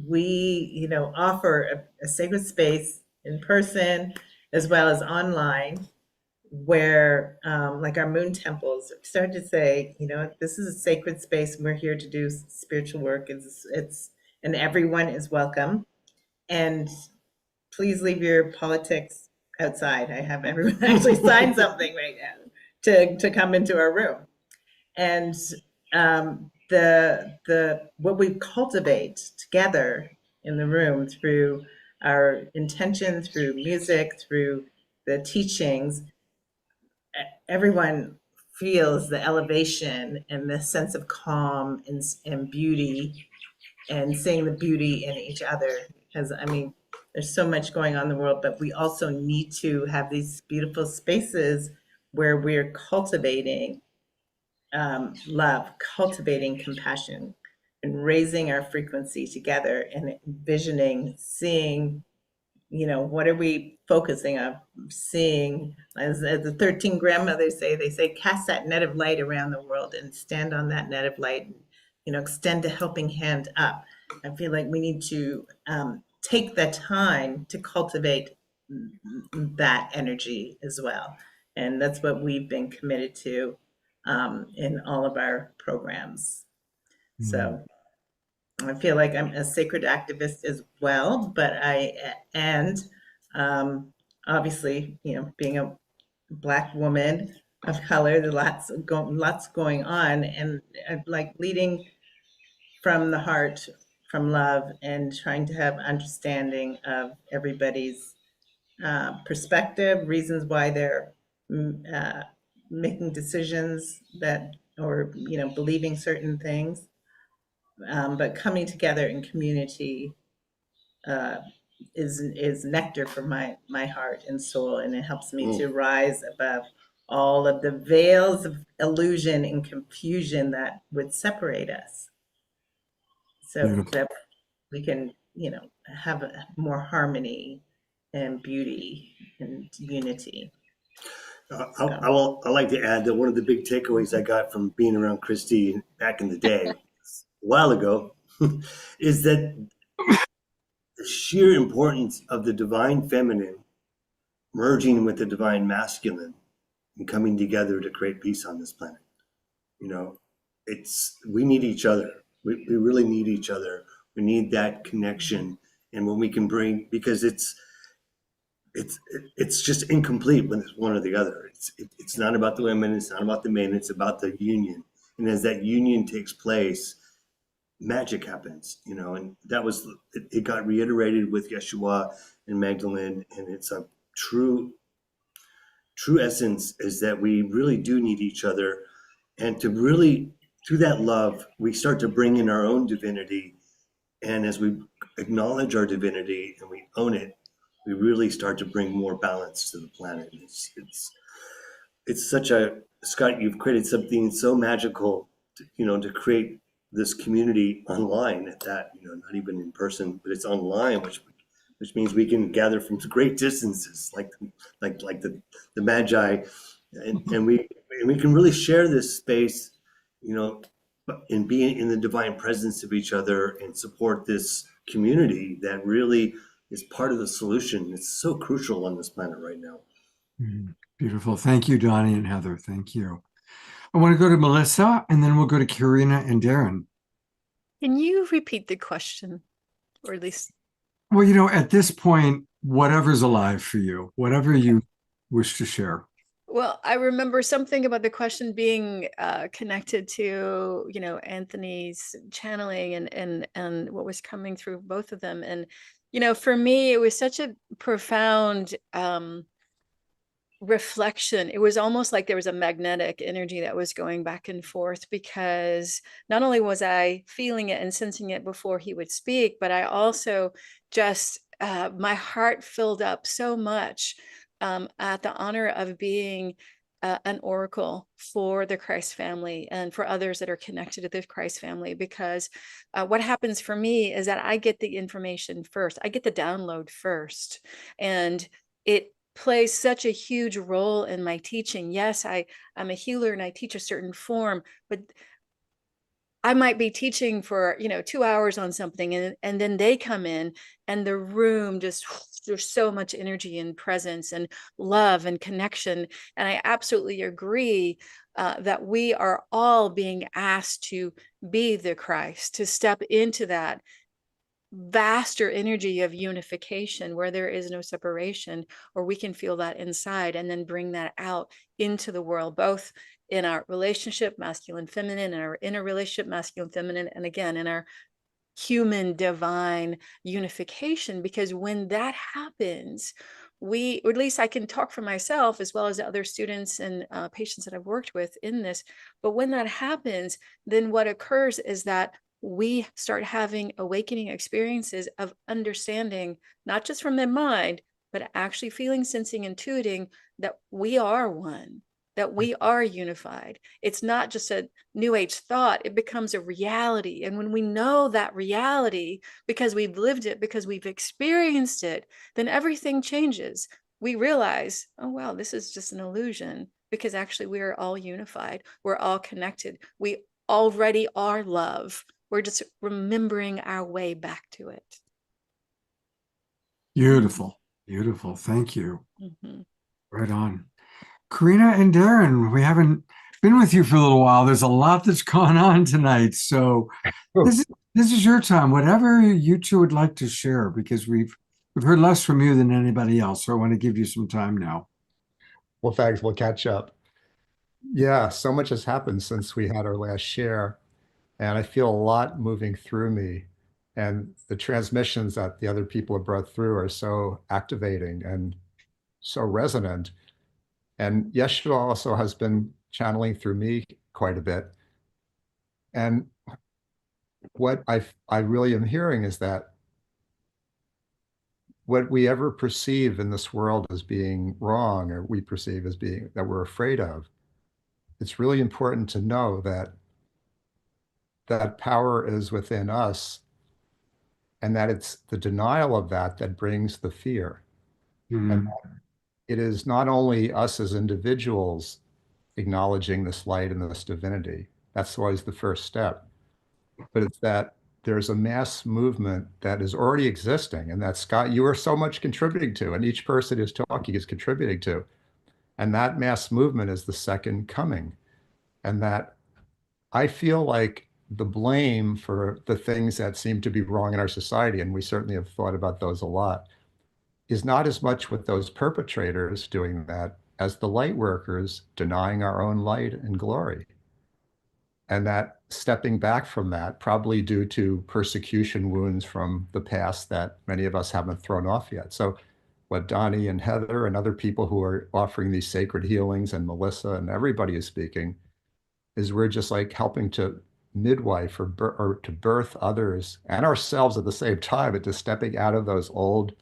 we, offer a sacred space in person as well as online where, like our moon temples, start to say, this is a sacred space and we're here to do spiritual work. And everyone is welcome. And please leave your politics outside. I have everyone actually sign something right now to come into our room. And what we cultivate together in the room through our intention, through music, through the teachings, everyone feels the elevation and the sense of calm and beauty, and seeing the beauty in each other. Because there's so much going on in the world, but we also need to have these beautiful spaces where we're cultivating love, cultivating compassion, and raising our frequency together and envisioning, seeing, what are we focusing on? Seeing, as the 13 grandmothers say, cast that net of light around the world and stand on that net of light, and, extend a helping hand up. I feel like we need to take the time to cultivate that energy as well. And that's what we've been committed to in all of our programs. So I feel like I'm a sacred activist as well, but obviously, being a Black woman of color, there's lots going on, and like leading from the heart, from love, and trying to have understanding of everybody's perspective, reasons why they're making decisions or believing certain things, but coming together in community is nectar for my heart and soul, and it helps me to rise above all of the veils of illusion and confusion that would separate us, so that we can have more harmony and beauty and unity. I like to add that one of the big takeaways I got from being around Christy back in the day, a while ago, is that the sheer importance of the divine feminine merging with the divine masculine and coming together to create peace on this planet. We need each other. We really need each other. We need that connection, and when we can bring, because it's just incomplete when it's one or the other. It's not about the women, it's not about the men, it's about the union. And as that union takes place, magic happens, and that was, it got reiterated with Yeshua and Magdalene, and it's a true essence is that we really do need each other, and to really, through that love, we start to bring in our own divinity, and as we acknowledge our divinity and we own it, we really start to bring more balance to the planet. It's such a, Scott, you've created something so magical, to create this community online at that, not even in person, but it's online, which which means we can gather from great distances, like the Magi, and we can really share this space, you know, and be in the divine presence of each other and support this community that really is part of the solution. It's so crucial on this planet right now. Beautiful. Thank you, Donnie and Heather. Thank you. I want to go to Melissa, and then we'll go to Karina and Darren. Can you repeat the question, or at least? Well, you know, at this point, whatever's alive for you, whatever you wish to share. Well, I remember something about the question being connected to, you know, Anthony's channeling and what was coming through both of them. And, you know, for me, it was such a profound reflection. It was almost like there was a magnetic energy that was going back and forth, because not only was I feeling it and sensing it before he would speak, but I also just, my heart filled up so much at the honor of being an oracle for the Christ family and for others that are connected to the Christ family. Because what happens for me is that I get the information first. I get the download first. And it plays such a huge role in my teaching. Yes, I'm a healer and I teach a certain form, but I might be teaching for, you know, 2 hours on something, and then they come in and the room just, there's so much energy and presence and love and connection. And I absolutely agree that we are all being asked to be the Christ, to step into that vaster energy of unification where there is no separation, or we can feel that inside and then bring that out into the world, both in our relationship, masculine, feminine, and our inner relationship, masculine, feminine, and again, in our human divine unification. Because when that happens, we, or at least I can talk for myself as well as the other students and patients that I've worked with in this, but when that happens, then what occurs is that we start having awakening experiences of understanding, not just from the mind, but actually feeling, sensing, intuiting that we are one, that we are unified. It's not just a new age thought, it becomes a reality. And when we know that reality, because we've lived it, because we've experienced it, then everything changes. We realize, oh, wow, this is just an illusion, because actually we are all unified. We're all connected. We already are love. We're just remembering our way back to it. Beautiful. Beautiful. Thank you. Mm-hmm. Right on. Karina and Darren, we haven't been with you for a little while. There's a lot that's gone on tonight. So this is your time. Whatever you two would like to share, because we've heard less from you than anybody else. So I want to give you some time now. Well, thanks. We'll catch up. Yeah, so much has happened since we had our last share. And I feel a lot moving through me. And the transmissions that the other people have brought through are so activating and so resonant. And Yeshua also has been channeling through me quite a bit. And what I really am hearing is that what we ever perceive in this world as being wrong, or we perceive as being that we're afraid of, it's really important to know that that power is within us, and that it's the denial of that that brings the fear. And it is not only us as individuals acknowledging this light and this divinity, that's always the first step, but it's that there's a mass movement that is already existing, and that, Scott, you are so much contributing to, and each person who's talking is contributing to. And that mass movement is the second coming. And that I feel like the blame for the things that seem to be wrong in our society, and we certainly have thought about those a lot, is not as much with those perpetrators doing that as the light workers denying our own light and glory. And that stepping back from that, probably due to persecution wounds from the past that many of us haven't thrown off yet. So what Donnie and Heather and other people who are offering these sacred healings, and Melissa and everybody is speaking, is we're just like helping to midwife or to birth others and ourselves at the same time, but just stepping out of those old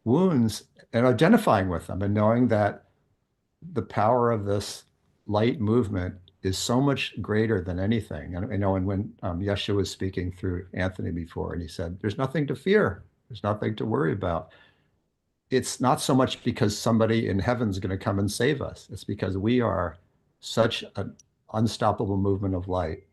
wounds and identifying with them and knowing that the power of this light movement is so much greater than anything. And I know, and when Yeshua was speaking through Anthony before, and he said, there's nothing to fear. There's nothing to worry about. It's not so much because somebody in heaven's going to come and save us. It's because we are such an unstoppable movement of light.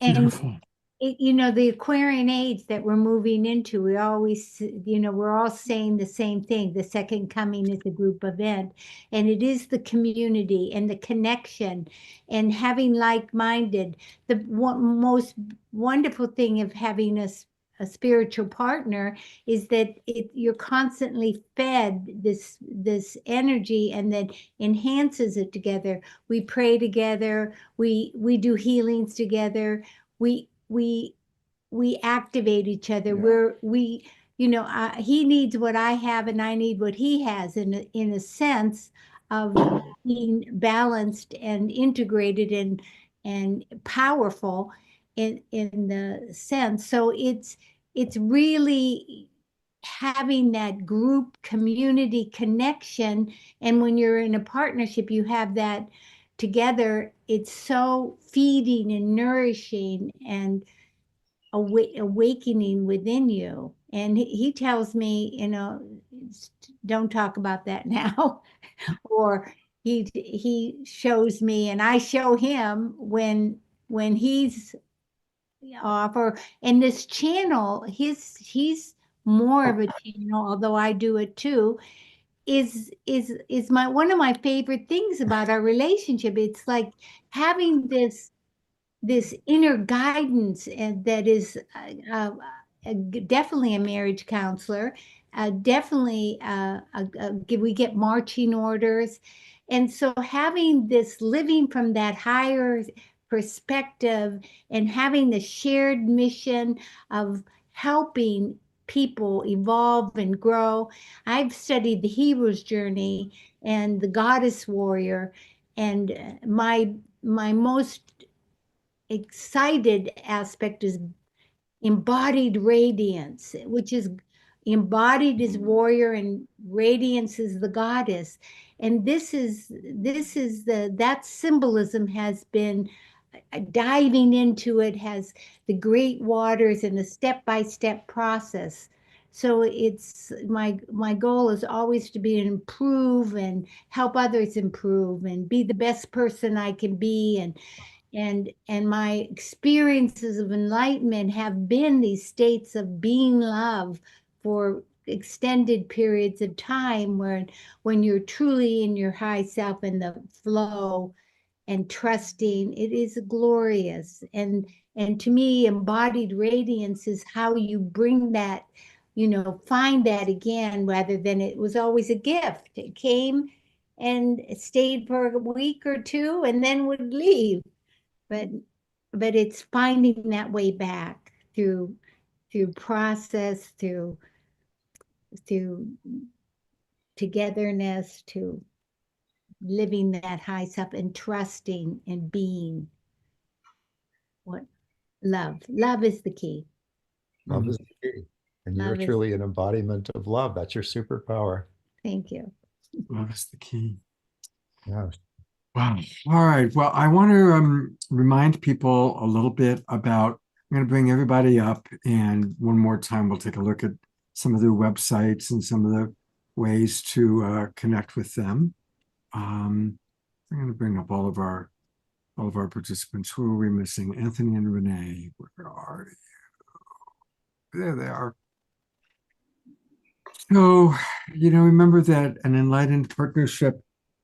And Beautiful. the Aquarian age that we're moving into, we always, we're all saying the same thing. The second coming is a group event, and it is the community and the connection and having like-minded. The most wonderful thing of having a spiritual partner is that you're constantly fed this energy, and that enhances it together. We pray together. We do healings together. We activate each other. Yeah. He needs what I have and I need what he has, in a sense of being balanced and integrated and powerful in the sense. So it's really having that group community connection. And when you're in a partnership, you have that together. It's so feeding and nourishing and awakening within you. And he tells me, don't talk about that now. Or he shows me and I show him when he's off. Or in this channel, he's more of a channel, although I do it too, is one of my favorite things about our relationship. It's like having this inner guidance, and that is definitely a marriage counselor, definitely we get marching orders. And so having this, living from that higher perspective and having the shared mission of helping people evolve and grow. I've studied the hero's journey and the goddess warrior, and my most excited aspect is embodied radiance, which is embodied as warrior and radiance is the goddess. And that symbolism has been diving into it, has the great waters and a step-by-step process. So it's my goal is always to be improve and help others improve and be the best person I can be. And my experiences of enlightenment have been these states of being love for extended periods of time, when you're truly in your high self and the flow and trusting. It is glorious. And to me, embodied radiance is how you bring that, find that again, rather than it was always a gift. It came and stayed for a week or two and then would leave. But it's finding that way back through process, through togetherness, to living that high self and trusting and being what love is the key. Love is the key. And you're Love is- truly an embodiment of love. That's your superpower. Thank you. Love is the key. Yeah. Wow. All right. Well, I want to remind people a little bit about, I'm going to bring everybody up, and one more time we'll take a look at some of their websites and some of the ways to connect with them. I'm going to bring up all of our participants. Who are we missing? Anthony and Renee. Where are you? There they are. So, remember that an enlightened partnership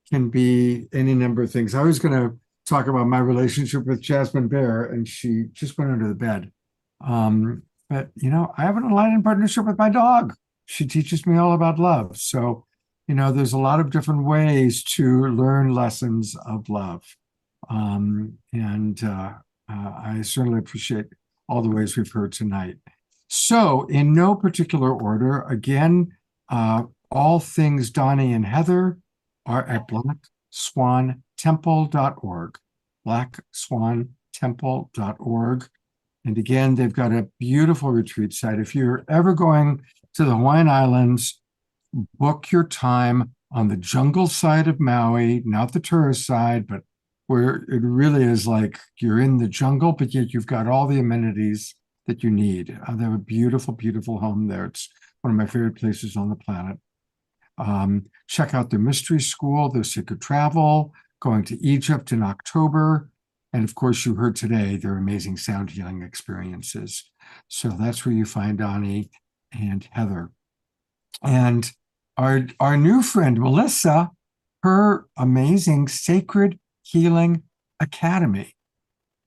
can be any number of things. I was going to talk about my relationship with Jasmine Bear, and she just went under the bed. But, I have an enlightened partnership with my dog. She teaches me all about love. So, there's a lot of different ways to learn lessons of love. I certainly appreciate all the ways we've heard tonight. So, in no particular order, again, all things Donnie and Heather are at blackswantemple.org, blackswantemple.org. And again, they've got a beautiful retreat site. If you're ever going to the Hawaiian Islands, book your time on the jungle side of Maui, not the tourist side, but where it really is like you're in the jungle, but yet you've got all the amenities that you need. They have a beautiful, beautiful home there. It's one of my favorite places on the planet. Check out their mystery school, their sacred travel, going to Egypt in October. And of course, you heard today their amazing sound healing experiences. So that's where you find Donnie and Heather. And our new friend, Melissa, her amazing Sacred Healing Academy.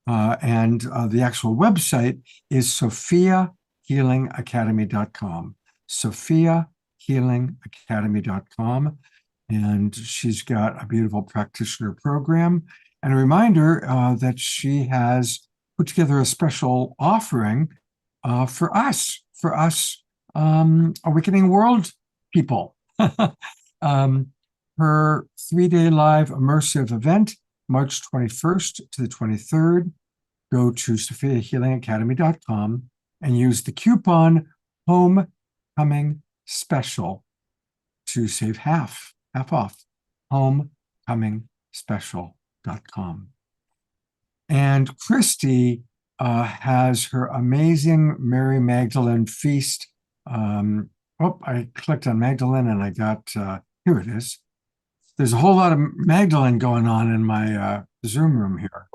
And the actual website is sophiahealingacademy.com. sophiahealingacademy.com. And she's got a beautiful practitioner program. And a reminder that she has put together a special offering for us Awakening World people. Her 3-day live immersive event, March 21st to the 23rd. Go to sophiahealingacademy.com and use the coupon Homecoming Special to save half off. Homecomingspecial.com. And Christy has her amazing Mary Magdalene feast. I clicked on Magdalene and I got, here it is. There's a whole lot of Magdalene going on in my Zoom room here.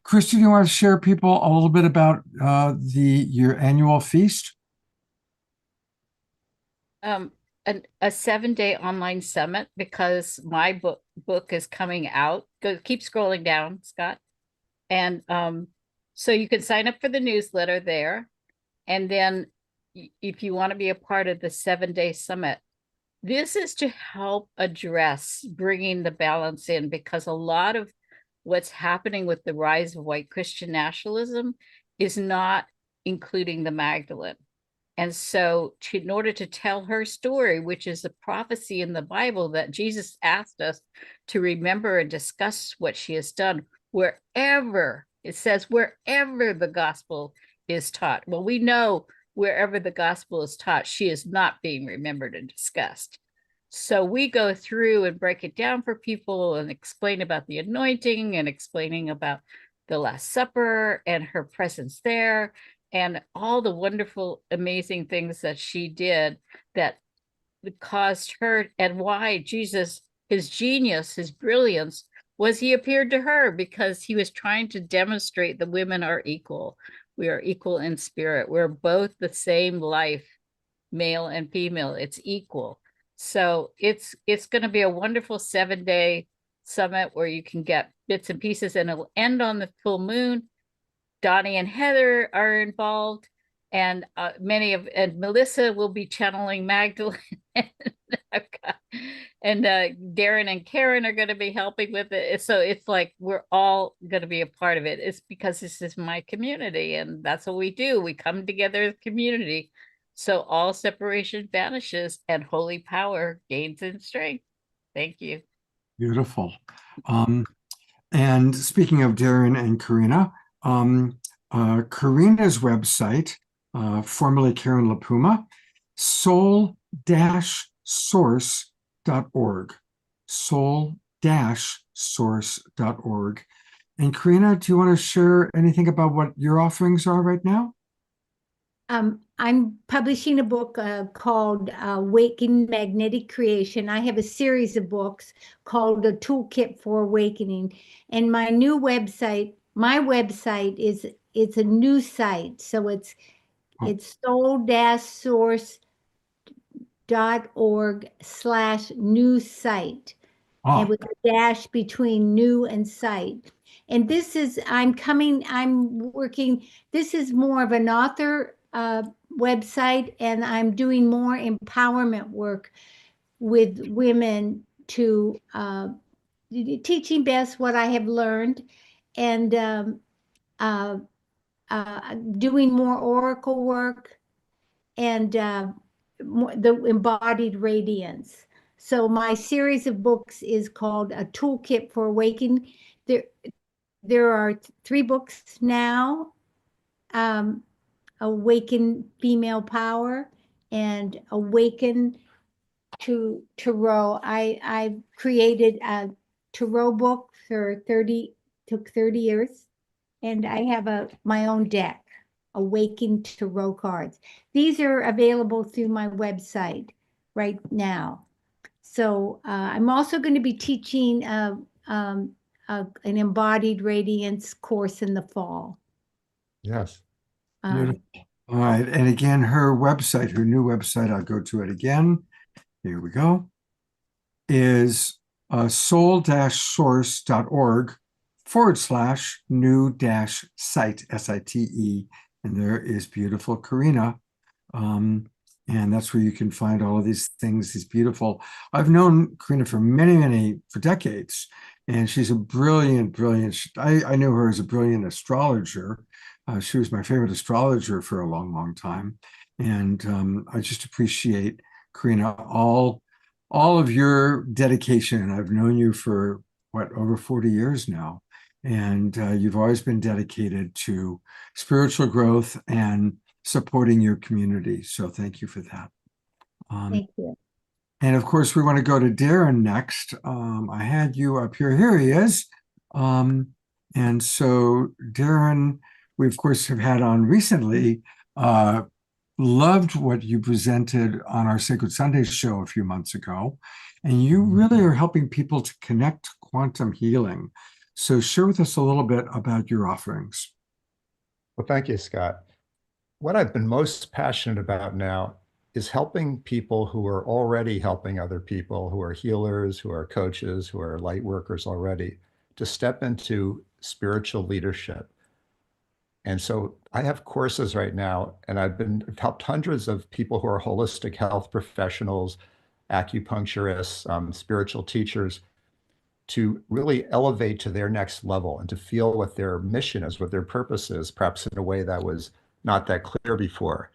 Christy, do you want to share people a little bit about your annual feast? A 7-day online summit, because my book is coming out. Keep scrolling down, Scott. And so you can sign up for the newsletter there. And then if you want to be a part of the 7-day summit, this is to help address bringing the balance in, because a lot of what's happening with the rise of white Christian nationalism is not including the Magdalene. And so in order to tell her story, which is a prophecy in the Bible that Jesus asked us to remember and discuss what she has done wherever, it says wherever the gospel is taught. Well, we know wherever the gospel is taught, she is not being remembered and discussed. So we go through and break it down for people and explain about the anointing and explaining about the Last Supper and her presence there and all the wonderful, amazing things that she did that caused her, and why Jesus, his genius, his brilliance, was he appeared to her because he was trying to demonstrate that women are equal. We are equal in spirit. We're both the same life, male and female. It's equal. So it's going to be a wonderful 7-day summit where you can get bits and pieces, and it'll end on the full moon. Donnie and Heather are involved, and and Melissa will be channeling Magdalene. And Darren and Karen are going to be helping with it. So it's like we're all going to be a part of it. It's because this is my community, and that's what we do. We come together as a community. So all separation vanishes and holy power gains in strength. Thank you. Beautiful. And speaking of Darren and Karina, Karina's website, formerly Karen LaPuma, soul-source.org, soul-source.org. And Karina, do you want to share anything about what your offerings are right now? I'm publishing a book called Awaken Magnetic Creation. I have a series of books called A Toolkit for Awakening. And my new website, it's a new site. So it's soul-source.org/new site. And with a dash between new and site. And this is, this is more of an author website, and I'm doing more empowerment work with women to teaching best what I have learned, and doing more oracle work and the embodied radiance. So my series of books is called A Toolkit for Awakening. There are 3 books now. Awaken Female Power and Awaken to Tarot. I created a Tarot book took 30 years, and I have my own deck. Awaken Tarot cards. These are available through my website right now. So I'm also going to be teaching an embodied radiance course in the fall. Yes. Beautiful. All right. And again, her website, her new website, I'll go to it again. Here we go. Is soul-source.org/new-site, SITE. And there is beautiful Karina. And that's where you can find all of these things. These beautiful. I've known Karina for for decades. And she's a brilliant. I knew her as a brilliant astrologer. She was my favorite astrologer for a long time. And I just appreciate, Karina, all of your dedication. I've known you for over 40 years now. And you've always been dedicated to spiritual growth and supporting your community. So thank you for that. Thank you. And of course, we want to go to Darren next. I had you up here. Here he is. And so Darren, we of course have had on recently. Loved what you presented on our Sacred Sunday show a few months ago. And you really are helping people to connect quantum healing. So share with us a little bit about your offerings. Well, thank you, Scott. What I've been most passionate about now is helping people who are already helping other people, who are healers, who are coaches, who are light workers already, to step into spiritual leadership. And so I have courses right now, and I've helped hundreds of people who are holistic health professionals, acupuncturists, spiritual teachers, to really elevate to their next level and to feel what their mission is, what their purpose is, perhaps in a way that was not that clear before.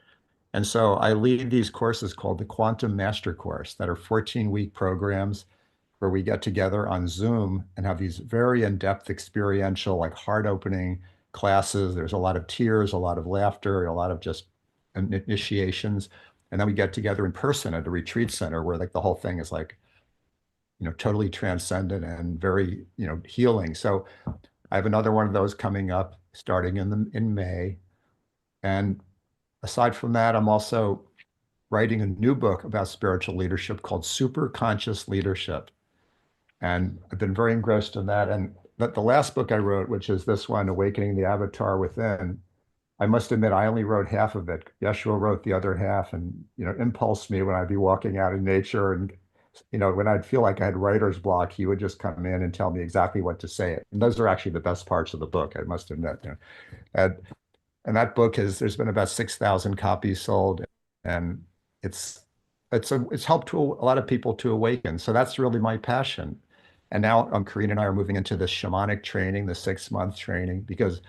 And so I lead these courses called the Quantum Master Course that are 14-week programs where we get together on Zoom and have these very in-depth experiential, like heart-opening classes. There's a lot of tears, a lot of laughter, a lot of just initiations. And then we get together in person at a retreat center where like the whole thing is like, totally transcendent and very, healing. So I have another one of those coming up starting in May. And aside from that, I'm also writing a new book about spiritual leadership called Super Conscious Leadership. And I've been very engrossed in that. And the last book I wrote, which is this one, Awakening the Avatar Within, I must admit, I only wrote half of it. Yeshua wrote the other half and, impulsed me when I'd be walking out in nature. And, when I'd feel like I had writer's block, he would just come in and tell me exactly what to say. And those are actually the best parts of the book, I must admit. And that book there's been about 6,000 copies sold. And it's helped a lot of people to awaken. So that's really my passion. And now Karina and I are moving into this shamanic training, the 6-month training, because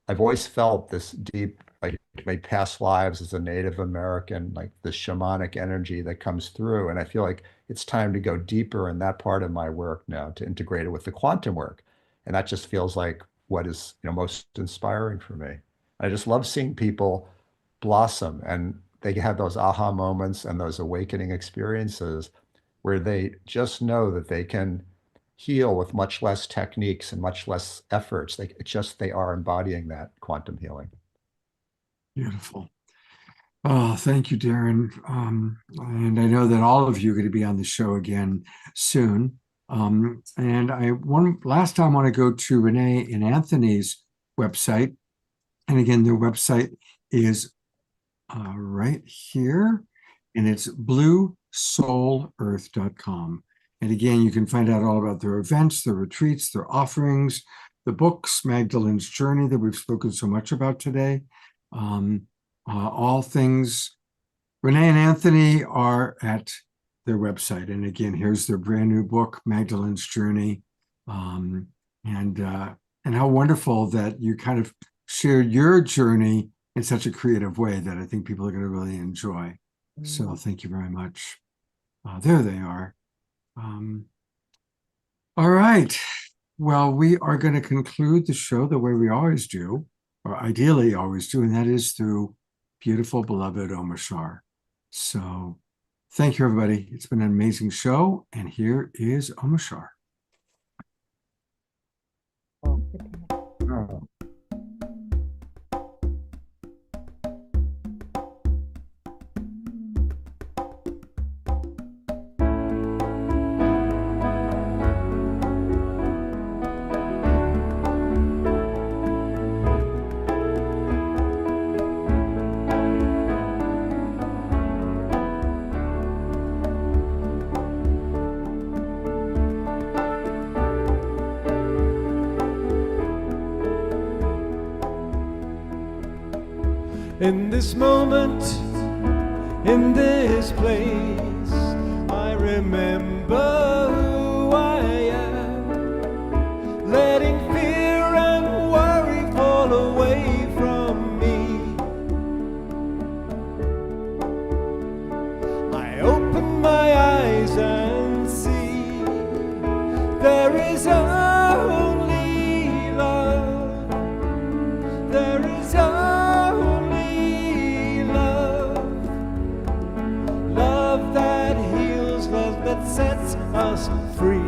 I've always felt this deep, like my past lives as a Native American, like the shamanic energy that comes through. And I feel like it's time to go deeper in that part of my work now, to integrate it with the quantum work. And that just feels like what is, most inspiring for me. I just love seeing people blossom, and they have those aha moments and those awakening experiences where they just know that they can heal with much less techniques and much less efforts. They are embodying that quantum healing. Beautiful. Oh, thank you, Darren. And I know that all of you are going to be on the show again soon. And last time I want to go to Renee and Anthony's website. And again, their website is right here, and it's bluesoulearth.com. And again, you can find out all about their events, their retreats, their offerings, the books, Magdalene's Journey that we've spoken so much about today. All things Renee and Anthony are at their website. And again, here's their brand new book, Magdalene's Journey. And how wonderful that you kind of shared your journey in such a creative way that I think people are going to really enjoy. So thank you very much. There they are. All right. Well, we are going to conclude the show the way we always do, or ideally always do, and that is through beautiful, beloved Om Ashar. So thank you, everybody. It's been an amazing show, and here is Om Ashar. In this moment, in this place, I remember who I am, letting fear and worry fall away from me. I open my eyes and see there is only love. There is only love. Love that heals, love that sets us free.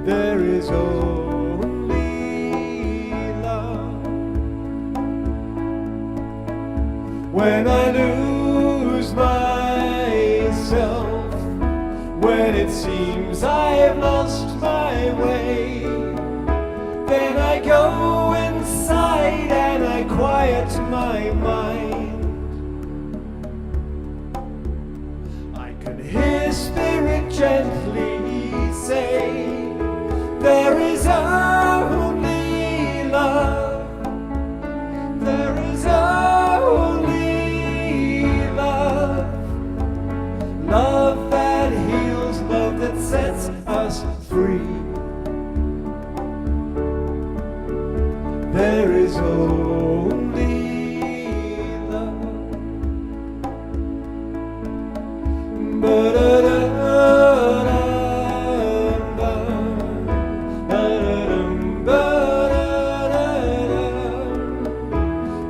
There is only love. When I lose myself, when it seems I've lost my way, then I go inside and I quiet my mind. I can hear spirit gently say, there is only love. There is only love. Love that heals, love that sets us free. There is only love.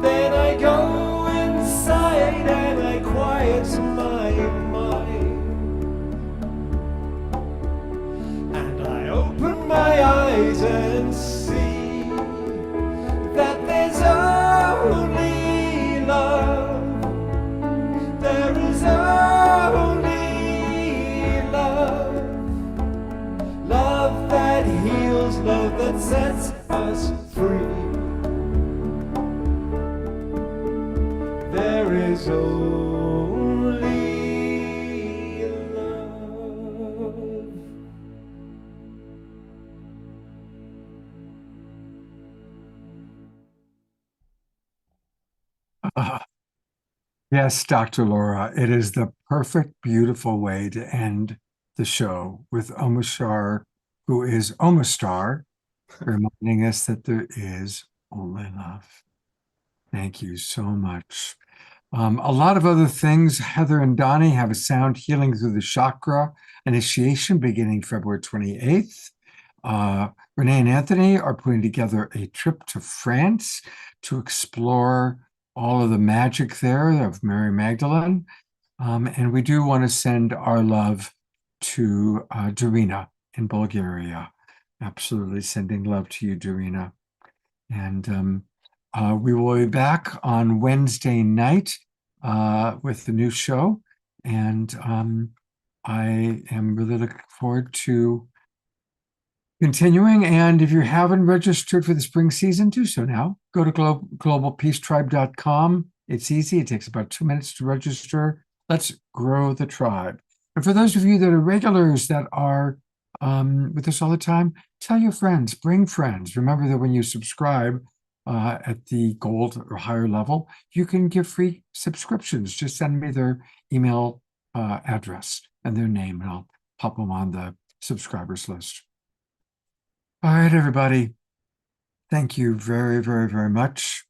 Then I go inside and I quiet my mind, and I open my eyes and see that there's only love. There is only love. Love that heals, love that sets us free. There is only love. Yes, Dr. Laura, it is the perfect, beautiful way to end the show with Omashar, who is Omastar, reminding us that there is only love. Thank you so much. A lot of other things. Heather and Donnie have a sound healing through the chakra initiation beginning February 28th. Renee and Anthony are putting together a trip to France to explore all of the magic there of Mary Magdalene. And we do want to send our love to Darina in Bulgaria. Absolutely sending love to you, Darina. And we will be back on Wednesday night with the new show. And I am really looking forward to continuing. And if you haven't registered for the spring season, do so now. Go to globalpeacetribe.com. It's easy. It takes about 2 minutes to register. Let's grow the tribe. And for those of you that are regulars that are with us all the time, tell your friends, bring friends. Remember that when you subscribe at the gold or higher level, you can give free subscriptions. Just send me their email address and their name, and I'll pop them on the subscribers list. All right, everybody. Thank you very, very, very much.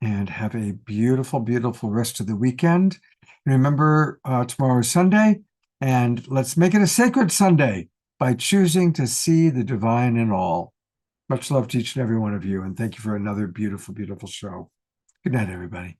And have a beautiful, beautiful rest of the weekend. And remember, tomorrow is Sunday, and let's make it a sacred Sunday by choosing to see the divine in all. Much love to each and every one of you, and thank you for another beautiful, beautiful show. Good night, everybody.